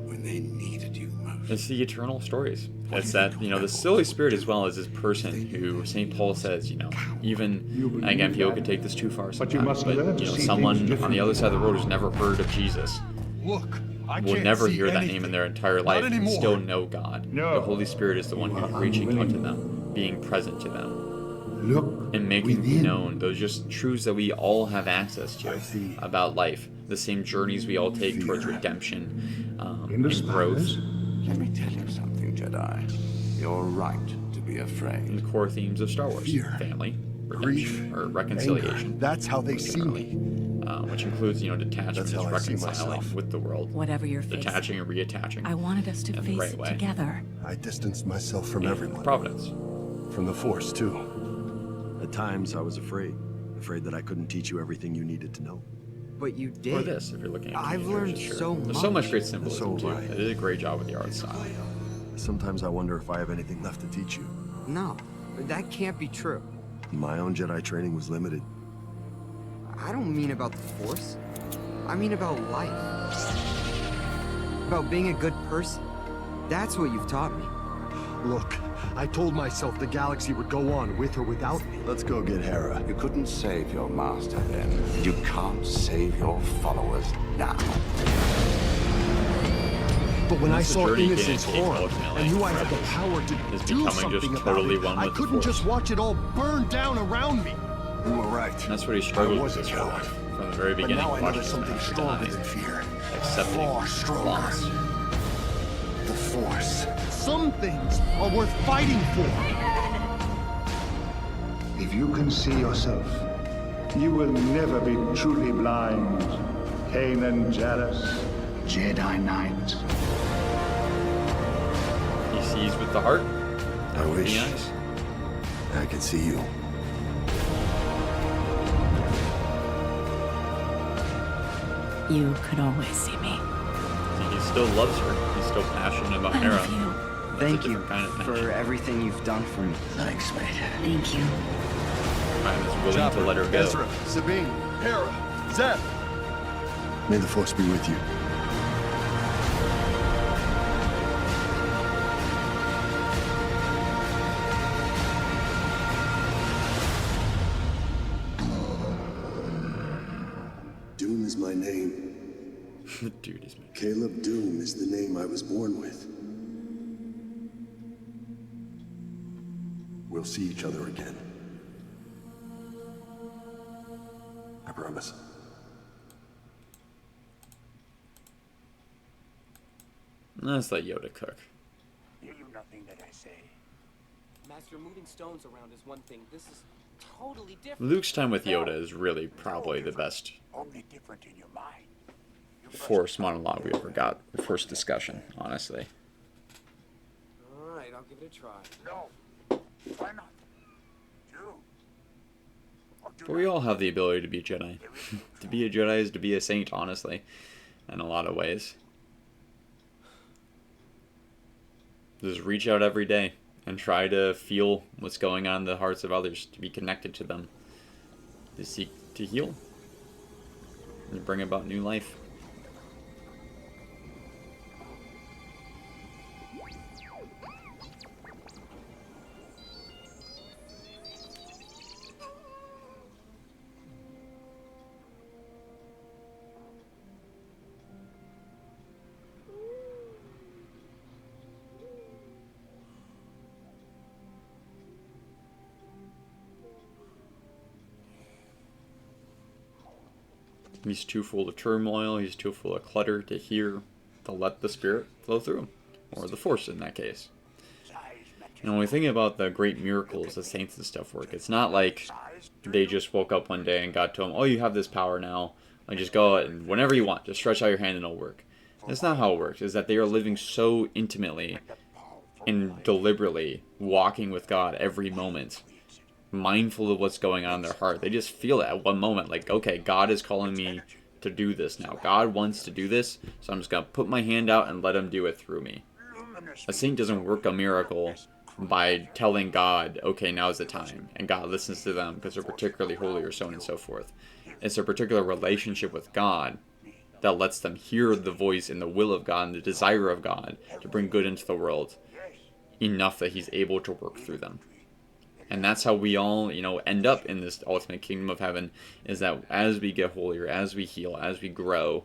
[SPEAKER 20] when they needed you most?
[SPEAKER 3] It's the eternal stories. It's that, you know, the Holy Spirit as well as this person who St. Paul says, you know, even, again, people could take this too far sometimes, but, you know, someone on the other side of the road who's never heard of Jesus
[SPEAKER 21] Look, I
[SPEAKER 3] will
[SPEAKER 21] can't
[SPEAKER 3] never
[SPEAKER 21] see
[SPEAKER 3] hear that
[SPEAKER 21] anything.
[SPEAKER 3] name in their entire
[SPEAKER 21] Not
[SPEAKER 3] life and
[SPEAKER 21] anymore.
[SPEAKER 3] still know God.
[SPEAKER 21] No.
[SPEAKER 3] The Holy Spirit is the one who's reaching out to them, being present to them, and making known those just truths that we all have access to about life, the same journeys we all take towards redemption and growth.
[SPEAKER 20] Let me tell you something, Jedi. You're right to be afraid.
[SPEAKER 3] And the core themes of Star Wars: family, redemption, or reconciliation.
[SPEAKER 20] Anger. That's how they see me.
[SPEAKER 3] Which includes, you know, detachment,
[SPEAKER 20] That's how
[SPEAKER 3] just
[SPEAKER 20] I see
[SPEAKER 3] reconciling
[SPEAKER 20] myself.
[SPEAKER 3] with the world.
[SPEAKER 22] Whatever you're
[SPEAKER 3] detaching and reattaching.
[SPEAKER 22] I wanted us to
[SPEAKER 3] in the
[SPEAKER 22] face
[SPEAKER 3] right
[SPEAKER 22] it
[SPEAKER 3] way.
[SPEAKER 22] together.
[SPEAKER 20] I distanced myself from
[SPEAKER 3] And
[SPEAKER 20] everyone.
[SPEAKER 3] Providence.
[SPEAKER 20] From the Force, too.
[SPEAKER 23] At times, I was afraid that I couldn't teach you everything you needed to know.
[SPEAKER 24] But you did.
[SPEAKER 3] Or this, if you're looking at
[SPEAKER 24] I've
[SPEAKER 3] teenagers,
[SPEAKER 24] learned
[SPEAKER 3] sure.
[SPEAKER 24] so
[SPEAKER 3] There's so much
[SPEAKER 24] much.
[SPEAKER 3] great symbolism, too. It did a great job with the art style.
[SPEAKER 23] Sometimes I wonder if I have anything left to teach you.
[SPEAKER 24] No, that can't be true.
[SPEAKER 23] My own Jedi training was limited.
[SPEAKER 24] I don't mean about the Force. I mean about life. About being a good person. That's what you've taught me.
[SPEAKER 20] Look, I told myself the galaxy would go on with or without me. Let's go get Hera. You couldn't save your master then. You can't save your followers now. But when I
[SPEAKER 3] That's the
[SPEAKER 20] saw
[SPEAKER 3] journey you
[SPEAKER 20] innocence
[SPEAKER 3] take,
[SPEAKER 20] harmed
[SPEAKER 3] ultimately,
[SPEAKER 20] and knew I had the
[SPEAKER 3] Rebels,
[SPEAKER 20] power to
[SPEAKER 3] is
[SPEAKER 20] do
[SPEAKER 3] becoming
[SPEAKER 20] something
[SPEAKER 3] just
[SPEAKER 20] about
[SPEAKER 3] totally
[SPEAKER 20] it,
[SPEAKER 3] one
[SPEAKER 20] I
[SPEAKER 3] with the
[SPEAKER 20] couldn't
[SPEAKER 3] Force.
[SPEAKER 20] just watch it all burn down around me. You were right.
[SPEAKER 3] That's what he struggled
[SPEAKER 20] I
[SPEAKER 3] with
[SPEAKER 20] was a
[SPEAKER 3] his whole
[SPEAKER 20] coward.
[SPEAKER 3] life. From the very
[SPEAKER 20] But
[SPEAKER 3] beginning,
[SPEAKER 20] now I know
[SPEAKER 3] watching
[SPEAKER 20] there's
[SPEAKER 3] his
[SPEAKER 20] something
[SPEAKER 3] master
[SPEAKER 20] stronger
[SPEAKER 3] die,
[SPEAKER 20] than fear.
[SPEAKER 3] accepting
[SPEAKER 20] Far stronger.
[SPEAKER 3] loss.
[SPEAKER 20] The Force. Some things are worth fighting for.
[SPEAKER 21] If you can see yourself, you will never be truly blind. Kanan Jarrus, Jedi Knight.
[SPEAKER 3] He sees with the heart.
[SPEAKER 20] I
[SPEAKER 3] with
[SPEAKER 20] wish
[SPEAKER 3] the eyes.
[SPEAKER 20] I could see you.
[SPEAKER 1] You could always see me.
[SPEAKER 3] See, he still loves her. He's still passionate about
[SPEAKER 1] I
[SPEAKER 3] Hera.
[SPEAKER 1] love you.
[SPEAKER 3] That's
[SPEAKER 24] Thank
[SPEAKER 3] a
[SPEAKER 24] you
[SPEAKER 3] different kind of
[SPEAKER 24] for
[SPEAKER 3] passion.
[SPEAKER 24] everything you've done for me.
[SPEAKER 17] Thanks, mate.
[SPEAKER 1] Thank you.
[SPEAKER 3] I'm as willing
[SPEAKER 12] Chopper,
[SPEAKER 3] to let her go.
[SPEAKER 12] Ezra, Sabine, Hera, Zeb.
[SPEAKER 23] May the Force be with you.
[SPEAKER 20] Doom is my name.
[SPEAKER 3] Dude, he's my...
[SPEAKER 20] Caleb Doom is the name I was born with. We'll see each other again. I promise.
[SPEAKER 3] Let's let Yoda cook.
[SPEAKER 2] Hear you nothing that I say.
[SPEAKER 5] Master, moving stones around is one thing. This is totally different.
[SPEAKER 3] Luke's time with Yoda is really probably the best
[SPEAKER 2] Only different in your mind.
[SPEAKER 3] Force monologue we ever got. The first discussion, honestly.
[SPEAKER 5] Alright, I'll give it a try.
[SPEAKER 2] No. Why not?
[SPEAKER 3] But we all have the ability to be Jedi. To be a Jedi is to be a saint, honestly. In a lot of ways. Just reach out every day and try to feel what's going on in the hearts of others, to be connected to them, to seek to heal, and bring about new life. He's too full of turmoil, he's too full of clutter to hear, to let the Spirit flow through him. Or the Force in that case. And when we think about the great miracles that saints and stuff work, it's not like they just woke up one day and got to him, oh, you have this power now, like just go out and whenever you want, just stretch out your hand and it'll work. That's not how it works, is that they are living so intimately and deliberately walking with God every moment, mindful of what's going on in their heart. They just feel it at one moment, like, okay, God is calling me to do this now. God wants to do this, so I'm just going to put my hand out and let him do it through me. A saint doesn't work a miracle by telling God, okay, now's the time, and God listens to them because they're particularly holy or so on and so forth. It's a particular relationship with God that lets them hear the voice and the will of God and the desire of God to bring good into the world enough that he's able to work through them. And that's how we all, end up in this ultimate kingdom of heaven, is that as we get holier, as we heal, as we grow,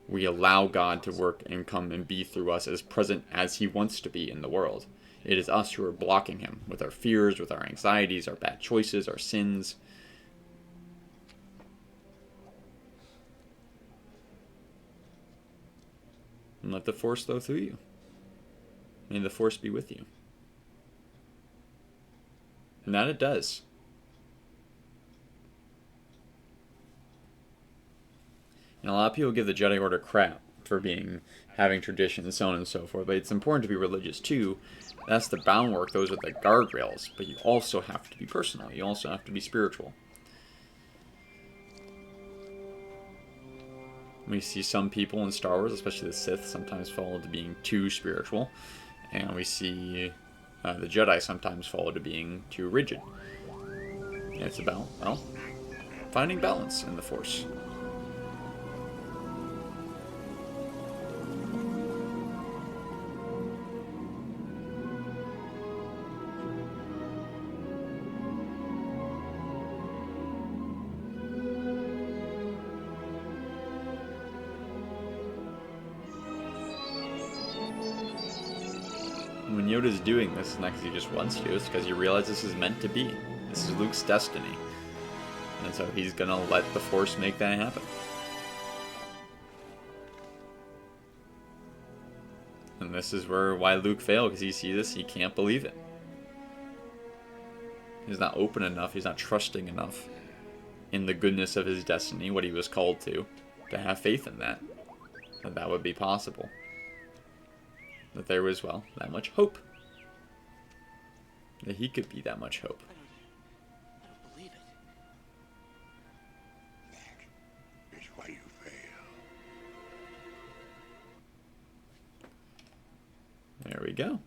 [SPEAKER 3] we allow God to work and come and be through us as present as he wants to be in the world. It is us who are blocking him with our fears, with our anxieties, our bad choices, our sins. And let the Force flow through you. May the Force be with you. And that it does. And a lot of people give the Jedi Order crap for having tradition and so on and so forth, but it's important to be religious too. That's the bound work, those are the guardrails, but you also have to be personal, you also have to be spiritual. We see some people in Star Wars, especially the Sith, sometimes fall into being too spiritual, and we see the Jedi sometimes fall into being too rigid. And it's about, well, finding balance in the Force. When Yoda's doing this, it's not because he just wants to, it's because he realizes this is meant to be. This is Luke's destiny. And so he's gonna let the Force make that happen. And this is why Luke failed, because he sees this, he can't believe it. He's not open enough, he's not trusting enough in the goodness of his destiny, what he was called to have faith in that that would be possible. That there was, well, that much hope. That he could be that much hope.
[SPEAKER 2] I don't believe it.
[SPEAKER 20] It's why you fail.
[SPEAKER 3] There we go.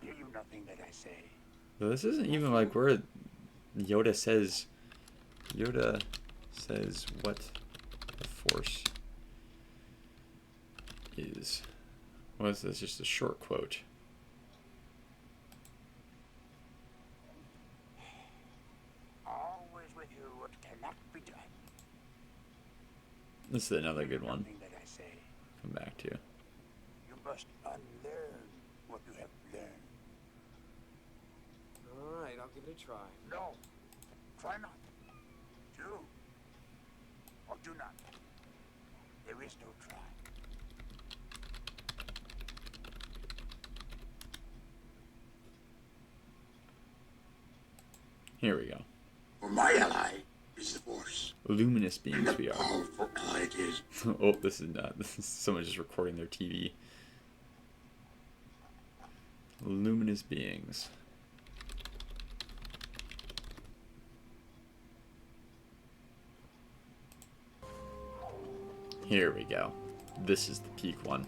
[SPEAKER 2] Hear you nothing that I say.
[SPEAKER 3] So this isn't even like where Yoda says what the Force is. What is this? Just a short quote.
[SPEAKER 2] Always with you, what cannot be done.
[SPEAKER 3] This is another good one.
[SPEAKER 2] Nothing that I say.
[SPEAKER 3] Come back to.
[SPEAKER 2] You must unlearn what you have learned.
[SPEAKER 5] Alright, I'll give it a try.
[SPEAKER 2] No. Try not. Do. Or do not. There is no try.
[SPEAKER 3] Here we go.
[SPEAKER 2] For my ally is the Force.
[SPEAKER 3] Luminous beings we are.
[SPEAKER 2] Powerful ally it is.
[SPEAKER 3] Oh, this is not. This is someone just recording their TV. Luminous beings. Here we go. This is the peak one.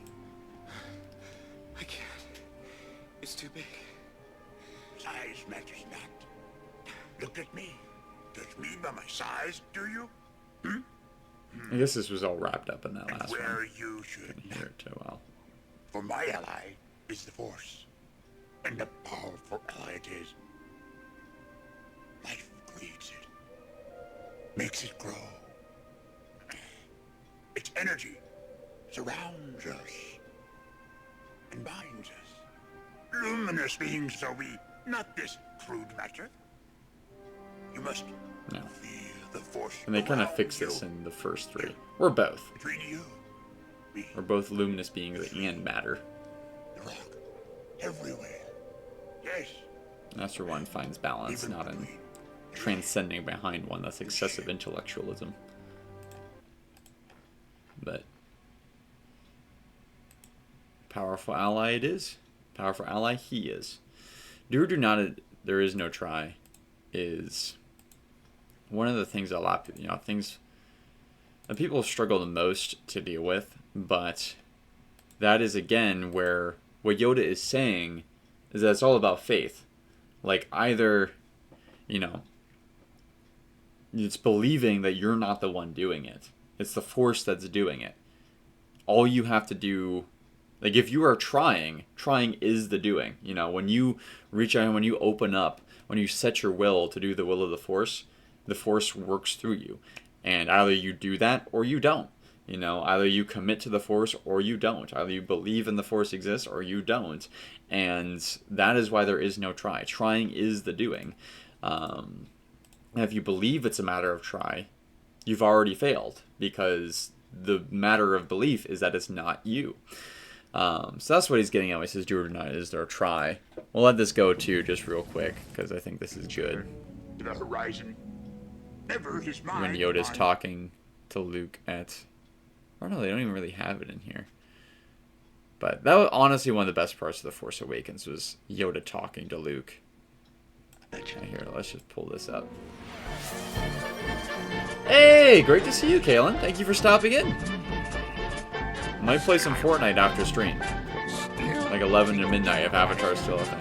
[SPEAKER 2] I can't. It's too big. Size matters not. Look at me. Judge me by my size, do you?
[SPEAKER 3] I guess this was all wrapped up in that
[SPEAKER 2] And
[SPEAKER 3] last
[SPEAKER 2] where
[SPEAKER 3] one.
[SPEAKER 2] you should
[SPEAKER 3] Couldn't hear it too well.
[SPEAKER 2] For my ally is the Force. And a powerful ally it is. Life creates it. Makes it grow. Its energy surrounds us and binds us. Luminous beings are we, not this crude matter. You must
[SPEAKER 3] No.
[SPEAKER 2] feel the Force.
[SPEAKER 3] And they kind of
[SPEAKER 2] around
[SPEAKER 3] fix
[SPEAKER 2] you.
[SPEAKER 3] this in the first three. Or both.
[SPEAKER 2] Between you,
[SPEAKER 3] Or both luminous beings and matter.
[SPEAKER 2] everywhere. Yes.
[SPEAKER 3] Master One finds balance, not in transcending behind one. That's excessive intellectualism. But powerful ally it is. Powerful ally he is. Do or do not, there is no try, is one of the things that a lot of things that people struggle the most to deal with. But that is again where what Yoda is saying is that it's all about faith. Like either, it's believing that you're not the one doing it. It's the Force that's doing it. All you have to do, like if you are trying is the doing. When you reach out, when you open up, when you set your will to do the will of the Force works through you. And either you do that or you don't. Either you commit to the Force or you don't. Either you believe in the Force exists or you don't. And that is why there is no try. Trying is the doing. And if you believe it's a matter of try, you've already failed, because the matter of belief is that it's not you. So that's what he's getting at when he says, do or not, is there a try? We'll let this go too, just real quick, because I think this is good.
[SPEAKER 2] To the horizon. Never his mind.
[SPEAKER 3] When Yoda's talking to Luke at... Oh no, they don't even really have it in here. But that was honestly one of the best parts of The Force Awakens, was Yoda talking to Luke. Here, let's just pull this up. Hey, great to see you, Kaylin. Thank you for stopping in. Might play some Fortnite after stream. Like 11 to midnight if Avatar's still a thing.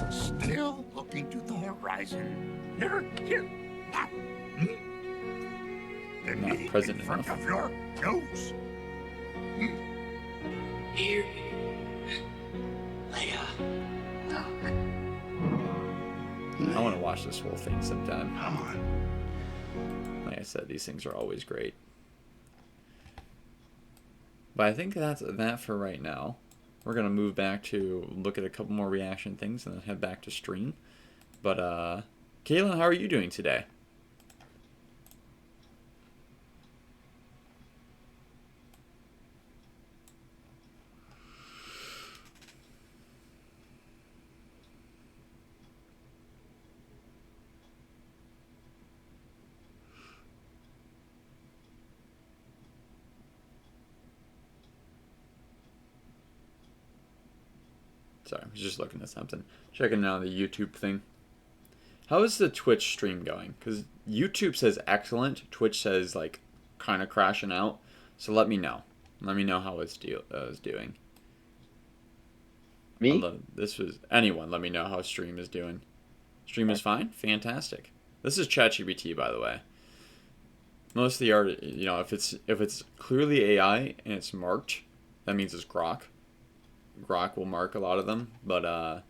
[SPEAKER 2] Still looking to the horizon. Here. Now.
[SPEAKER 3] Not present
[SPEAKER 2] front
[SPEAKER 3] enough.
[SPEAKER 2] of your nose. Here. Leia.
[SPEAKER 3] I want to watch this whole thing sometime.
[SPEAKER 2] Come on.
[SPEAKER 3] Like I said, these things are always great. But I think that's that for right now. We're going to move back to look at a couple more reaction things and then head back to stream. But, Kaylin, how are you doing today? Sorry, I was just looking at something. Checking out the YouTube thing. How is the Twitch stream going? Because YouTube says excellent. Twitch says, like, kind of crashing out. So let me know. Let me know how it's doing.
[SPEAKER 4] Me?
[SPEAKER 3] This was anyone. Let me know how stream is doing. Stream is fine. Fantastic. This is ChatGPT, by the way. Most of the art, you know, if it's clearly AI and it's marked, that means it's Grok. Grok will mark a lot of them, but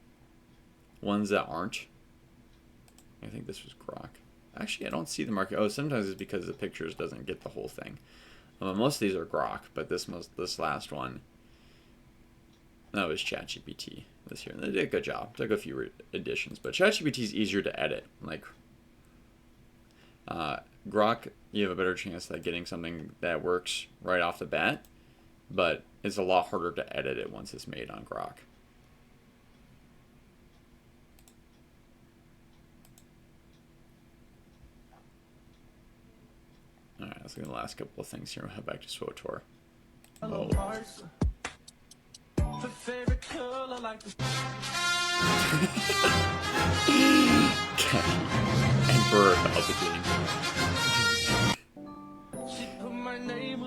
[SPEAKER 3] ones that aren't, I think this was Grok. Actually, I don't see the mark. Oh, sometimes it's because the pictures doesn't get the whole thing. Most of these are Grok, but this last one, that was ChatGPT this year. They did a good job. Took a few additions, but ChatGPT is easier to edit. Like Grok, you have a better chance at getting something that works right off the bat, but it's a lot harder to edit it once it's made on Grok. Alright, let's look at the last couple of things here. We'll head back to SWTOR. Oh. Emperor Palpatine.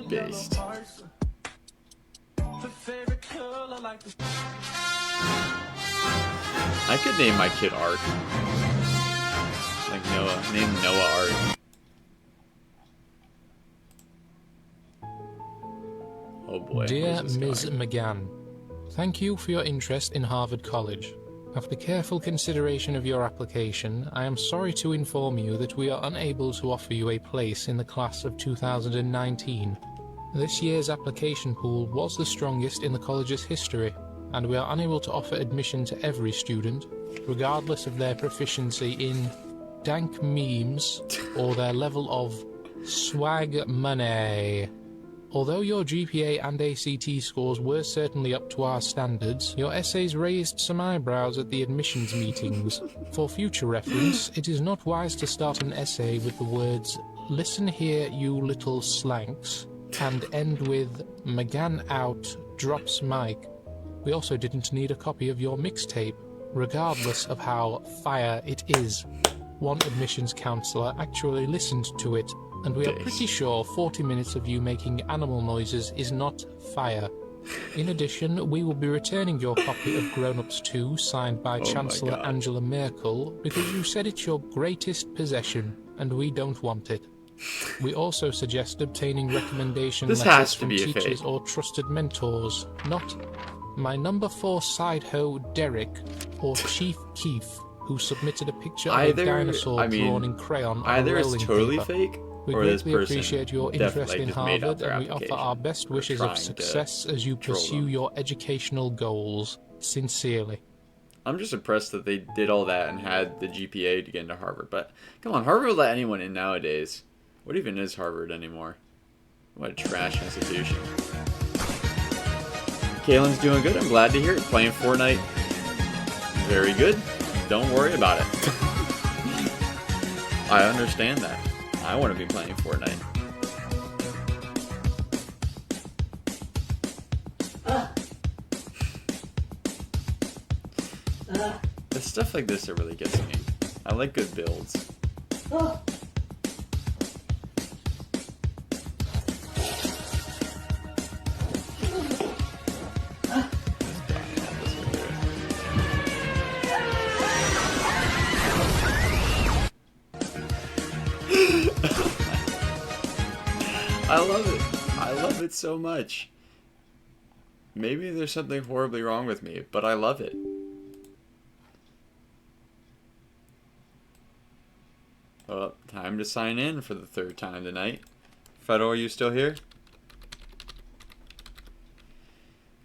[SPEAKER 3] Based. I could name my kid Art. Like Noah. Name Noah Art. Oh boy.
[SPEAKER 6] Dear Ms. McGann, thank you for your interest in Harvard College. After careful consideration of your application, I am sorry to inform you that we are unable to offer you a place in the class of 2019. This year's application pool was the strongest in the college's history, and we are unable to offer admission to every student, regardless of their proficiency in dank memes or their level of swag money. Although your GPA and ACT scores were certainly up to our standards, your essays raised some eyebrows at the admissions meetings. For future reference, it is not wise to start an essay with the words, "Listen here, you little slanks," and end with, "McGann out, drops mic." We also didn't need a copy of your mixtape, regardless of how fire it is. One admissions counselor actually listened to it, and we are pretty sure 40 minutes of you making animal noises is not fire. In addition, we will be returning your copy of Grown Ups 2, signed by Chancellor Angela Merkel, because you said it's your greatest possession, and we don't want it. We also suggest obtaining recommendation letters from teachers or trusted mentors, not my number 4 side hoe Derek or Chief Keef, who submitted a picture of a dinosaur drawn in crayon on
[SPEAKER 3] either
[SPEAKER 6] rolling
[SPEAKER 3] it's totally
[SPEAKER 6] paper.
[SPEAKER 3] fake,
[SPEAKER 6] We
[SPEAKER 3] or this
[SPEAKER 6] greatly
[SPEAKER 3] person
[SPEAKER 6] appreciate your interest in
[SPEAKER 3] just made up
[SPEAKER 6] Harvard,
[SPEAKER 3] their
[SPEAKER 6] and we offer our best wishes of success as you pursue your educational goals. Sincerely.
[SPEAKER 3] I'm just impressed that they did all that and had the GPA to get into Harvard. But come on, Harvard will let anyone in nowadays. What even is Harvard anymore? What a trash institution. Kaylin's doing good. I'm glad to hear it. Playing Fortnite. Very good. Don't worry about it. I understand that. I want to be playing Fortnite. It's stuff like this that really gets me. I like good builds. I love it. I love it so much. Maybe there's something horribly wrong with me, but I love it. Well, time to sign in for the 3rd time tonight. Fedor, are you still here?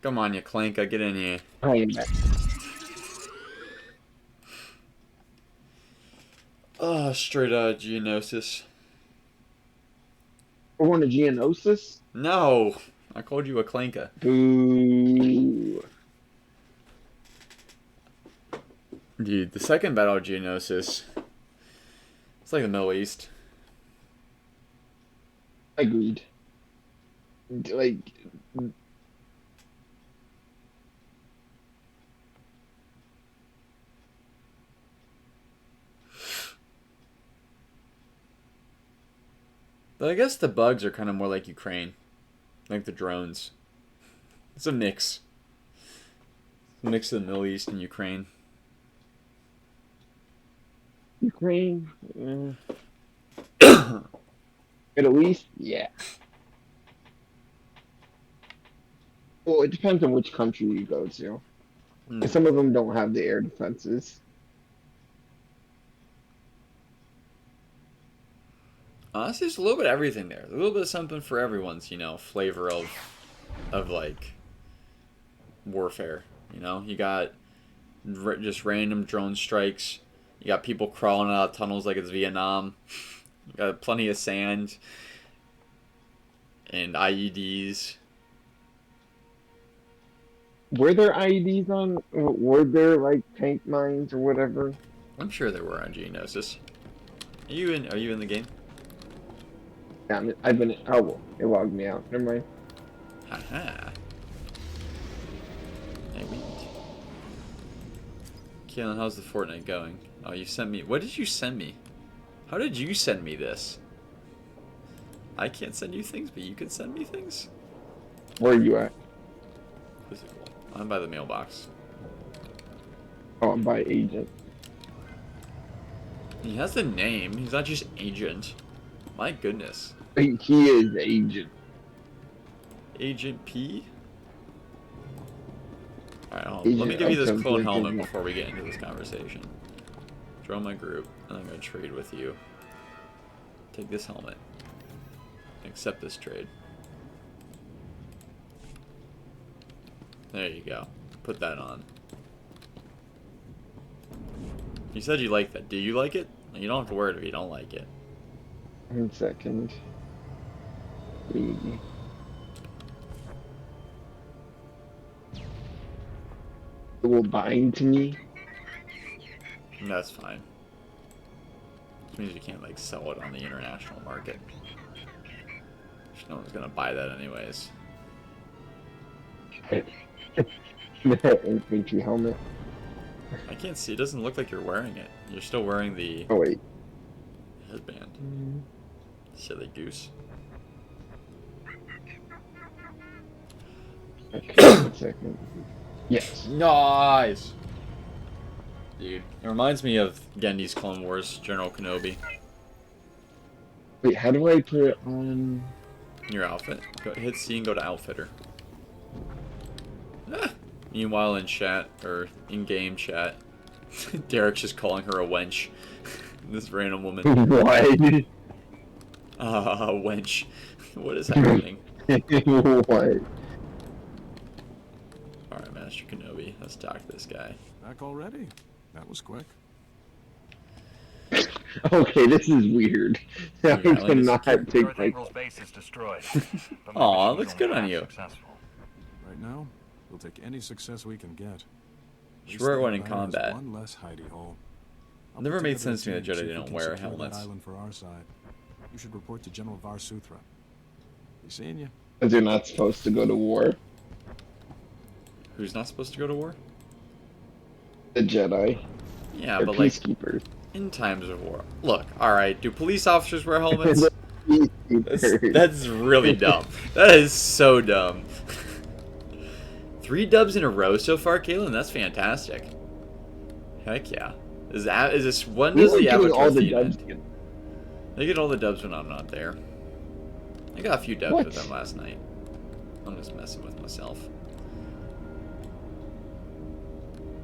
[SPEAKER 3] Come on, you clanka, get in here.
[SPEAKER 4] I am back.
[SPEAKER 3] Oh, straight Geonosis.
[SPEAKER 4] We're going to Geonosis?
[SPEAKER 3] No! I called you a clanka.
[SPEAKER 4] Boo.
[SPEAKER 3] Dude, the second battle of Geonosis, it's like the Middle East.
[SPEAKER 4] Agreed. Like...
[SPEAKER 3] But I guess the bugs are kind of more like Ukraine. Like the drones. It's a mix. It's a mix of the Middle East and Ukraine.
[SPEAKER 4] Ukraine? Middle East? Yeah. Well, it depends on which country you go to. 'Cause some of them don't have the air defenses.
[SPEAKER 3] Honestly, there's a little bit of everything there. A little bit of something for everyone's, you know, flavor of like warfare. You know, you got just random drone strikes. You got people crawling out of tunnels like it's Vietnam. You got plenty of sand and IEDs.
[SPEAKER 4] Were there IEDs on? Were there like tank mines or whatever?
[SPEAKER 3] I'm sure there were on Geonosis. Are you in the game?
[SPEAKER 4] Yeah, I've been. Oh, well, it logged me out. Never mind.
[SPEAKER 3] Haha. Hey, we. Kaylin, how's the Fortnite going? Oh, you sent me. What did you send me? How did you send me this? I can't send you things, but you can send me things?
[SPEAKER 4] Where are you at?
[SPEAKER 3] Physical. I'm by the mailbox.
[SPEAKER 4] Oh, I'm by Agent.
[SPEAKER 3] He has the name. He's not just Agent. My goodness.
[SPEAKER 4] He is Agent.
[SPEAKER 3] Agent P? Alright, let me give you this clone helmet before we get into this conversation. Join my group, and I'm going to trade with you. Take this helmet. Accept this trade. There you go. Put that on. You said you like that. Do you like it? You don't have to wear it if you don't like it.
[SPEAKER 4] 1 second. It will bind to me.
[SPEAKER 3] That's fine. Which means you can't like sell it on the international market. No one's gonna buy that anyways.
[SPEAKER 4] The infantry helmet.
[SPEAKER 3] I can't see. It doesn't look like you're wearing it. You're still wearing the headband. Silly goose.
[SPEAKER 4] Okay, 1 second. Yes.
[SPEAKER 3] Nice. Dude, it reminds me of Gendy's Clone Wars, General Kenobi.
[SPEAKER 4] Wait, how do I put it on
[SPEAKER 3] your outfit? Go, hit C and go to Outfitter. Ah. Meanwhile, in chat or in-game chat, Derek's just calling her a wench. This random woman.
[SPEAKER 4] What?
[SPEAKER 3] Wench. What is happening?
[SPEAKER 4] What?
[SPEAKER 3] Alright, Master Kenobi. Let's talk to this guy.
[SPEAKER 9] Back already? That was quick.
[SPEAKER 4] Okay, this is weird. I cannot take my...
[SPEAKER 7] base is destroyed.
[SPEAKER 3] Aw, looks good on you.
[SPEAKER 9] Right now, we'll take any success we can get.
[SPEAKER 3] Should wear one in combat.
[SPEAKER 9] One less hidey hole.
[SPEAKER 3] It never made sense to me that Jedi didn't wear helmets.
[SPEAKER 9] Island for our side. You should report to General SWTOR. He's seeing you.
[SPEAKER 4] Because you're not supposed to go to war.
[SPEAKER 3] Who's not supposed to go to war?
[SPEAKER 4] The Jedi.
[SPEAKER 3] Yeah,
[SPEAKER 4] They're
[SPEAKER 3] but
[SPEAKER 4] peacekeepers.
[SPEAKER 3] Like in times of war. Look, alright, do police officers wear helmets? that's really dumb. That is so dumb. 3 dubs in a row so far, Kaylin? That's fantastic. Heck yeah. Is this when does the Avatar theme end? They get all the dubs when I'm not there. I got a few dubs with them last night. I'm just messing with myself.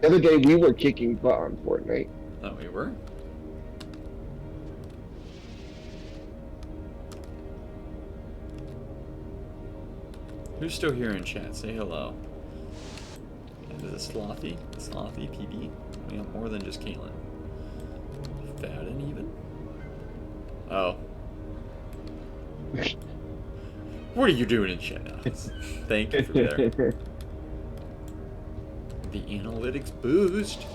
[SPEAKER 4] The other day we were kicking butt on Fortnite.
[SPEAKER 3] Oh, we were? Who's still here in chat? Say hello. Is it Slothy? Slothy PB? We have more than just Caitlin. Fadden even? Oh. What are you doing in chat now? Thank you for that. The analytics boost.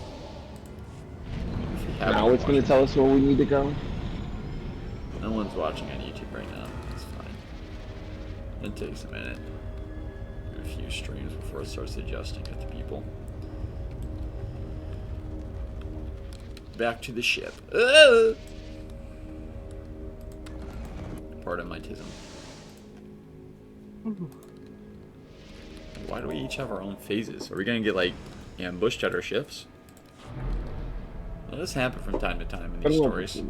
[SPEAKER 4] Now it's going to tell us where we need to go?
[SPEAKER 3] No one's watching on YouTube right now. It's fine. It takes a minute. Do a few streams before it starts adjusting it to people. Back to the ship. Pardon my tism. Why do we each have our own phases? Are we gonna get like ambushed at our ships? Well, this happen from time to time in these stories.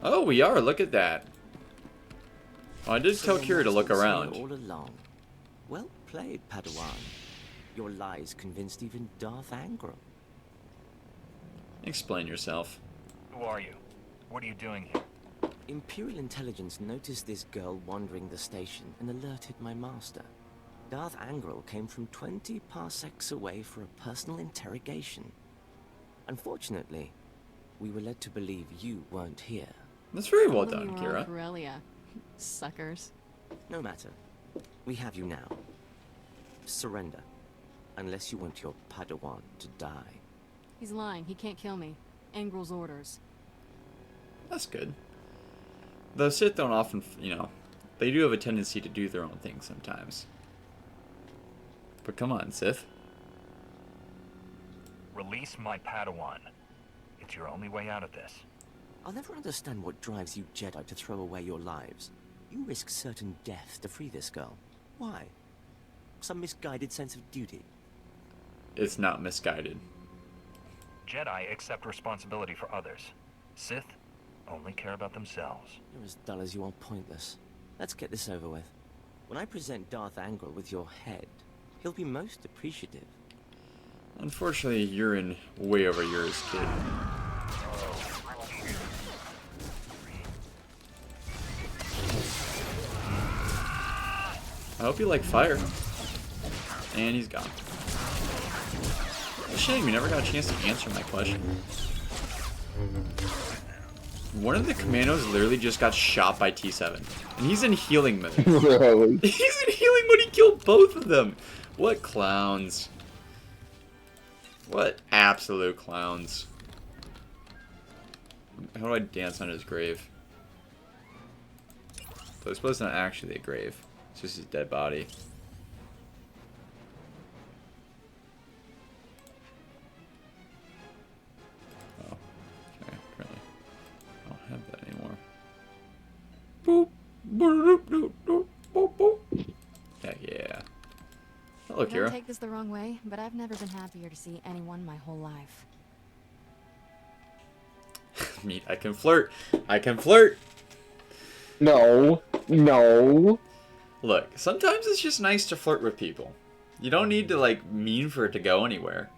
[SPEAKER 3] Oh, we are. Look at that. Oh, I did tell Kira to look around.
[SPEAKER 8] All along. Well played, Padawan. Your lies convinced even Darth Angron.
[SPEAKER 3] Explain yourself.
[SPEAKER 7] Who are you? What are you doing here?
[SPEAKER 8] Imperial intelligence noticed this girl wandering the station and alerted my master. Darth Angron came from 20 parsecs away for a personal interrogation. Unfortunately, we were led to believe you weren't here.
[SPEAKER 3] That's very well done, Kira.
[SPEAKER 1] Corellia. Suckers.
[SPEAKER 8] No matter. We have you now. Surrender. Unless you want your Padawan to die.
[SPEAKER 1] He's lying. He can't kill me. Angril's orders.
[SPEAKER 3] That's good. The Sith don't often, you know, they do have a tendency to do their own thing sometimes. But come on, Sith.
[SPEAKER 7] Release my Padawan. It's your only way out of this.
[SPEAKER 8] I'll never understand what drives you Jedi to throw away your lives. You risk certain death to free this girl. Why? Some misguided sense of duty?
[SPEAKER 3] It's not misguided.
[SPEAKER 7] Jedi accept responsibility for others. Sith only care about themselves.
[SPEAKER 8] You're as dull as you are pointless. Let's get this over with. When I present Darth Angron with your head, he'll be most appreciative.
[SPEAKER 3] Unfortunately, you're in way over yours, kid. I hope you like fire. And he's gone. It's a shame you never got a chance to answer my question. One of the commandos literally just got shot by T7. And he's in healing mode.
[SPEAKER 4] Really?
[SPEAKER 3] He's in healing mode, he killed both of them. What clowns. What absolute clowns. How do I dance on his grave? So I suppose it's not actually a grave. It's just his dead body. Oh, okay, apparently I don't have that anymore. Boop, boop, boop, boop, boop, boop. Heck yeah. Hello,
[SPEAKER 1] Don't
[SPEAKER 3] Kira.
[SPEAKER 1] take this the wrong way, but I've never been happier to see anyone my whole life.
[SPEAKER 3] Meet, I can flirt. I can flirt.
[SPEAKER 4] No. No.
[SPEAKER 3] Look, sometimes it's just nice to flirt with people. You don't need to, like, mean for it to go anywhere.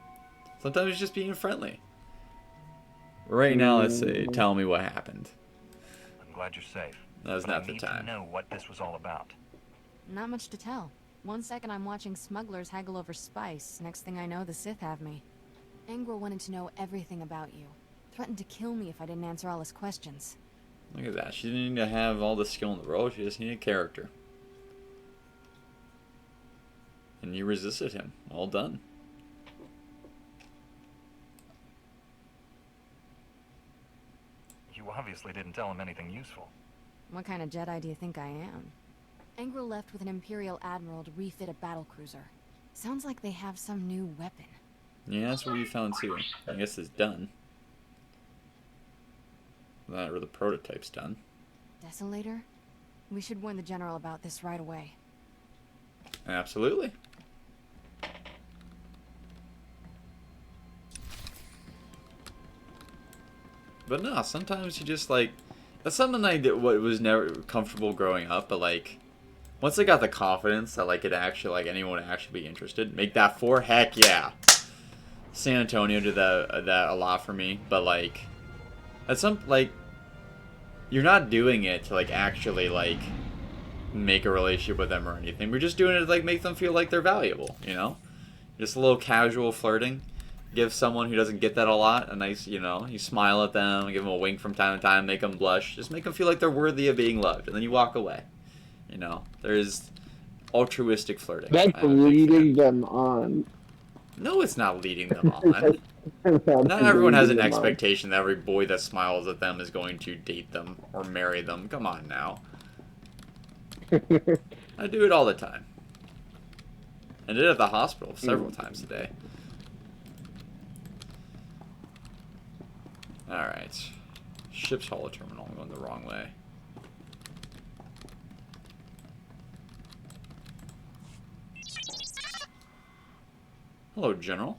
[SPEAKER 3] Sometimes it's just being friendly. Right now, let's say, tell me what happened.
[SPEAKER 7] I'm glad you're safe.
[SPEAKER 3] That was
[SPEAKER 7] but
[SPEAKER 3] not
[SPEAKER 7] I
[SPEAKER 3] the
[SPEAKER 7] need
[SPEAKER 3] time.
[SPEAKER 7] to know what this was all about.
[SPEAKER 1] Not much to tell. One second I'm watching smugglers haggle over spice. Next thing I know, the Sith have me. Angron wanted to know everything about you. Threatened to kill me if I didn't answer all his questions.
[SPEAKER 3] Look at that. She didn't need to have all the skill in the world. She just needed character. And you resisted him. All done.
[SPEAKER 7] You obviously didn't tell him anything useful.
[SPEAKER 1] What kind of Jedi do you think I am? Angron left with an Imperial Admiral to refit a battlecruiser. Sounds like they have some new weapon.
[SPEAKER 3] Yeah, that's what we found too. I guess it's done. Or the prototype's done.
[SPEAKER 1] Desolator? We should warn the General about this right away.
[SPEAKER 3] Absolutely. But no, sometimes you just like... That's something I did, what was never comfortable growing up, but like... Once I got the confidence that like it actually, like anyone would actually be interested, make that 4, heck yeah. San Antonio did that a lot for me, but like... At some, like... You're not doing it to like actually like... make a relationship with them or anything. We're just doing it to like make them feel like they're valuable, you know? Just a little casual flirting. Give someone who doesn't get that a lot a nice, you know, you smile at them, give them a wink from time to time, make them blush. Just make them feel like they're worthy of being loved, and then you walk away. You know, there's altruistic flirting.
[SPEAKER 4] That's leading them on.
[SPEAKER 3] No, it's not leading them on. Not everyone has an expectation that every boy that smiles at them is going to date them or marry them. Come on now. I do it all the time. I did it at the hospital several times a day. Alright. Ship's Holo Terminal. I'm going the wrong way. Hello, General.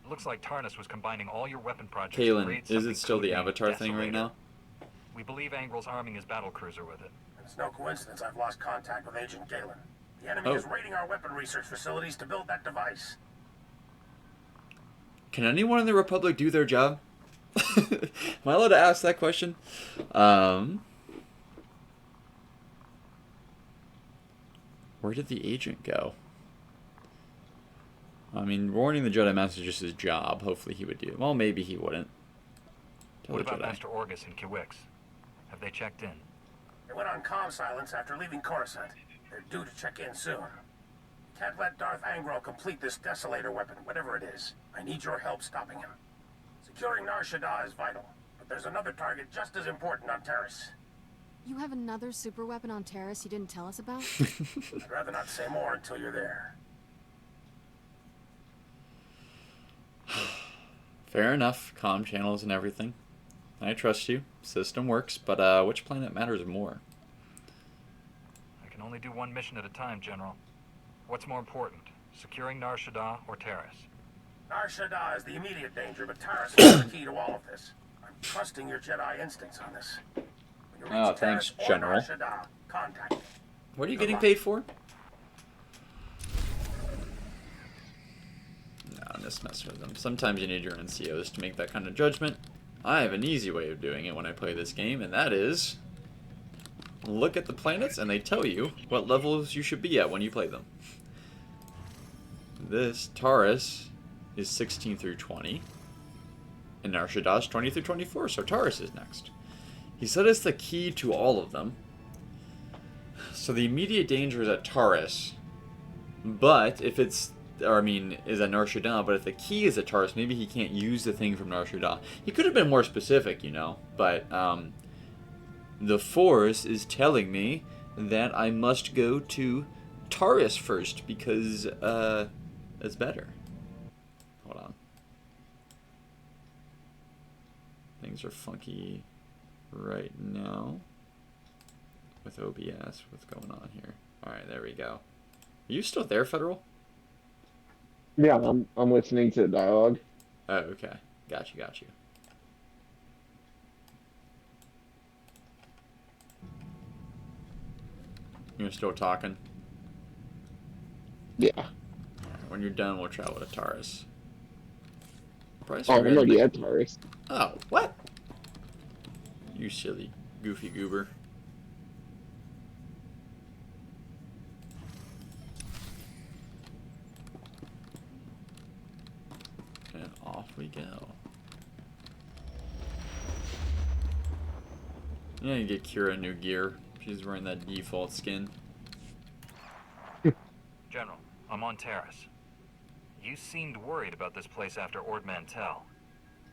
[SPEAKER 7] It looks like Tarnus was combining all your weapon projects.
[SPEAKER 3] Kalen, is it still the Avatar thing right now?
[SPEAKER 7] We believe Angrel's arming his battlecruiser with it.
[SPEAKER 10] It's no coincidence I've lost contact with Agent Galen. The enemy is raiding our weapon research facilities to build that device.
[SPEAKER 3] Can anyone in the Republic do their job? Am I allowed to ask that question? Where did the agent go? I mean, warning the Jedi Master is just his job. Hopefully he would do it. Well, maybe he wouldn't. Tell
[SPEAKER 7] What
[SPEAKER 3] the
[SPEAKER 7] about
[SPEAKER 3] Jedi.
[SPEAKER 7] Master Orgus and Kiwix? Have they checked in?
[SPEAKER 10] They went on comm silence after leaving Coruscant. They're due to check in soon. Can't let Darth Angral complete this desolator weapon, whatever it is. I need your help stopping him. Securing Nar Shaddaa is vital, but there's another target just as important on Terrace.
[SPEAKER 1] You have another super weapon on Terrace you didn't tell us about?
[SPEAKER 10] I'd rather not say more until you're there.
[SPEAKER 3] Fair enough. Comm channels and everything. I trust you. System works, but which planet matters more?
[SPEAKER 7] I can only do one mission at a time, General. What's more important, securing Nar Shaddaa or Terrace?
[SPEAKER 10] Nar Shaddaa is the immediate danger, but Terrace is the key to all of this. I'm trusting your Jedi instincts on this. When you reach
[SPEAKER 3] Oh, thanks,
[SPEAKER 10] Terrace or
[SPEAKER 3] General.
[SPEAKER 10] Nar Shaddaa, contact me.
[SPEAKER 3] What are you getting paid for? No, I'm just messing with them. Sometimes you need your NCOs to make that kind of judgment. I have an easy way of doing it when I play this game, and that is look at the planets and they tell you what levels you should be at when you play them. This Taurus is 16 through 20, and Nar Shaddaa is 20 through 24, so Taurus is next. He said it's the key to all of them. So the immediate danger is at Taurus, but if it's, or I mean, is at Nar Shaddaa, but if the key is at Taurus, maybe he can't use the thing from Nar Shaddaa. He could have been more specific, you know, but the Force is telling me that I must go to Taurus first because it's better. Hold on. Things are funky right now with OBS. What's going on here? Alright, there we go. Are you still there, Federal?
[SPEAKER 4] Yeah, I'm listening to the dialogue.
[SPEAKER 3] Oh, okay. Got you. You're still talking?
[SPEAKER 4] Yeah.
[SPEAKER 3] When you're done, we'll travel to Taurus. Price
[SPEAKER 4] Oh, I'm already at Taurus.
[SPEAKER 3] Oh, what? You silly, goofy goober. And off we go. Yeah, you get Kira new gear. She's wearing that default skin.
[SPEAKER 7] General, I'm on Terrace. You seemed worried about this place after Ord Mantell.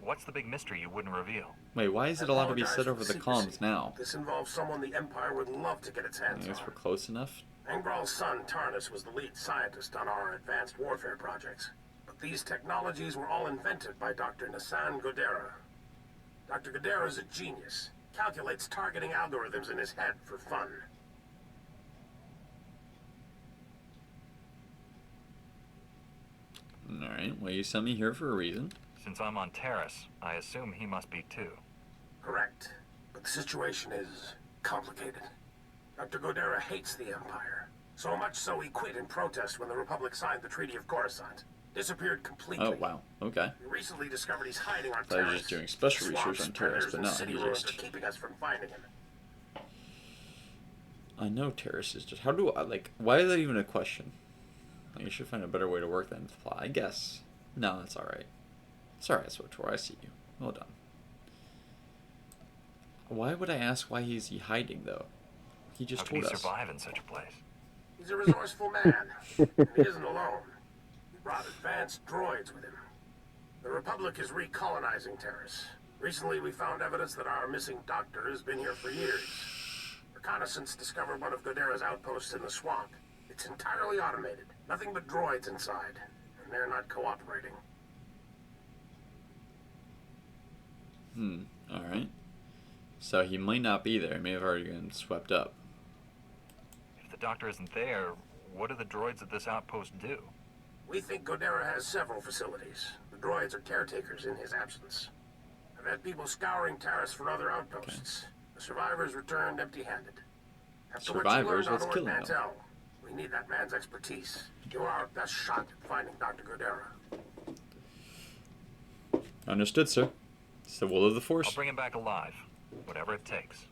[SPEAKER 7] What's the big mystery you wouldn't reveal?
[SPEAKER 3] Wait, why is it allowed to be said over the
[SPEAKER 10] Secrecy.
[SPEAKER 3] comms now?
[SPEAKER 10] This involves someone the Empire would love to get its hands
[SPEAKER 3] I guess
[SPEAKER 10] on.
[SPEAKER 3] we're close enough.
[SPEAKER 10] Angral's son, Tarnus, was the lead scientist on our advanced warfare projects. But these technologies were all invented by Dr. Nassan Godera. Dr. Godera is a genius. Calculates targeting algorithms in his head for fun.
[SPEAKER 3] Alright, well, you sent me here for a reason.
[SPEAKER 7] Since I'm on Terrace, I assume he must be too.
[SPEAKER 10] Correct. But the situation is complicated. Dr. Godera hates the Empire. So much so he quit in protest when the Republic signed the Treaty of Coruscant. Disappeared completely.
[SPEAKER 3] Oh, wow. Okay.
[SPEAKER 10] We recently discovered he's hiding on
[SPEAKER 3] I was
[SPEAKER 10] Terrace.
[SPEAKER 3] just doing special research
[SPEAKER 10] Swamps,
[SPEAKER 3] on Terrace,
[SPEAKER 10] predators,
[SPEAKER 3] but
[SPEAKER 10] and
[SPEAKER 3] no,
[SPEAKER 10] city
[SPEAKER 3] he
[SPEAKER 10] ruins
[SPEAKER 3] just...
[SPEAKER 10] are keeping us from finding him.
[SPEAKER 3] I know Terrace is just... How do I, like... Why is that even a question? Like, you should find a better way to work that into the plot, I guess. No, that's alright. It's alright, SWTOR, I see you. Well done. Why would I ask why he's hiding, though? He just
[SPEAKER 7] How can
[SPEAKER 3] told
[SPEAKER 7] he
[SPEAKER 3] us.
[SPEAKER 7] survive in such a place?
[SPEAKER 10] He's a resourceful man, and he isn't alone. He brought advanced droids with him. The Republic is recolonizing Terrace. Recently, we found evidence that our missing doctor has been here for years. Reconnaissance discovered one of Godera's outposts in the swamp. It's entirely automated. Nothing but droids inside, and they're not cooperating.
[SPEAKER 3] Alright. So he might not be there. He may have already been swept up.
[SPEAKER 7] If the doctor isn't there, what do the droids at this outpost do?
[SPEAKER 10] We think Godera has several facilities. The droids are caretakers in his absence. I've had people scouring Taris for other outposts. The survivors returned empty-handed. After
[SPEAKER 3] Survivors?
[SPEAKER 10] what
[SPEAKER 3] What's
[SPEAKER 10] you learned
[SPEAKER 3] killing
[SPEAKER 10] on
[SPEAKER 3] them?
[SPEAKER 10] Mantell, we need that man's expertise. You're our best shot at finding Dr. Godera.
[SPEAKER 3] Understood, sir. It's the will of the
[SPEAKER 7] I'll
[SPEAKER 3] Force.
[SPEAKER 7] bring him back alive, whatever it takes.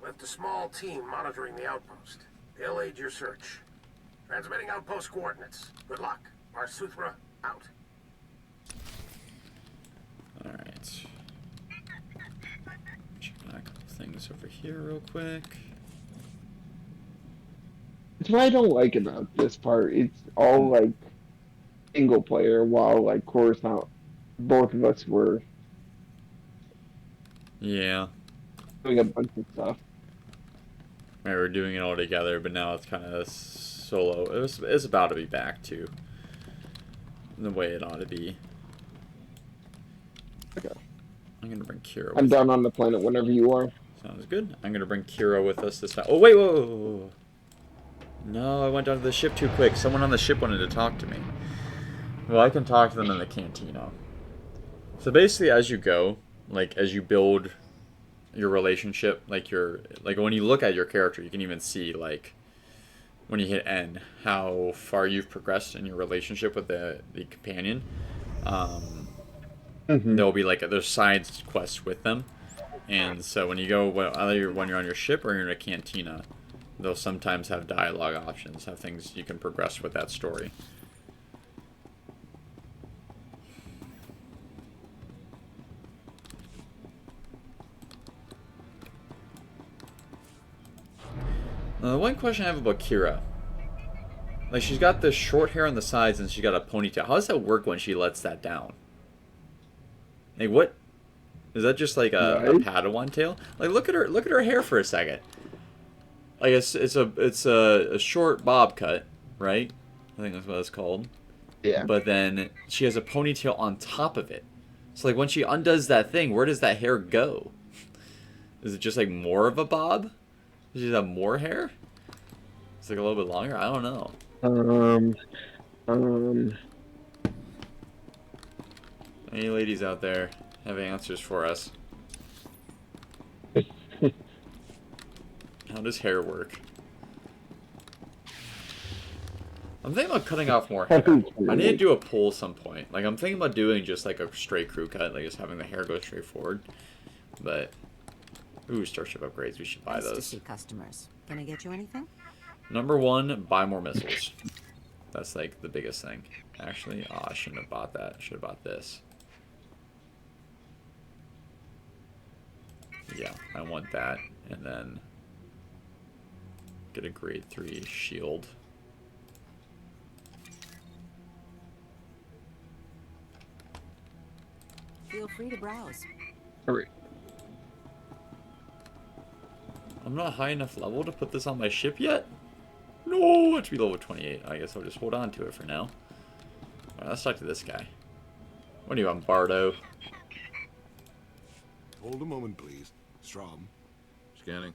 [SPEAKER 10] Left a small team monitoring the outpost. They'll aid your search. Transmitting outpost coordinates. Good luck. SWTOR out.
[SPEAKER 3] Alright. Check out a couple things over here real quick.
[SPEAKER 4] That's what I don't like about this part. It's all like single player, while like Coruscant, both of us were
[SPEAKER 3] Yeah.
[SPEAKER 4] doing a bunch of stuff.
[SPEAKER 3] We were doing it all together, but now it's kind of solo. It's about to be back to the way it ought to be.
[SPEAKER 4] Okay.
[SPEAKER 3] I'm gonna bring Kira.
[SPEAKER 4] I'm down on the planet whenever you are.
[SPEAKER 3] Sounds good. I'm gonna bring Kira with us this time. Oh wait, whoa, whoa, whoa, whoa. No, I went down to the ship too quick. Someone on the ship wanted to talk to me. Well, I can talk to them in the cantina. So basically, as you go, like as you build your relationship, like when you look at your character, you can even see like when you hit N how far you've progressed in your relationship with the companion. There'll be like there's side quests with them, and so when you go, either when you're on your ship or you're in a cantina, they'll sometimes have dialogue options, have things you can progress with that story. The one question I have about Kira, like she's got this short hair on the sides and she's got a ponytail. How does that work when she lets that down? Like what? Is that just like a Padawan tail? Like look at her hair for a second. Like it's a short bob cut, right? I think that's what it's called.
[SPEAKER 4] Yeah.
[SPEAKER 3] But then she has a ponytail on top of it. So like when she undoes that thing, where does that hair go? Is it just like more of a bob? Does she have more hair? It's like a little bit longer? I don't know. Any ladies out there have answers for us? How does hair work? I'm thinking about cutting off more hair. I need to do a poll some point. Like I'm thinking about doing just like a straight crew cut, like just having the hair go straight forward. But ooh, Starship upgrades. We should buy those.
[SPEAKER 11] Ecstasy customers. Can I get you anything?
[SPEAKER 3] Number one, buy more missiles. That's like the biggest thing. Actually, oh, I shouldn't have bought that. I should have bought this. Yeah, I want that, and then get a grade 3 shield.
[SPEAKER 11] Feel free to browse.
[SPEAKER 4] Alright.
[SPEAKER 3] I'm not high enough level to put this on my ship yet? No, I have to be level 28. I guess I'll just hold on to it for now. Alright, let's talk to this guy. What are you on, Bardo?
[SPEAKER 9] Hold a moment, please. Strom.
[SPEAKER 13] Scanning.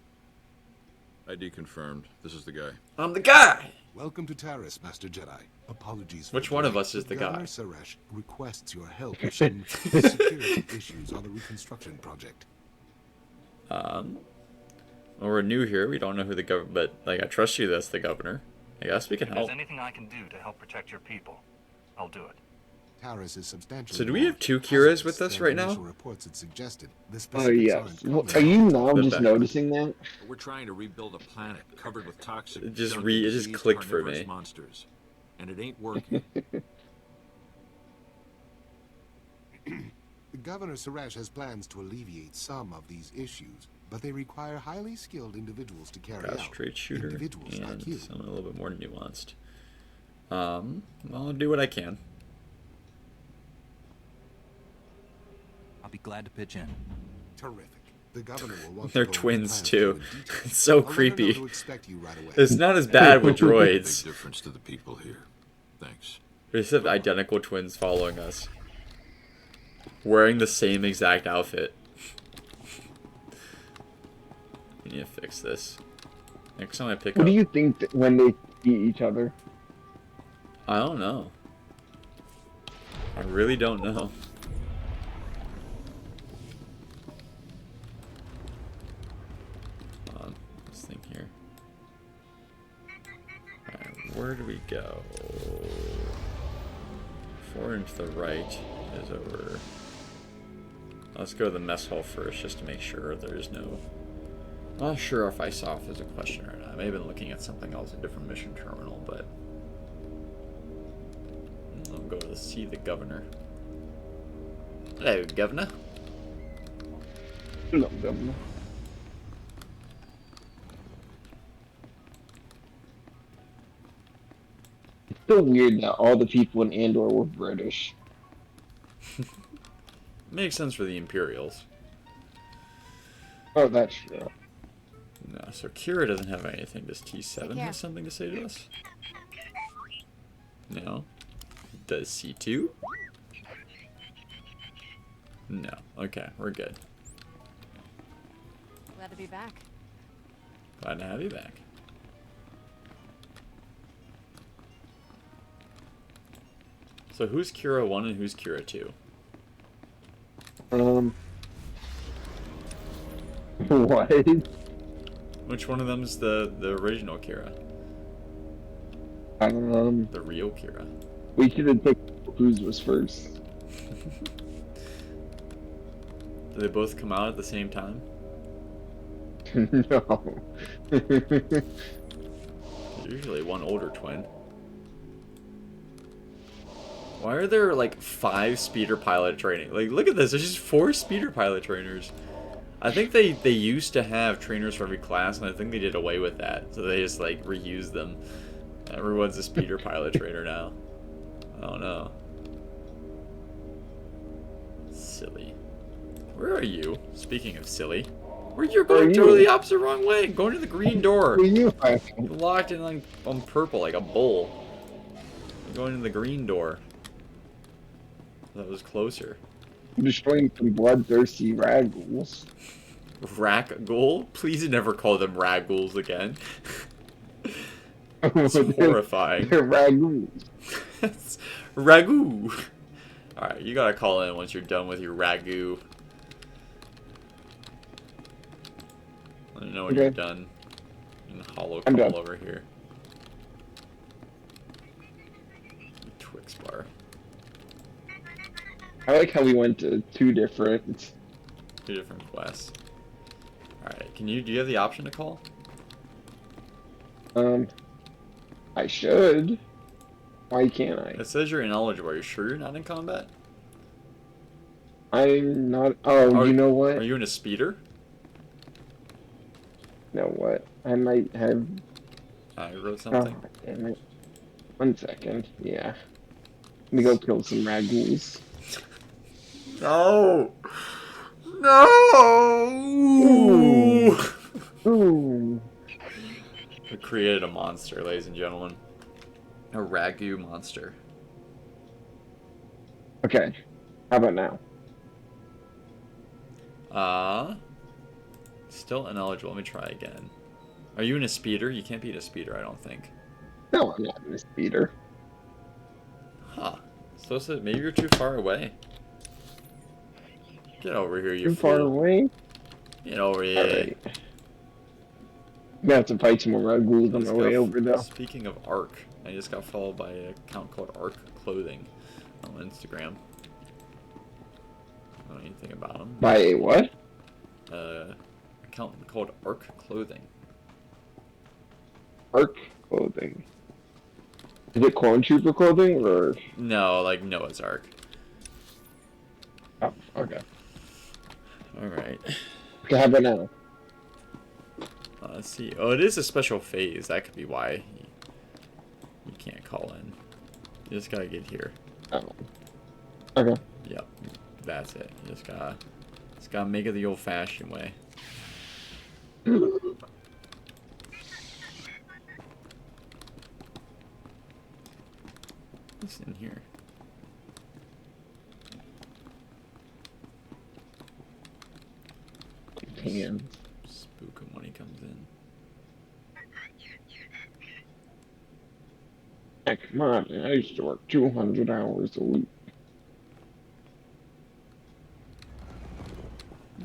[SPEAKER 13] ID confirmed. This is the guy.
[SPEAKER 3] I'm the guy!
[SPEAKER 9] Welcome to Taris, Master Jedi. Apologies for
[SPEAKER 3] Which one of us is the
[SPEAKER 9] Governor
[SPEAKER 3] guy?
[SPEAKER 9] Suresh requests your help with some security issues on the reconstruction project.
[SPEAKER 3] Well, we're new here. We don't know who the governor, but like I trust you. That's the governor. I guess we can
[SPEAKER 7] If
[SPEAKER 3] help.
[SPEAKER 7] there's anything I can do to help protect your people, I'll do it.
[SPEAKER 9] Taris is substantially
[SPEAKER 3] So do we have two Kiras with us right now?
[SPEAKER 9] Reports had suggested. The
[SPEAKER 4] Oh yes. Are you now just noticing that?
[SPEAKER 13] We're trying to rebuild a planet covered with toxic.
[SPEAKER 3] It just
[SPEAKER 13] junk
[SPEAKER 3] it
[SPEAKER 13] and
[SPEAKER 3] just
[SPEAKER 13] diseased
[SPEAKER 3] clicked for
[SPEAKER 13] carnivorous
[SPEAKER 3] me.
[SPEAKER 13] Monsters, and it ain't working.
[SPEAKER 9] Governor Suresh has plans to alleviate some of these issues, but they require highly skilled individuals to carry
[SPEAKER 3] Got
[SPEAKER 9] out.
[SPEAKER 3] straight shooter
[SPEAKER 9] Individuals
[SPEAKER 3] and
[SPEAKER 9] like you.
[SPEAKER 3] something a little bit more nuanced. Well, I'll do what I can.
[SPEAKER 15] I'll be glad to pitch in.
[SPEAKER 9] Terrific. The governor will want
[SPEAKER 3] They're
[SPEAKER 9] to go over
[SPEAKER 3] twins
[SPEAKER 9] the
[SPEAKER 3] too.
[SPEAKER 9] plans in detail.
[SPEAKER 3] It's so
[SPEAKER 9] I'll let her know
[SPEAKER 3] creepy.
[SPEAKER 9] to expect you right away.
[SPEAKER 3] It's not as bad with droids.
[SPEAKER 13] Big difference to the people here. Thanks.
[SPEAKER 3] We just have identical twins following us, wearing the same exact outfit. We need to fix this. Next time I pick
[SPEAKER 4] What
[SPEAKER 3] up,
[SPEAKER 4] do you think when they eat each other?
[SPEAKER 3] I don't know. I really don't know. Hold on, let's think here. Alright, where do we go? 4 and to the right is over. Let's go to the mess hall first, just to make sure there's no... I'm not sure if I saw if there's a question or not. I may have been looking at something else, a different mission terminal, but... I'll go to see the governor. Hello, governor.
[SPEAKER 4] Hello, governor. It's so weird that all the people in Andor were British.
[SPEAKER 3] Makes sense for the Imperials.
[SPEAKER 4] Oh, that's true.
[SPEAKER 3] No, so Kira doesn't have anything. Does T7 have something to say to us? No. Does C2? No. Okay, we're good.
[SPEAKER 1] Glad to be back.
[SPEAKER 3] Glad to have you back. So who's Kira 1 and who's Kira 2?
[SPEAKER 4] What?
[SPEAKER 3] Which one of them is the original Kira? The real Kira.
[SPEAKER 4] We should have picked whose was first.
[SPEAKER 3] Do they both come out at the same time?
[SPEAKER 4] No.
[SPEAKER 3] Usually one older twin. Why are there like 5 speeder pilot training? Like, look at this. There's just 4 speeder pilot trainers. I think they used to have trainers for every class, and I think they did away with that. So they just like reused them. Everyone's a speeder pilot trainer now. I don't know. Silly. Where are you? Speaking of silly. Where you're going totally opposite wrong way. Going to the green door. You're locked in like on purple like a bull. You're going to the green door. That was closer.
[SPEAKER 4] I'm destroying some bloodthirsty ragghouls.
[SPEAKER 3] Ragghoul? Please never call them ragghouls again. It's horrifying.
[SPEAKER 4] They're raghouls.
[SPEAKER 3] Ragu. Alright, you gotta call in once you're done with your ragu. Let me know when you're done. In the hollow call over here. Twix bar.
[SPEAKER 4] I like how we went to two different
[SPEAKER 3] quests. Alright, do you have the option to call?
[SPEAKER 4] I should. Why can't I?
[SPEAKER 3] It says you're ineligible. Are you sure you're not in combat?
[SPEAKER 4] I'm not. Oh, you know what?
[SPEAKER 3] Are you in a speeder?
[SPEAKER 4] You know what? I might have.
[SPEAKER 3] I wrote something.
[SPEAKER 4] Oh, damn it. 1 second. Yeah. Let me go kill some ragghouls.
[SPEAKER 3] No! No!
[SPEAKER 4] Ooh.
[SPEAKER 3] We created a monster, ladies and gentlemen. A ragu monster.
[SPEAKER 4] Okay. How about now?
[SPEAKER 3] Still ineligible. Let me try again. Are you in a speeder? You can't be in a speeder, I don't think.
[SPEAKER 4] No, I'm not in a speeder.
[SPEAKER 3] Huh. Supposed to, maybe you're too far away. Get over here, you
[SPEAKER 4] Too
[SPEAKER 3] fool.
[SPEAKER 4] far away?
[SPEAKER 3] Get over here.
[SPEAKER 4] Alright. I'm gonna have to fight some more ragghouls on my way over, though.
[SPEAKER 3] Speaking of Ark, I just got followed by an account called Ark Clothing on Instagram. I don't know anything about them.
[SPEAKER 4] By a what?
[SPEAKER 3] Account called Ark Clothing.
[SPEAKER 4] Ark Clothing. Is it Clone Trooper clothing, or?
[SPEAKER 3] No, like Noah's Ark.
[SPEAKER 4] Oh, okay.
[SPEAKER 3] Alright.
[SPEAKER 4] Okay, how about now?
[SPEAKER 3] Let's see. Oh, it is a special phase. That could be why you can't call in. You just gotta get here.
[SPEAKER 4] Oh. Okay.
[SPEAKER 3] Yep. That's it. You just gotta make it the old-fashioned way. What's in here?
[SPEAKER 4] Damn.
[SPEAKER 3] Spook him when he comes in.
[SPEAKER 4] Heck, come on, man. I used to work 200 hours a week.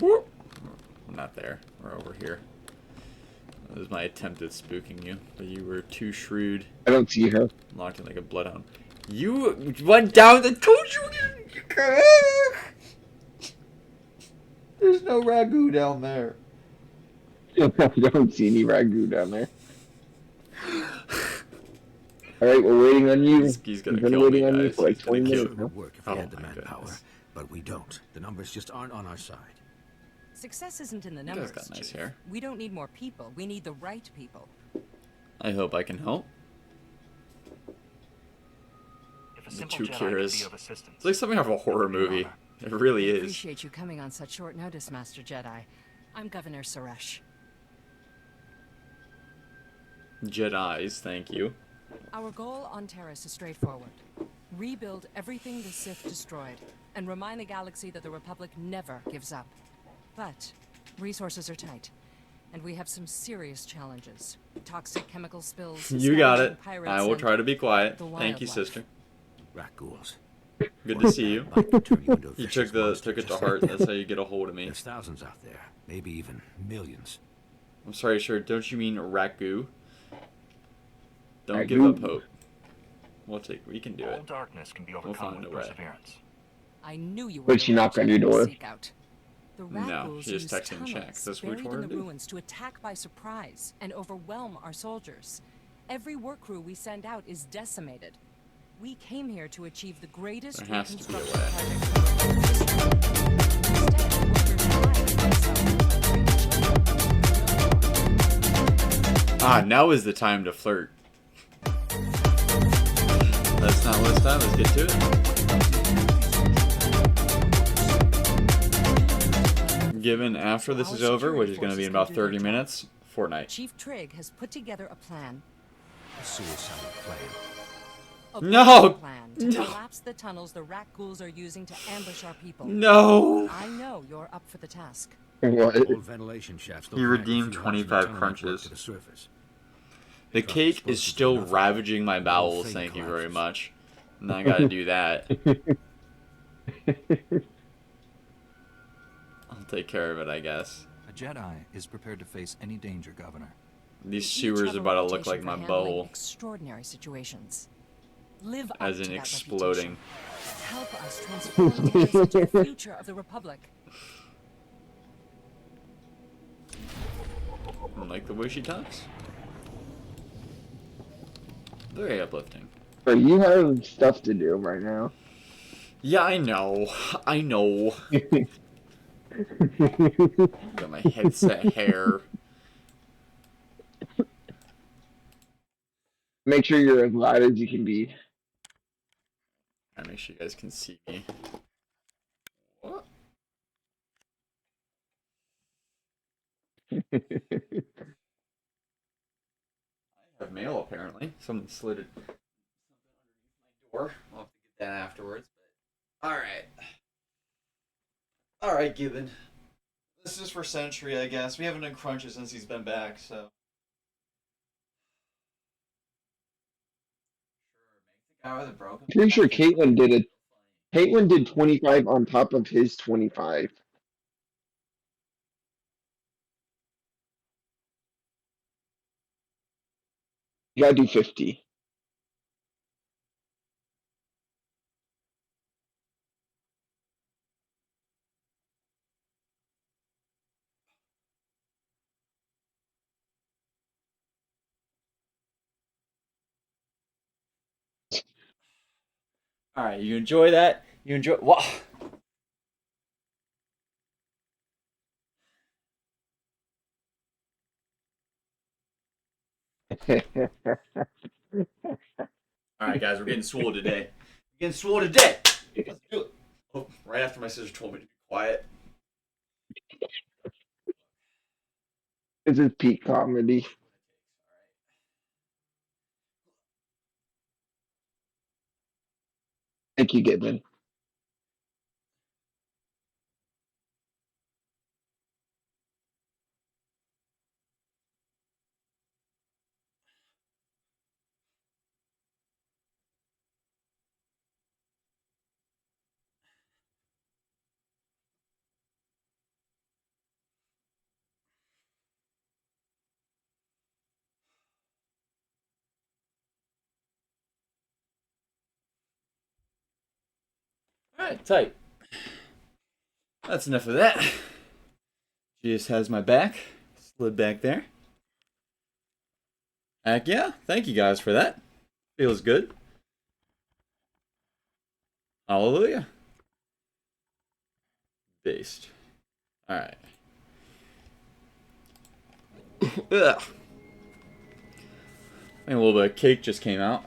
[SPEAKER 3] I'm not there. We're over here. That was my attempt at spooking you, but you were too shrewd.
[SPEAKER 4] I don't see her.
[SPEAKER 3] Locked in like a bloodhound. You went down the. Told you. There's no ragu down there.
[SPEAKER 4] I don't see any ragu down there. Alright, we're waiting on you.
[SPEAKER 3] He's gonna
[SPEAKER 4] We've been
[SPEAKER 3] kill
[SPEAKER 4] waiting
[SPEAKER 3] me,
[SPEAKER 4] on you
[SPEAKER 3] guys.
[SPEAKER 4] for like
[SPEAKER 3] He's gonna
[SPEAKER 4] 20
[SPEAKER 3] kill
[SPEAKER 4] minutes
[SPEAKER 3] me.
[SPEAKER 4] now.
[SPEAKER 14] Work if we
[SPEAKER 3] Oh
[SPEAKER 14] had the
[SPEAKER 3] my
[SPEAKER 14] manpower,
[SPEAKER 3] goodness.
[SPEAKER 14] but we don't. The numbers just aren't on our side.
[SPEAKER 11] Success isn't in the
[SPEAKER 3] You
[SPEAKER 11] numbers.
[SPEAKER 3] guys got nice
[SPEAKER 11] Chief.
[SPEAKER 3] hair.
[SPEAKER 11] We don't need more people. We need the right people.
[SPEAKER 3] I hope I can help.
[SPEAKER 7] If a
[SPEAKER 3] The
[SPEAKER 7] simple
[SPEAKER 3] two
[SPEAKER 7] Jedi could be
[SPEAKER 3] Kiras.
[SPEAKER 7] of assistance,
[SPEAKER 3] It's like something out of a horror movie. It really
[SPEAKER 11] I
[SPEAKER 3] is.
[SPEAKER 11] appreciate you coming on such short notice, Master Jedi. I'm Governor Suresh.
[SPEAKER 3] Jedis, thank you.
[SPEAKER 11] Our goal on Terrace is straightforward. Rebuild everything the Sith destroyed, and remind the galaxy that the Republic never gives up. But resources are tight, and we have some serious challenges. Toxic chemical spills.
[SPEAKER 3] You got it.
[SPEAKER 11] scavenging pirates,
[SPEAKER 3] I will
[SPEAKER 11] and
[SPEAKER 3] try to be quiet.
[SPEAKER 11] the
[SPEAKER 3] Thank you,
[SPEAKER 11] wildlife.
[SPEAKER 3] sister.
[SPEAKER 14] Rat ghouls.
[SPEAKER 3] Good to see you. You
[SPEAKER 14] You
[SPEAKER 3] took it to heart. That's how you get a hold of me.
[SPEAKER 14] There's thousands out there, maybe even millions.
[SPEAKER 3] I'm sorry, sir. Don't you mean ragu? Don't give
[SPEAKER 4] Ragu.
[SPEAKER 3] up hope. We can do
[SPEAKER 7] all
[SPEAKER 3] it.
[SPEAKER 7] darkness can be
[SPEAKER 3] We'll
[SPEAKER 7] overcome
[SPEAKER 3] find
[SPEAKER 7] with
[SPEAKER 3] a way.
[SPEAKER 7] perseverance.
[SPEAKER 11] I knew you were
[SPEAKER 4] Wait,
[SPEAKER 11] the
[SPEAKER 4] she
[SPEAKER 11] right
[SPEAKER 4] knocked on your
[SPEAKER 11] Jedi to
[SPEAKER 4] door?
[SPEAKER 11] seek out. The rat
[SPEAKER 3] No,
[SPEAKER 11] ghouls
[SPEAKER 3] she just
[SPEAKER 11] use
[SPEAKER 3] texted me check.
[SPEAKER 11] tunnels
[SPEAKER 3] That's what we
[SPEAKER 11] buried
[SPEAKER 3] told
[SPEAKER 11] in
[SPEAKER 3] her
[SPEAKER 11] the
[SPEAKER 3] to do.
[SPEAKER 11] ruins to attack by surprise and overwhelm our soldiers. Every work crew we send out is decimated. We came here to achieve the greatest
[SPEAKER 3] There has to be a
[SPEAKER 11] reconstruction
[SPEAKER 3] way. Ah, now is the time to flirt. That's not waste time. Let's get to it. Given after this is over, which is going to be in about 30 minutes, Fortnite.
[SPEAKER 11] Chief Trigg has put together a plan.
[SPEAKER 14] A suicide plan.
[SPEAKER 11] A
[SPEAKER 3] No!
[SPEAKER 11] plan to
[SPEAKER 3] No.
[SPEAKER 11] collapse the tunnels the rat ghouls are using to ambush our people.
[SPEAKER 3] No!
[SPEAKER 11] I know you're up for the task.
[SPEAKER 14] Old ventilation shafts don't
[SPEAKER 3] He
[SPEAKER 14] connect a
[SPEAKER 3] redeemed
[SPEAKER 14] few hours in the
[SPEAKER 3] 25
[SPEAKER 14] tunnel network
[SPEAKER 3] crunches.
[SPEAKER 14] to the surface.
[SPEAKER 3] The
[SPEAKER 14] Drop
[SPEAKER 3] cake is
[SPEAKER 14] explosives
[SPEAKER 3] still
[SPEAKER 14] or nothing.
[SPEAKER 3] ravaging my
[SPEAKER 14] The whole
[SPEAKER 3] bowels,
[SPEAKER 14] thing
[SPEAKER 3] thank you very
[SPEAKER 14] collapses.
[SPEAKER 3] much. And I gotta do that. I'll take care of it, I guess.
[SPEAKER 15] A Jedi is prepared to face any danger, Governor.
[SPEAKER 3] These
[SPEAKER 11] We each
[SPEAKER 3] sewers
[SPEAKER 11] have
[SPEAKER 3] are
[SPEAKER 11] a
[SPEAKER 3] about to look
[SPEAKER 11] reputation
[SPEAKER 3] like
[SPEAKER 11] for
[SPEAKER 3] my
[SPEAKER 11] handling
[SPEAKER 3] bowl.
[SPEAKER 11] Extraordinary situations. Live up
[SPEAKER 3] As
[SPEAKER 11] to
[SPEAKER 3] in
[SPEAKER 11] that
[SPEAKER 3] exploding.
[SPEAKER 11] reputation. Help us transform Terrace into the future of the Republic.
[SPEAKER 3] I like the way she talks. Very uplifting.
[SPEAKER 4] But you have stuff to do right now.
[SPEAKER 3] Yeah, I know. I know. Got my headset hair.
[SPEAKER 4] Make sure you're as loud as you can be.
[SPEAKER 3] Gotta make sure you guys can see me. What? I have mail apparently. Someone slid it something underneath my door. I'll have to get that afterwards. But alright. Alright, Gibbon. This is for Sentry, I guess. We haven't done crunches since he's been back, so. Guy with a broken
[SPEAKER 4] Pretty sure
[SPEAKER 3] back.
[SPEAKER 4] Caitlin did it. Caitlin did 25 on top of his 25. You gotta do 50.
[SPEAKER 3] Alright, you enjoy that? You enjoy. What? Alright, guys, we're getting swole today. We're getting swole today! Let's do it! Oh, right after my sister told me to be quiet.
[SPEAKER 4] This is peak comedy. Thank you, Gibbon.
[SPEAKER 3] Alright, tight. That's enough of that. She just has my back. Slid back there. Heck yeah. Thank you guys for that. Feels good. Hallelujah. Based. Alright. Ugh. And a little bit of cake just came out.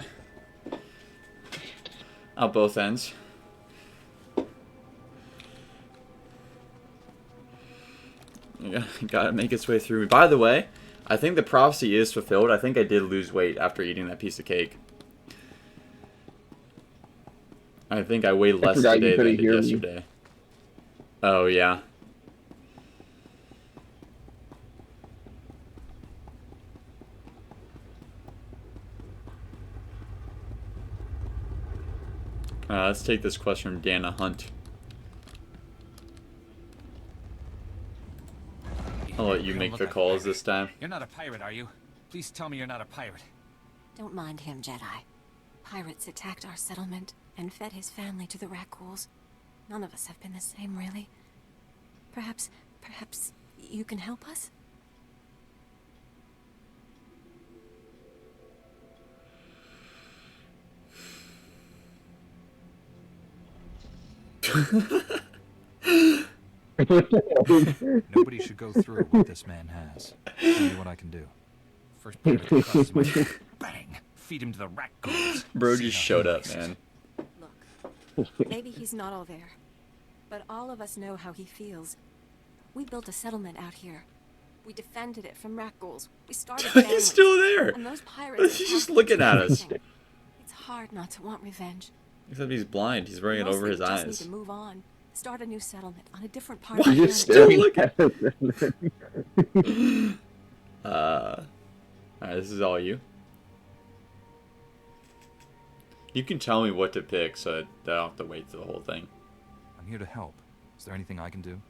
[SPEAKER 3] Out both ends. Yeah, gotta make its way through. By the way, I think the prophecy is fulfilled. I think I did lose weight after eating that piece of cake. I think I weighed less today than I did yesterday. Oh, yeah. Let's take this question from Dana Hunt. I'll let you make the calls this time.
[SPEAKER 16] You're not a pirate, are you? Please tell me you're not a pirate.
[SPEAKER 18] Don't mind him, Jedi. Pirates attacked our settlement and fed his family to the Rakghouls. None of us have been the same, really. Perhaps you can help us?
[SPEAKER 15] Nobody should go through what this man has. Tell me what I can do.
[SPEAKER 16] First pirate that crosses my bang! Feed him to the Rakghouls.
[SPEAKER 3] Bro just showed up, man.
[SPEAKER 18] Maybe he's not all there, but all of us know how he feels. We built a settlement out here. We defended it from Rakghouls. We started families.
[SPEAKER 3] He's still there.
[SPEAKER 18] And those pirates
[SPEAKER 3] He's just looking at us.
[SPEAKER 18] It's hard not to want revenge.
[SPEAKER 3] Except he's blind. He's wearing it over his eyes.
[SPEAKER 18] We just need to move on. Start a new settlement on a different part
[SPEAKER 3] Why
[SPEAKER 18] of the
[SPEAKER 3] are you
[SPEAKER 18] planet.
[SPEAKER 3] still looking at Alright, this is all you. You can tell me what to pick so that I don't have to wait through the whole thing.
[SPEAKER 15] I'm here to help. Is there anything I can do?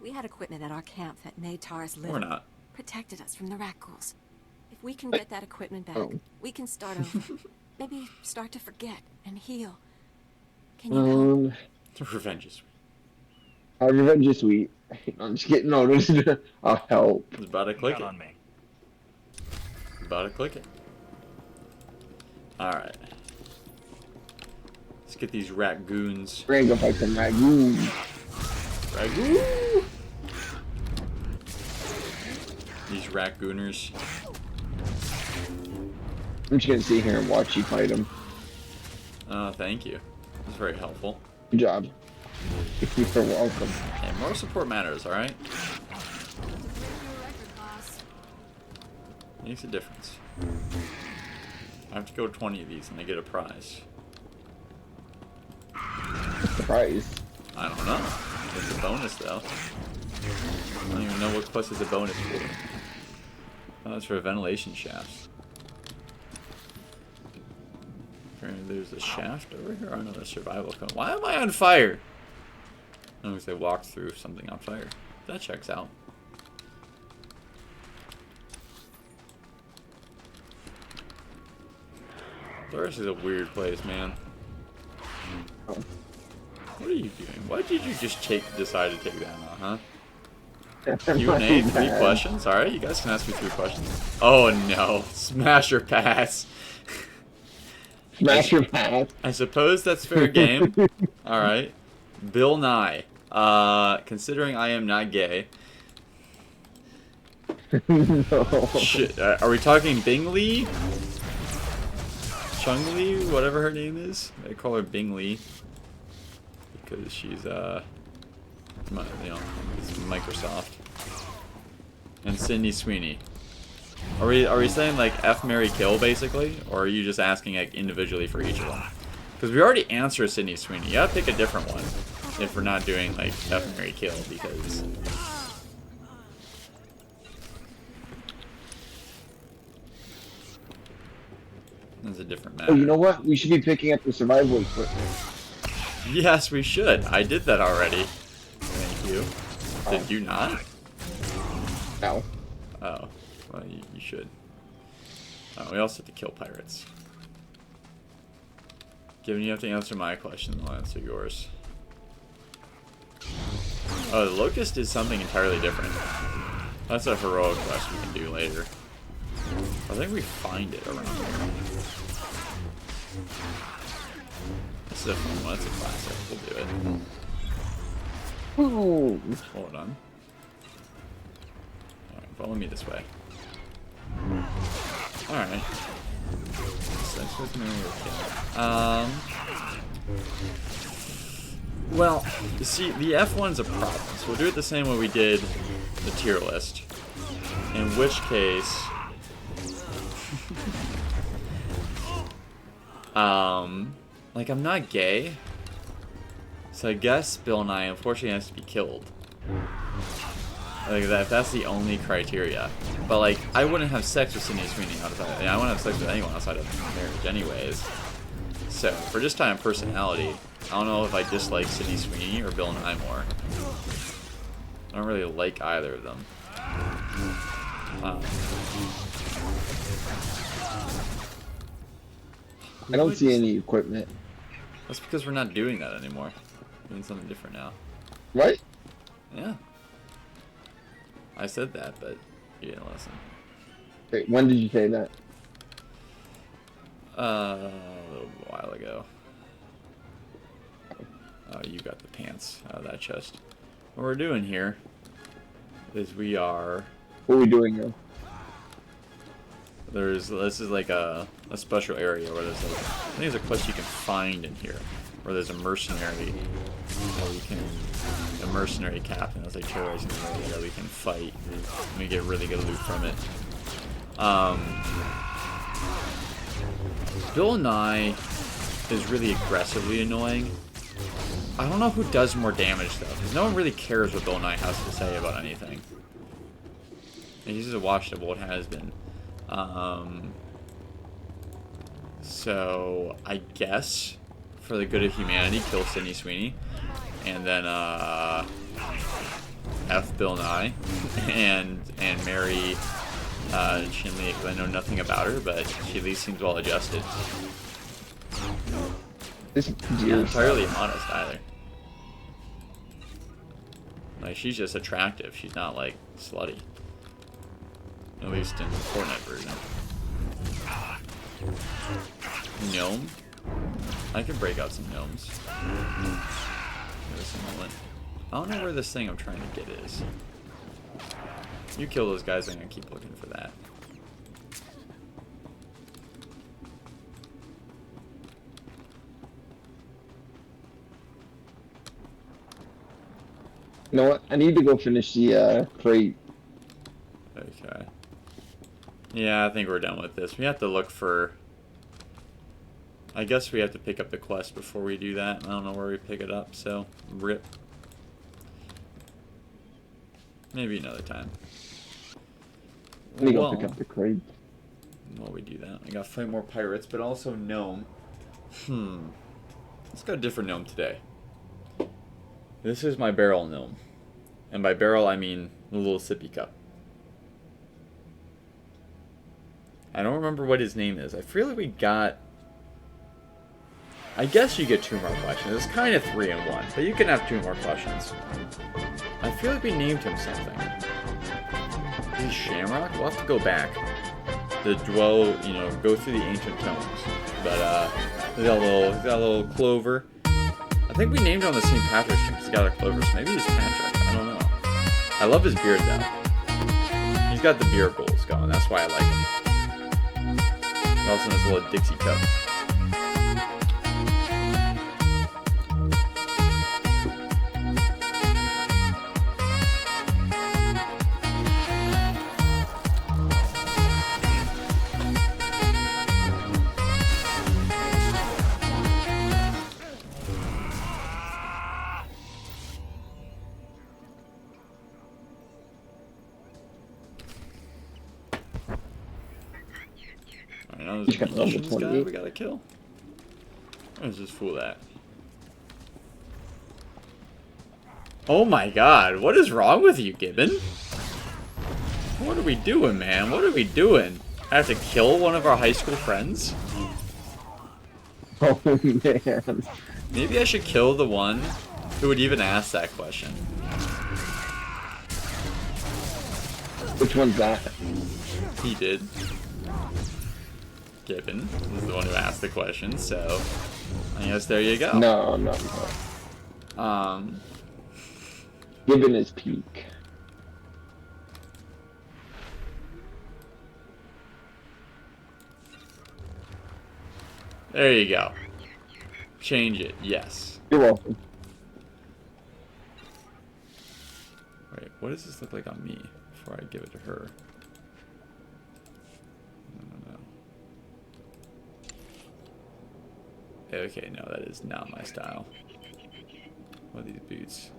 [SPEAKER 18] We had equipment at our camp that made Taurus live.
[SPEAKER 3] Or not.
[SPEAKER 18] Protected us from the Rakghouls. If we can get that equipment back, we can start over. Maybe start to forget and heal. Can you help?
[SPEAKER 3] Revenge is sweet.
[SPEAKER 4] Revenge is sweet. I'm just kidding. No, I'll help.
[SPEAKER 3] I was about to click it. About to click it. Alright. Let's get these raccoons.
[SPEAKER 4] We're gonna go fight some raccoons.
[SPEAKER 3] Raccoon! These raccooners.
[SPEAKER 4] I'm just gonna sit here and watch you fight them.
[SPEAKER 3] Oh, thank you. That's very helpful.
[SPEAKER 4] Good job. You're welcome.
[SPEAKER 3] Hey, moral support matters, alright? Makes a difference. I have to go 20 of these and I get a prize.
[SPEAKER 4] Prize?
[SPEAKER 3] I don't know. It's a bonus though. I don't even know what quest is a bonus for. Oh, it's for ventilation shafts. Apparently there's a shaft over here. Oh no, there's survival code. Why am I on fire? I don't know if they walked through something on fire. That checks out. Taurus is a weird place, man. What are you doing? Why did you just decide to take that out, huh? Q&A, 3 questions? Alright, you guys can ask me 3 questions. Oh no. Smash or pass.
[SPEAKER 4] Smash or pass.
[SPEAKER 3] I suppose that's fair game. Alright. Bill Nye. Considering I am not gay.
[SPEAKER 4] No.
[SPEAKER 3] Shit. Are we talking Bingley? Chung-Li? Whatever her name is? I call her Bingley. Because she's, you know, it's Microsoft. And Sydney Sweeney. Are we saying like F, Marry, Kill basically, or are you just asking like individually for each of them? Because we already answered Sydney Sweeney. You gotta pick a different one if we're not doing like F, Marry, Kill, because that's a different matter.
[SPEAKER 4] Oh, you know what? We should be picking up the survival equipment.
[SPEAKER 3] Yes, we should. I did that already. Thank you. Did you not?
[SPEAKER 4] No.
[SPEAKER 3] Oh. Well, you should. We also have to kill pirates. Given you have to answer my question, I'll answer yours. Oh, the Locust is something entirely different. That's a heroic quest we can do later. I think we find it around here. This is a fun one. It's a classic. We'll do it.
[SPEAKER 4] Oh.
[SPEAKER 3] Hold on. Alright, follow me this way. Alright. Sex with me or well, you see, the F1's a problem, so we'll do it the same way we did the tier list. In which case... like, I'm not gay, so I guess Bill Nye unfortunately has to be killed. Like, that's the only criteria. But, like, I wouldn't have sex with Sydney Sweeney outside. I wouldn't have sex with anyone outside of marriage anyways. So, for just time and personality, I don't know if I dislike Sydney Sweeney or Bill Nye more. I don't really like either of them.
[SPEAKER 4] I don't see any equipment.
[SPEAKER 3] That's because we're not doing that anymore. We're doing something different now.
[SPEAKER 4] What?
[SPEAKER 3] Yeah. I said that, but you didn't listen.
[SPEAKER 4] Wait, when did you say that?
[SPEAKER 3] A little while ago. Oh, you got the pants out of that chest. What we're doing here is we are...
[SPEAKER 4] What are we doing now?
[SPEAKER 3] This is like a special area where there's like, I think there's a quest you can find in here, where there's a mercenary, a mercenary captain that's like terrorizing the area that we can fight, and we get really good loot from it. Bill Nye is really aggressively annoying. I don't know who does more damage though, because no one really cares what Bill Nye has to say about anything. He's just a washed up old has-been. So I guess for the good of humanity, kill Sydney Sweeney, and then F Bill Nye, and marry Chin-Li, because I know nothing about her, but she at least seems well adjusted. Not entirely modest either. Like, she's just attractive. She's not like slutty. At least in the Fortnite version. Gnome? I can break out some gnomes. Give us a moment. I don't know where this thing I'm trying to get is. You kill those guys, I'm gonna keep looking for that.
[SPEAKER 4] You know what? I need to go finish the crate.
[SPEAKER 3] Okay. Yeah, I think we're done with this. We have to look for... I guess we have to pick up the quest before we do that. I don't know where we pick it up, so rip. Maybe another time.
[SPEAKER 4] Let me go pick up the crate.
[SPEAKER 3] While we do that, I gotta fight more pirates, but also gnome. Let's go a different gnome today. This is my barrel gnome. And by barrel, I mean the little sippy cup. I don't remember what his name is. I feel like we got... I guess you get 2 more questions. It's kind of 3 in 1, but you can have 2 more questions. I feel like we named him something. He's Shamrock? We'll have to go back. To dwell, you know, go through the ancient tomes. But, he's got a little clover. I think we named him on the St. Patrick's Day. He's got a clover, so maybe he's Patrick. I don't know. I love his beard, though. He's got the beard goals going. That's why I like him. He also has a little Dixie cup. This guy we gotta kill. Where's this fool at? Oh my god, what is wrong with you, Gibbon? What are we doing, man? What are we doing? I have to kill one of our high school friends?
[SPEAKER 4] Oh man.
[SPEAKER 3] Maybe I should kill the one who would even ask that question.
[SPEAKER 4] Which one's that?
[SPEAKER 3] He did. Gibbon was the one who asked the question, so I guess there you go.
[SPEAKER 4] No. Gibbon is peak.
[SPEAKER 3] There you go. Change it, yes.
[SPEAKER 4] You're welcome.
[SPEAKER 3] Wait, what does this look like on me before I give it to her? No. Okay, no, that is not my style. What are these boots?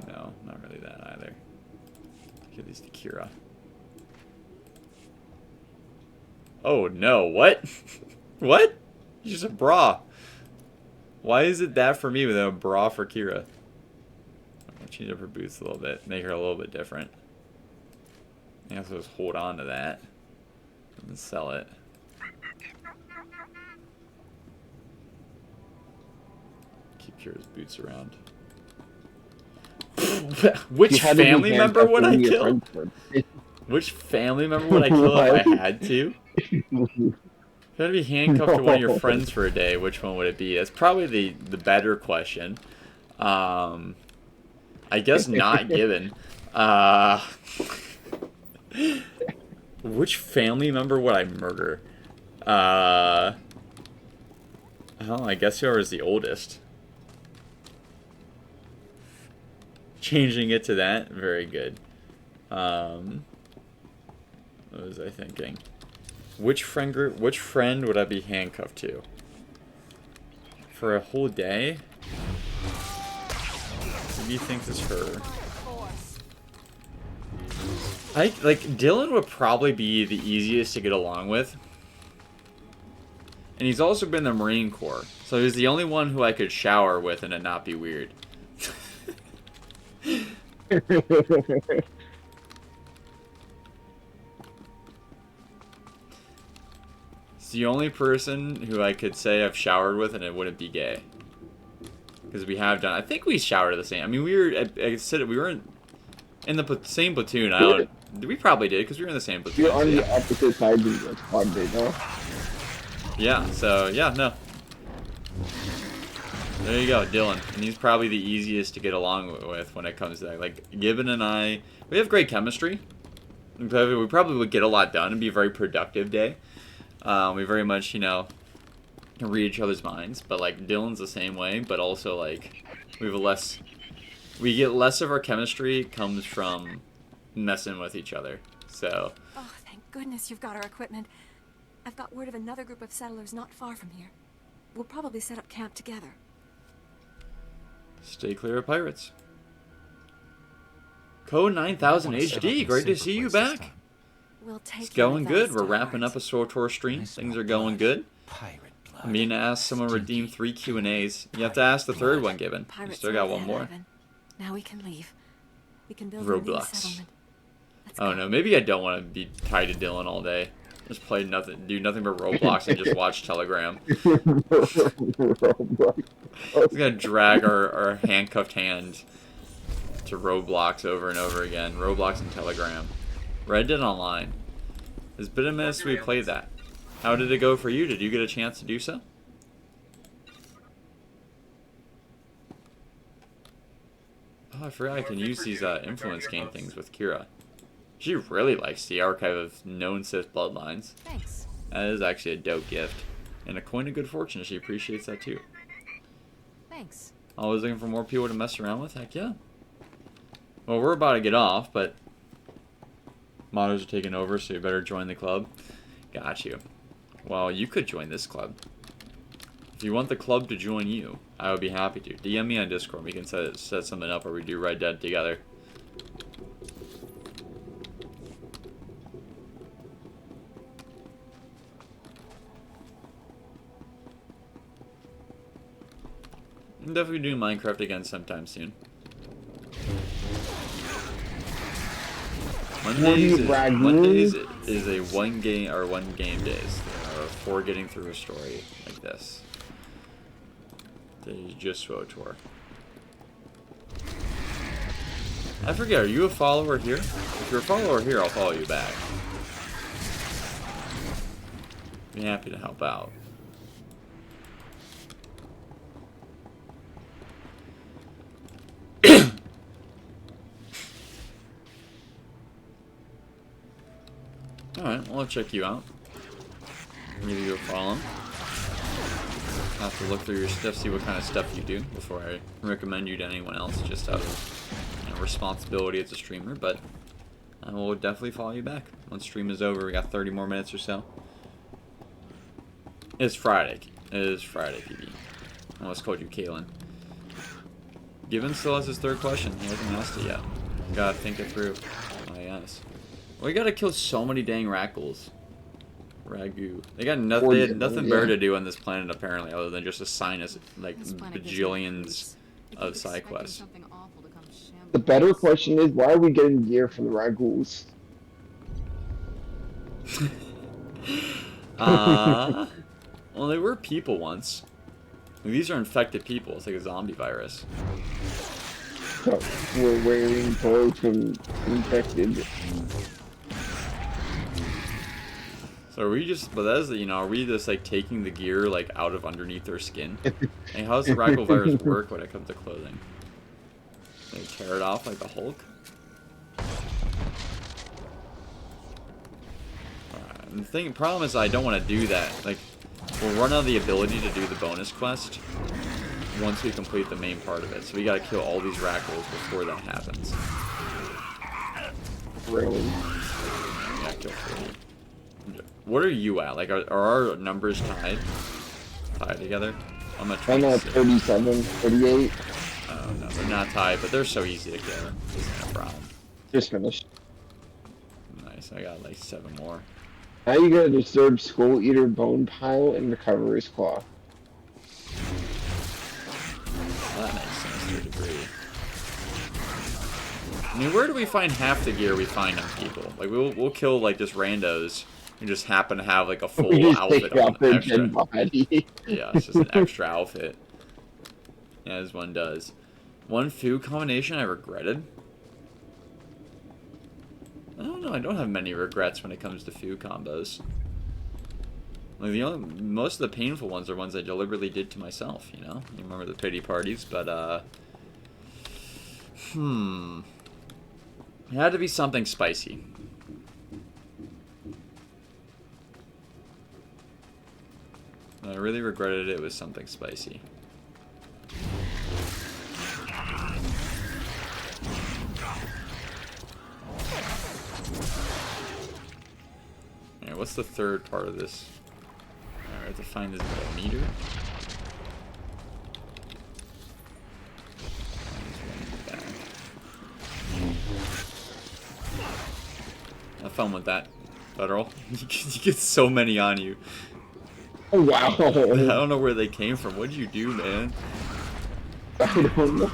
[SPEAKER 3] No, not really that either. Give these to Kira. Oh no, what? What? Just a bra. Why is it that for me without a bra for Kira? I'll change up her boots a little bit, make her a little bit different. I guess I'll just hold on to that and sell it. Keep Kira's boots around. Which family member would I kill? Which family member would I kill if I had to? If you had to be handcuffed to one of your friends for a day, which one would it be? That's probably the better question. I guess not given. Which family member would I murder? Oh, I guess whoever's the oldest. Changing it to that, very good. What was I thinking? Which friend would I be handcuffed to? For a whole day? Who do you think is her? Like, Dylan would probably be the easiest to get along with. And he's also been in the Marine Corps. So he's the only one who I could shower with and it not be weird. It's the only person who I could say I've showered with and it wouldn't be gay. Because we have done. I think we showered the same. I mean, we were. I said we were in the same platoon. I don't. We probably did because we were in the same platoon.
[SPEAKER 4] You're on the opposite side of the squad, no?
[SPEAKER 3] Yeah. So yeah, no. There you go, Dylan. And he's probably the easiest to get along with when it comes to that. Like Gibbon and I, we have great chemistry. We probably would get a lot done and be a very productive day. We very much, you know, can read each other's minds, but like Dylan's the same way, but also like we get less of our chemistry comes from messing with each other. So
[SPEAKER 18] Oh, thank goodness you've got our equipment. I've got word of another group of settlers not far from here. We'll probably set up camp together.
[SPEAKER 3] Stay clear of pirates. Code 9000 HD, great to see you back.
[SPEAKER 18] We'll take
[SPEAKER 3] It's going good. We're wrapping up a SWTOR stream. Things are going good. I'm being asked someone redeem 3 Q&As. You have to ask the third one, Gibbon. You still got one more.
[SPEAKER 18] Now we can leave. We can build a new
[SPEAKER 3] Roblox.
[SPEAKER 18] settlement.
[SPEAKER 3] Oh no, maybe I don't want to be tied to Dylan all day. Just play nothing, do nothing but Roblox and just watch Telegram. We're gonna drag our handcuffed hand to Roblox over and over again. Roblox and Telegram. Red Dead Online. It's been a minute since we played that. How did it go for you? Did you get a chance to do so? Oh, I forgot I can use these influence game things with Kira. She really likes the archive of known Sith bloodlines.
[SPEAKER 1] Thanks.
[SPEAKER 3] That is actually a dope gift. And a coin of good fortune. She appreciates that too.
[SPEAKER 1] Thanks.
[SPEAKER 3] Always looking for more people to mess around with? Heck yeah. Well, we're about to get off, but modders are taking over, so you better join the club. Got you. Well, you could join this club. If you want the club to join you, I would be happy to. DM me on Discord. We can set something up where we do Red Dead together. I'm definitely doing Minecraft again sometime soon. Mondays is a one game days for getting through a story like this. This is just SWTOR. I forget, are you a follower here? If you're a follower here, I'll follow you back. Be happy to help out. Alright, well, I'll check you out. Give you a follow. I'll have to look through your stuff, see what kind of stuff you do before I recommend you to anyone else, just out of responsibility as a streamer, but I will definitely follow you back. Once stream is over, we got 30 more minutes or so. It's Friday. It is Friday, PB. I almost called you Kaylin. Given still has his third question. He hasn't asked it yet. Gotta think it through. Oh, yes. We gotta kill so many dang rackles. Ragu. They got nothing. They had nothing better to do on this planet apparently, other than just assign us like bajillions of side quests.
[SPEAKER 4] The better question is, why are we getting gear from the Raguls?
[SPEAKER 3] Well, they were people once. These are infected people. It's like a zombie virus.
[SPEAKER 4] So we're wearing clothes from infected.
[SPEAKER 3] So are we just, but that is, are we just like taking the gear like out of underneath their skin? Hey, how does the Rackle virus work when it comes to clothing? They tear it off like the Hulk? And the problem is I don't want to do that. Like, we'll run out of the ability to do the bonus quest once we complete the main part of it. So we gotta kill all these Rackles before that happens.
[SPEAKER 4] Really?
[SPEAKER 3] We gotta kill 40. What are you at? Like, are our numbers tied? Tied together? I'm at
[SPEAKER 4] 37, 38.
[SPEAKER 3] Oh, no, they're not tied, but they're so easy to kill. Isn't a problem.
[SPEAKER 4] Just finished.
[SPEAKER 3] Nice, I got like 7 more.
[SPEAKER 4] Now you gotta disturb Skull Eater Bone Pile and recover his claw.
[SPEAKER 3] Well, that makes sense to a degree. I mean, where do we find half the gear we find on people? Like, we'll kill like just randos who just happen to have like a full outfit on extra. Yeah, it's just an extra outfit. Yeah, as one does. One food combination I regretted. I don't know. I don't have many regrets when it comes to food combos. Like most of the painful ones are ones I deliberately did to myself. You know, you remember the pity parties, but it had to be something spicy. I really regretted it was something spicy. Alright, what's the third part of this? Alright, I have to find this meter. Have fun with that, Federal. You get so many on you.
[SPEAKER 4] Oh, wow.
[SPEAKER 3] I don't know where they came from. What did you do, man?
[SPEAKER 4] I don't know.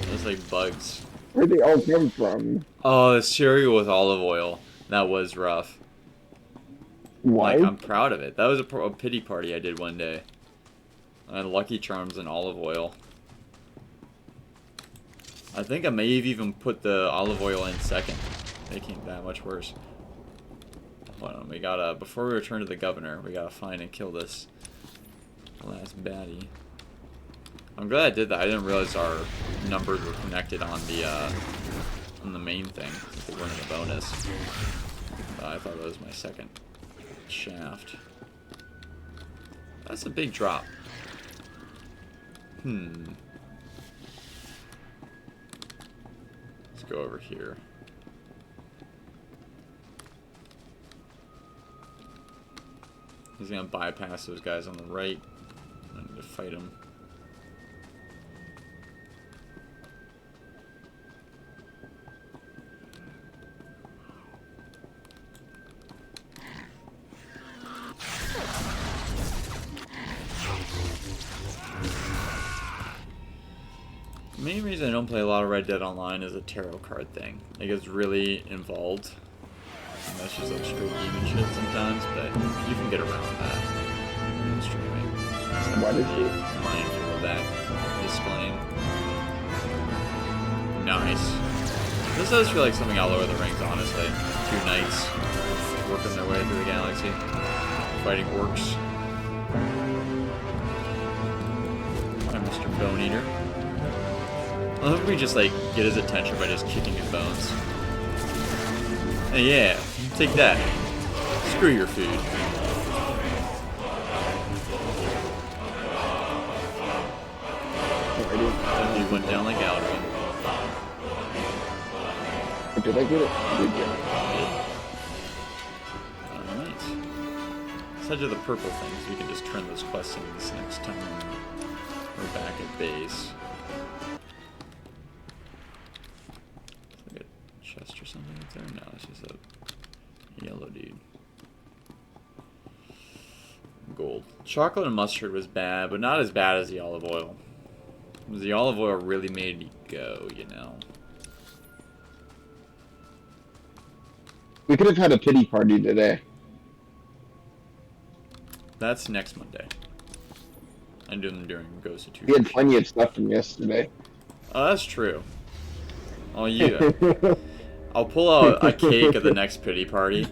[SPEAKER 3] Those like bugs.
[SPEAKER 4] Where'd they all come from?
[SPEAKER 3] Oh, the cereal with olive oil. That was rough.
[SPEAKER 4] Why?
[SPEAKER 3] Like, I'm proud of it. That was a pity party I did one day. I had Lucky Charms and olive oil. I think I may have even put the olive oil in second, making it that much worse. Hold on, we gotta, before we return to the governor, we gotta find and kill this last baddie. I'm glad I did that. I didn't realize our numbers were connected on the main thing, since they weren't in the bonus. I thought that was my second shaft. That's a big drop. Let's go over here. He's gonna bypass those guys on the right. I need to fight him. The main reason I don't play a lot of Red Dead Online is a tarot card thing. It gets really involved. And that's just like straight demon shit sometimes, but you can get around that. streaming. So
[SPEAKER 4] What is
[SPEAKER 3] be
[SPEAKER 4] it?
[SPEAKER 3] mindful of that. Disclaim. Nice. This does feel like something out of Lord of the Rings, honestly. 2 knights working their way through the galaxy, fighting orcs. Hi, Mr. Bone Eater. I hope we just like get his attention by just kicking his bones. Hey, yeah, take that. Screw your food. That dude went down like Alvin.
[SPEAKER 4] Did I get it? I did get it.
[SPEAKER 3] Alright. Let's head to the purple thing so we can just turn those quests into this next time. We're back at base. Is like a chest or something up there? No, it's just a yellow dude. Gold. Chocolate and mustard was bad, but not as bad as the olive oil. The olive oil really made me go, you know.
[SPEAKER 4] We could have had a pity party today.
[SPEAKER 3] That's next Monday. I'm doing them during Ghost of
[SPEAKER 4] We had
[SPEAKER 3] Tsushima.
[SPEAKER 4] plenty of stuff from yesterday.
[SPEAKER 3] Oh, that's true. Oh, yeah. I'll pull out a cake at the next pity party,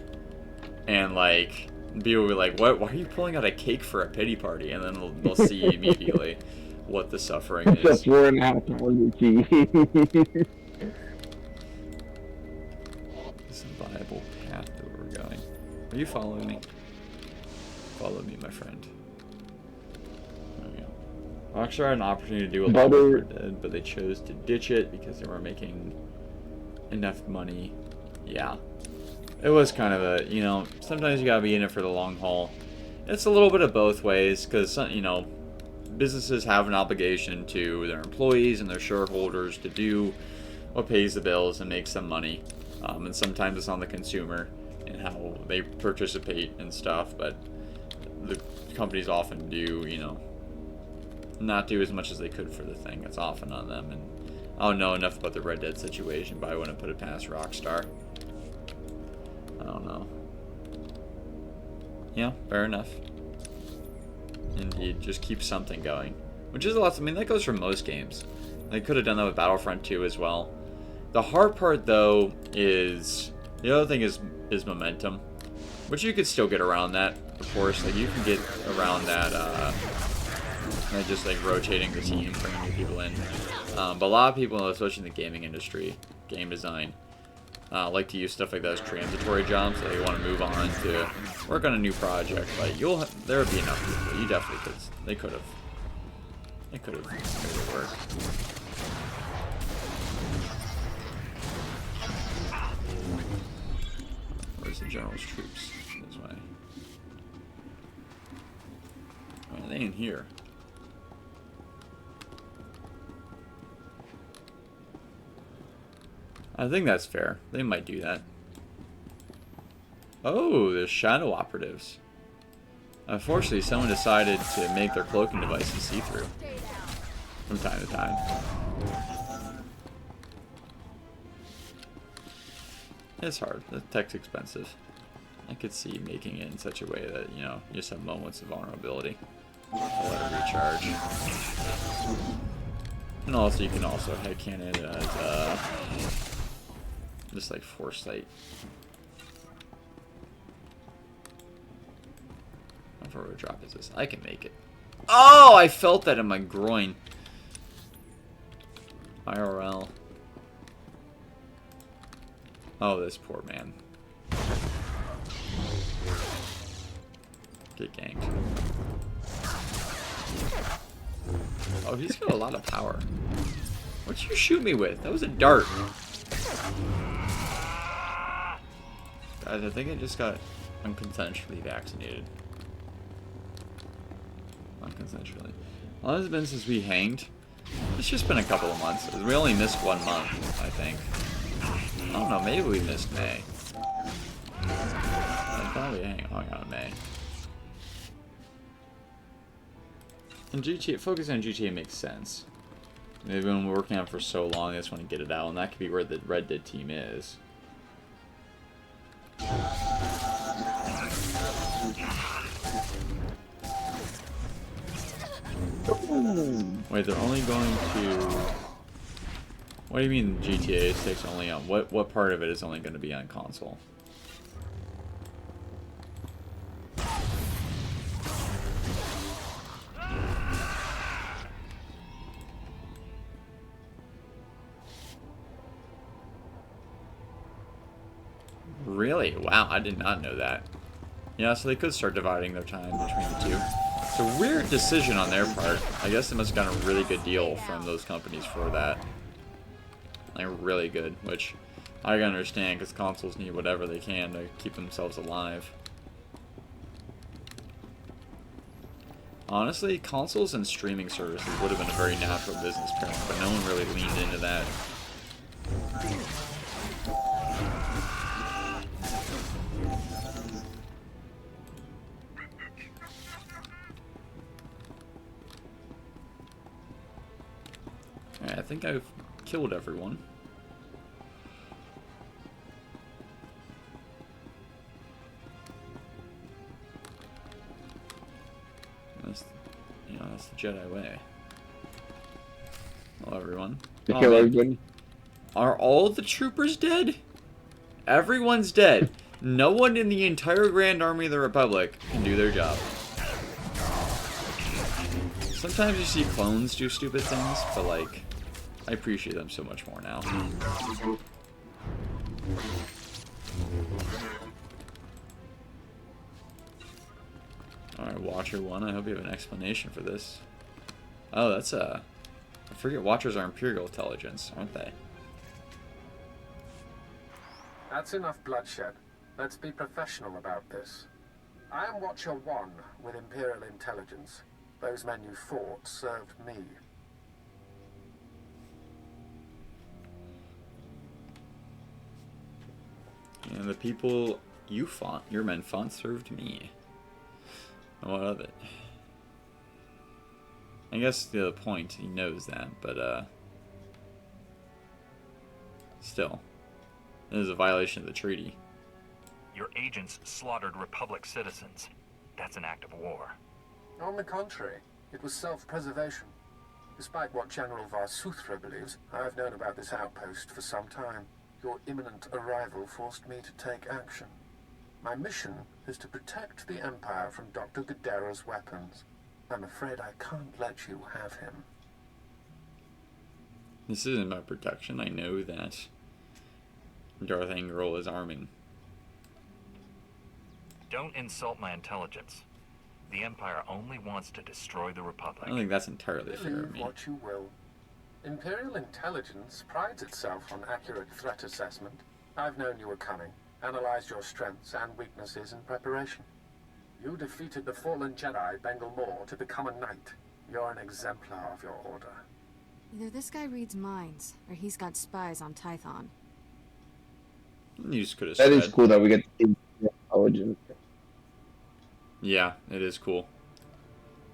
[SPEAKER 3] and like people will be like, "What? Why are you pulling out a cake for a pity party?" And then they'll see immediately what the suffering
[SPEAKER 4] It's
[SPEAKER 3] is.
[SPEAKER 4] a 4.5 hour tea.
[SPEAKER 3] It's a viable path that we're going. Are you following me? Follow me, my friend. There we go. Rockstar had an opportunity to do a lot with Red Dead, but they chose to ditch it because they weren't making enough money. Yeah. It was kind of a, you know, sometimes you gotta be in it for the long haul. It's a little bit of both ways, because, you know, businesses have an obligation to their employees and their shareholders to do what pays the bills and makes them money. And sometimes it's on the consumer and how they participate and stuff, but the companies often do, you know, not do as much as they could for the thing. It's often on them, and I don't know enough about the Red Dead situation, but I wouldn't put it past Rockstar. I don't know. Yeah, fair enough. Indeed, just keep something going. Which is a lot, I mean, that goes for most games. They could have done that with Battlefront 2 as well. The hard part, though, is... The other thing is momentum. Which you could still get around that, of course. Like, you can get around that, by just, like, rotating the team, bringing new people in. But a lot of people, especially in the gaming industry, game design, like to use stuff like that as transitory jobs. They want to move on to work on a new project, but there would be enough people. You definitely could. They could have made it work. Where's the general's troops? This way. Why are they in here? I think that's fair. They might do that. Oh, there's shadow operatives. Unfortunately, someone decided to make their cloaking devices see-through from time to time. It's hard. The tech's expensive. I could see making it in such a way that, you know, you just have moments of vulnerability. I'll let it recharge. And also, you can also headcanon it as, just like foresight. How far of a drop is this? I can make it. Oh, I felt that in my groin. IRL. Oh, this poor man. Get ganked. Oh, he's got a lot of power. What'd you shoot me with? That was a dart. Guys, I think I just got unconsensually vaccinated. Unconsensually. Well, it's been since we hanged. It's just been a couple of months. We only missed 1 month, I think. I don't know, maybe we missed May. I thought we hung out in May. And GTA, focusing on GTA makes sense. They've been working on it for so long, they just want to get it out, and that could be where the Red Dead team is. Wait, they're only going to... What do you mean GTA 6 only on... What part of it is only going to be on console? Really? Wow, I did not know that. Yeah, so they could start dividing their time between the two. It's a weird decision on their part. I guess they must have gotten a really good deal from those companies for that. Like, really good, which I can understand because consoles need whatever they can to keep themselves alive. Honestly, consoles and streaming services would have been a very natural business pairing, but no one really leaned into that. Alright, I think I've killed everyone. That's, that's the Jedi way. Hello, everyone. Oh, man. Are all the troopers dead? Everyone's dead. No one in the entire Grand Army of the Republic can do their job. Sometimes you see clones do stupid things, but like, I appreciate them so much more now. Alright, Watcher 1, I hope you have an explanation for this. Oh, that's I forget Watchers are Imperial intelligence, aren't they?
[SPEAKER 10] That's enough bloodshed. Let's be professional about this. I am Watcher 1 with Imperial intelligence. Those men you fought served me.
[SPEAKER 3] And the people you fought, your men fought, served me. What of it? I guess the point, he knows that, but still. It is a violation of the treaty.
[SPEAKER 7] Your agents slaughtered Republic citizens. That's an act of war.
[SPEAKER 10] On the contrary, it was self-preservation. Despite what General SWTOR believes, I've known about this outpost for some time. Your imminent arrival forced me to take action. My mission is to protect the Empire from Dr. Gadera's weapons. I'm afraid I can't let you have him.
[SPEAKER 3] This isn't about protection. I know that Darth Angral is arming.
[SPEAKER 7] Don't insult my intelligence. The Empire only wants to destroy the Republic.
[SPEAKER 3] I don't think that's entirely fair of
[SPEAKER 10] Believe
[SPEAKER 3] me.
[SPEAKER 10] what you will. Imperial intelligence prides itself on accurate threat assessment. I've known you were coming, analyzed your strengths and weaknesses in preparation. You defeated the fallen Jedi Bengal Moore to become a knight. You're an exemplar of your order.
[SPEAKER 1] Either this guy reads minds, or he's got spies on Tython.
[SPEAKER 3] You just could have
[SPEAKER 4] That
[SPEAKER 3] said.
[SPEAKER 4] is cool that we get the intelligence.
[SPEAKER 3] Yeah, it is cool.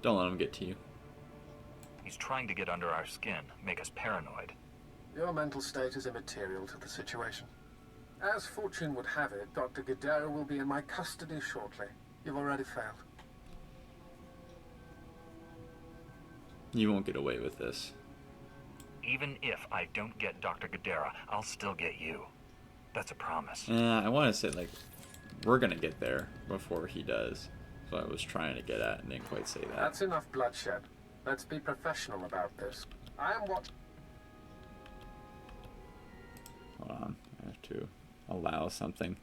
[SPEAKER 3] Don't let him get to you.
[SPEAKER 7] He's trying to get under our skin, make us paranoid.
[SPEAKER 10] Your mental state is immaterial to the situation. As fortune would have it, Dr. Gadera will be in my custody shortly. You've already failed.
[SPEAKER 3] You won't get away with this.
[SPEAKER 7] Even if I don't get Dr. Gadera, I'll still get you. That's a promise.
[SPEAKER 3] I want to say, like, we're going to get there before he does. So I was trying to get at and didn't quite say that.
[SPEAKER 10] That's enough bloodshed. Let's be professional about this. I am what...
[SPEAKER 3] Hold on. I have to allow something.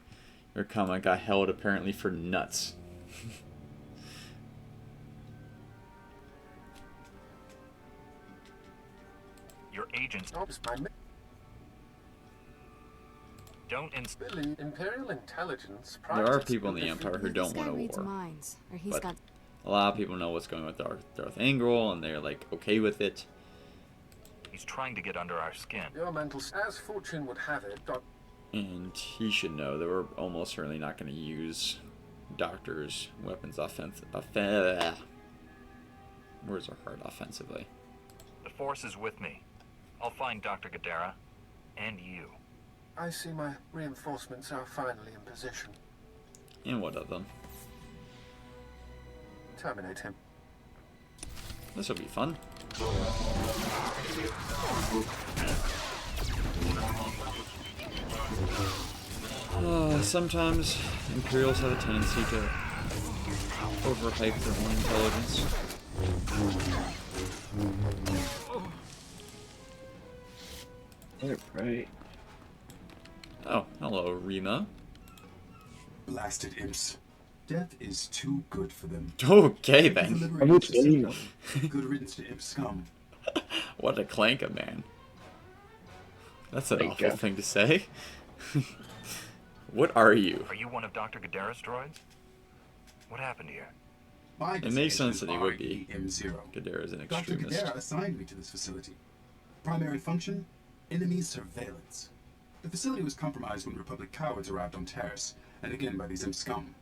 [SPEAKER 3] Your comment got held apparently for nuts.
[SPEAKER 7] Your agents... Don't
[SPEAKER 10] Billy, Imperial intelligence
[SPEAKER 3] There are people in the Empire who don't want a
[SPEAKER 1] Reads
[SPEAKER 3] war.
[SPEAKER 1] minds, or he's
[SPEAKER 3] But
[SPEAKER 1] got...
[SPEAKER 3] a lot of people know what's going on with Darth Angral, and they're like okay with it.
[SPEAKER 7] He's trying to get under our skin.
[SPEAKER 10] Your mental... As fortune would have it,
[SPEAKER 3] And he should know that we're almost certainly not going to use Doctor's weapons words are hard offensively.
[SPEAKER 7] The Force is with me. I'll find Dr. Gadera, and you.
[SPEAKER 10] I see my reinforcements are finally in position.
[SPEAKER 3] And what of them?
[SPEAKER 10] Terminate him.
[SPEAKER 3] This will be fun. Sometimes Imperials have a tendency to overhype their own intelligence.
[SPEAKER 4] Right.
[SPEAKER 3] Oh, hello, Rima.
[SPEAKER 19] Blasted imps. Death is too good for them.
[SPEAKER 3] Okay, then.
[SPEAKER 19] Good riddance to imp scum.
[SPEAKER 3] What a clanker, man. That's an awful thing to say. What are you?
[SPEAKER 7] Are you one of Dr. Gadara's droids? What happened here?
[SPEAKER 3] It makes sense that he would be.
[SPEAKER 19] M0.
[SPEAKER 3] Gadara's an
[SPEAKER 19] Dr.
[SPEAKER 3] extremist.
[SPEAKER 19] Gadara assigned me to this facility. Primary function, enemy surveillance. The facility was compromised when Republic cowards arrived on Terrace, and again by these imp scum.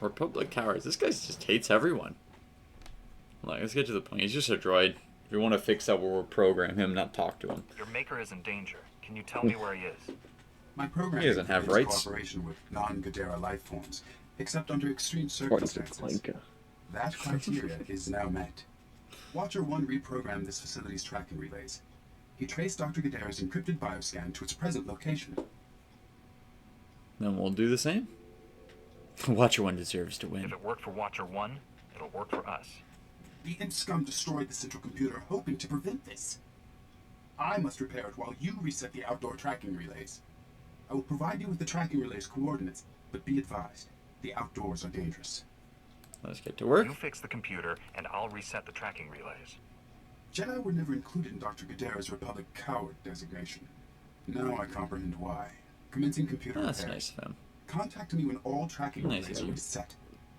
[SPEAKER 3] Republic cowards. This guy just hates everyone. Like, let's get to the point. He's just a droid. If we want to fix that, we'll program him, not talk to him.
[SPEAKER 7] Your maker is in danger. Can you tell me where he is?
[SPEAKER 19] My program
[SPEAKER 3] He doesn't have rights.
[SPEAKER 19] cooperation with non-Gadara life forms, except under extreme circumstances. That criteria is now met. Watcher 1 reprogrammed this facility's tracking relays. He traced Dr. Gadara's encrypted bioscan to its present location.
[SPEAKER 3] Then we'll do the same. Watcher 1 deserves to win.
[SPEAKER 7] If it worked for Watcher 1, it'll work for us.
[SPEAKER 19] The imp scum destroyed the central computer, hoping to prevent this. I must repair it while you reset the outdoor tracking relays. I will provide you with the tracking relay's coordinates, but be advised, the outdoors are dangerous.
[SPEAKER 3] Let's get to work.
[SPEAKER 7] You fix the computer, and I'll reset the tracking relays.
[SPEAKER 19] Jedi were never included in Dr. Gadara's Republic coward designation. Now I comprehend why. Commencing computer
[SPEAKER 3] That's
[SPEAKER 19] repair.
[SPEAKER 3] nice of him.
[SPEAKER 19] Contact me when all tracking
[SPEAKER 3] Nice
[SPEAKER 19] relays
[SPEAKER 3] of
[SPEAKER 19] are
[SPEAKER 3] you.
[SPEAKER 19] reset.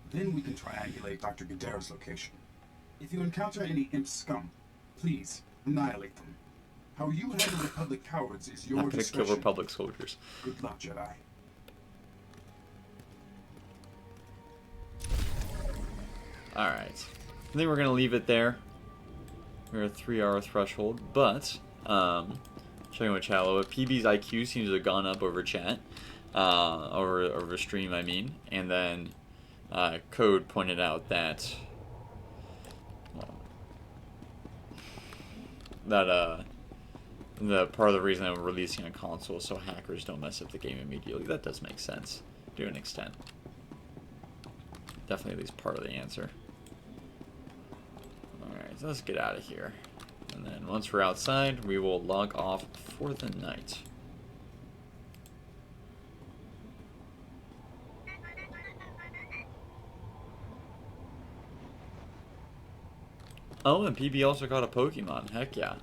[SPEAKER 19] Then we can triangulate Dr. Gadara's location. If you encounter any imp scum, please annihilate them. How you handle Republic cowards is your
[SPEAKER 3] Not gonna
[SPEAKER 19] discretion.
[SPEAKER 3] kill Republic soldiers.
[SPEAKER 19] Good luck, Jedi.
[SPEAKER 3] Alright. I think we're going to leave it there. We're at a 3-hour threshold, but, checking with chat a little bit, PB's IQ seems to have gone up over chat. Over stream, I mean. And then, Code pointed out that, the part of the reason that we're releasing on console is so hackers don't mess up the game immediately. That does make sense, to an extent. Definitely at least part of the answer. Alright, so let's get out of here. And then once we're outside, we will log off for the night. Oh, and PB also got a Pokemon. Heck yeah.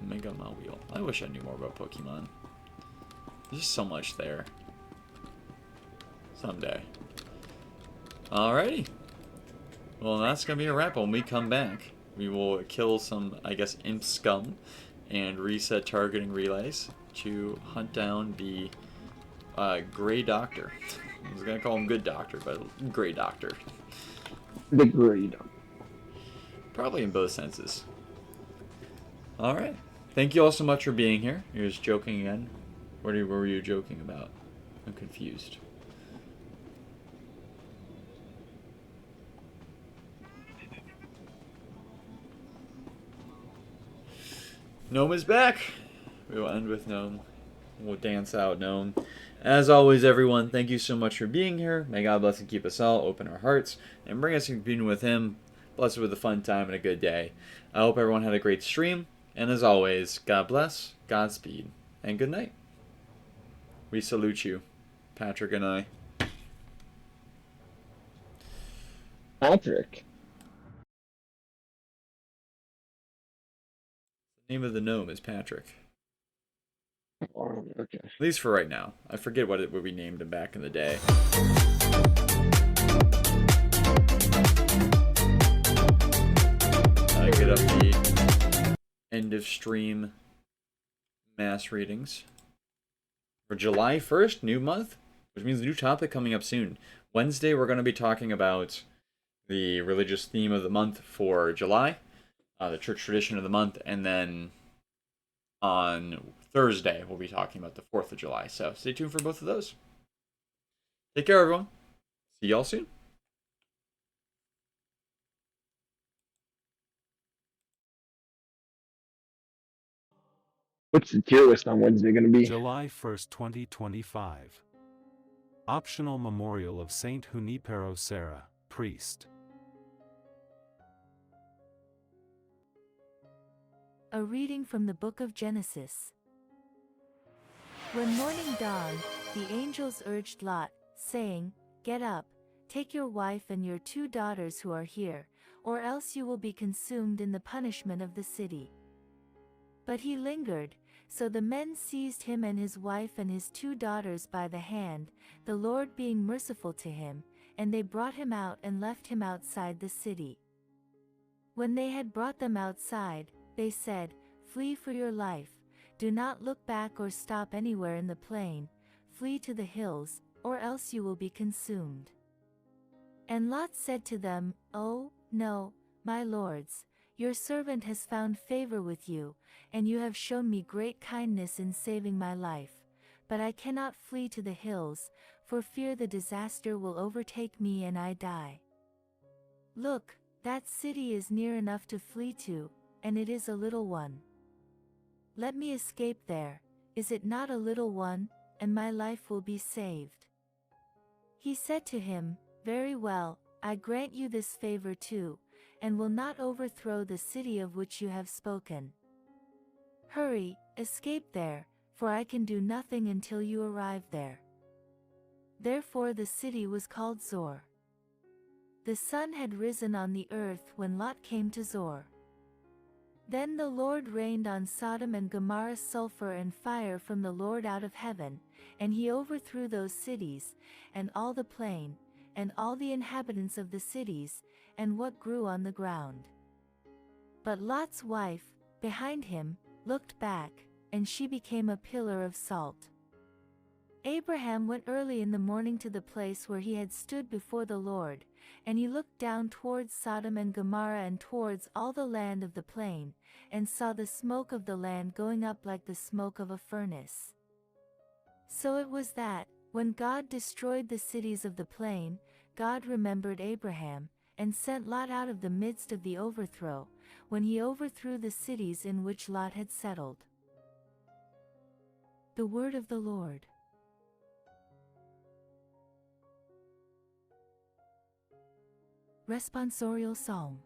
[SPEAKER 3] Mega Mawile. I wish I knew more about Pokemon. There's so much there. Someday. Alrighty. Well, that's going to be a wrap. When we come back, we will kill some, I guess, imp scum and reset targeting relays to hunt down the Gray Doctor. I was going to call him Good Doctor, but Gray Doctor.
[SPEAKER 4] The Gray Doctor.
[SPEAKER 3] Probably in both senses. Alright. Thank you all so much for being here. You're just joking again. What were you joking about? I'm confused. Gnome is back. We will end with Gnome. We'll dance out Gnome. As always, everyone, thank you so much for being here. May God bless and keep us all, open our hearts, and bring us in communion with Him. Bless us with a fun time and a good day. I hope everyone had a great stream. And as always, God bless, Godspeed, and good night. We salute you, Patrick and I.
[SPEAKER 4] Patrick.
[SPEAKER 3] The name of the gnome is Patrick.
[SPEAKER 4] Oh, okay.
[SPEAKER 3] At least for right now. I forget what we named him back in the day. I get up the end of stream mass readings for July 1st, new month, which means a new topic coming up soon. Wednesday, we're going to be talking about the religious theme of the month for July, the church tradition of the month, and then on Thursday, we'll be talking about the 4th of July. So stay tuned for both of those. Take care, everyone. See y'all soon.
[SPEAKER 4] What's the tier list on Wednesday going to be?
[SPEAKER 17] July 1st, 2025. Optional Memorial of Saint Junipero Serra, Priest.
[SPEAKER 21] A reading from the Book of Genesis. When morning dawned, the angels urged Lot, saying, "Get up, take your wife and your 2 daughters who are here, or else you will be consumed in the punishment of the city." But he lingered, so the men seized him and his wife and his 2 daughters by the hand, the Lord being merciful to him, and they brought him out and left him outside the city. When they had brought them outside, they said, "Flee for your life, do not look back or stop anywhere in the plain, flee to the hills, or else you will be consumed." And Lot said to them, "Oh, no, my lords, your servant has found favor with you, and you have shown me great kindness in saving my life, but I cannot flee to the hills, for fear the disaster will overtake me and I die. Look, that city is near enough to flee to, and it is a little one. Let me escape there, is it not a little one, and my life will be saved." He said to him, "Very well, I grant you this favor too, and will not overthrow the city of which you have spoken. Hurry, escape there, for I can do nothing until you arrive there." Therefore the city was called Zor. The sun had risen on the earth when Lot came to Zor. Then the Lord rained on Sodom and Gomorrah sulfur and fire from the Lord out of heaven, and he overthrew those cities, and all the plain, and all the inhabitants of the cities, and what grew on the ground. But Lot's wife, behind him, looked back, and she became a pillar of salt. Abraham went early in the morning to the place where he had stood before the Lord, and he looked down towards Sodom and Gomorrah and towards all the land of the plain, and saw the smoke of the land going up like the smoke of a furnace. So it was that, when God destroyed the cities of the plain, God remembered Abraham, and sent Lot out of the midst of the overthrow, when he overthrew the cities in which Lot had settled. The word of the Lord. Responsorial Psalm.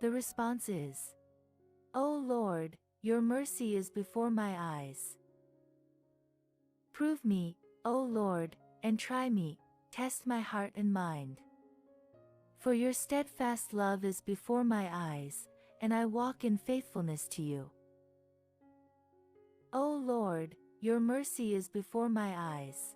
[SPEAKER 21] The response is, "O Lord, your mercy is before my eyes. Prove me, O Lord, and try me, test my heart and mind. For your steadfast love is before my eyes, and I walk in faithfulness to you. O Lord, your mercy is before my eyes.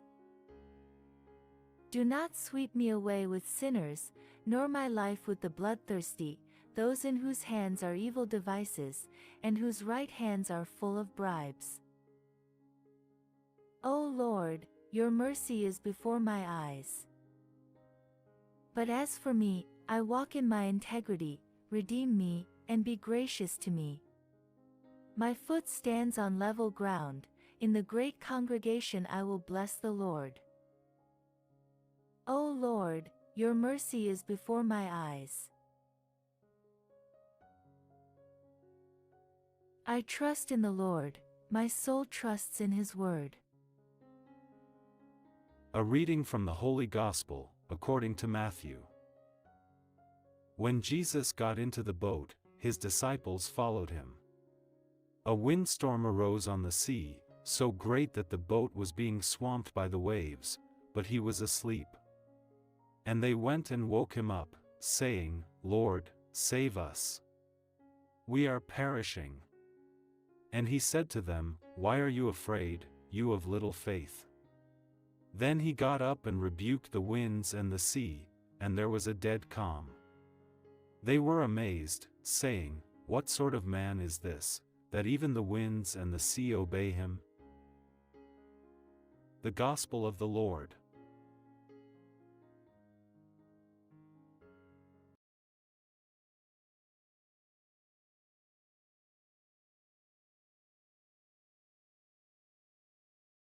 [SPEAKER 21] Do not sweep me away with sinners, nor my life with the bloodthirsty, those in whose hands are evil devices, and whose right hands are full of bribes. O Lord, your mercy is before my eyes. But as for me, I walk in my integrity, redeem me, and be gracious to me. My foot stands on level ground, in the great congregation I will bless the Lord. O Lord, your mercy is before my eyes. I trust in the Lord, my soul trusts in his word.
[SPEAKER 17] A reading from the Holy Gospel, according to Matthew. When Jesus got into the boat, his disciples followed him. A windstorm arose on the sea, so great that the boat was being swamped by the waves, but he was asleep. And they went and woke him up, saying, "Lord, save us. We are perishing." And he said to them, "Why are you afraid, you of little faith?" Then he got up and rebuked the winds and the sea, and there was a dead calm. They were amazed, saying, "What sort of man is this, that even the winds and the sea obey him?" The Gospel of the Lord.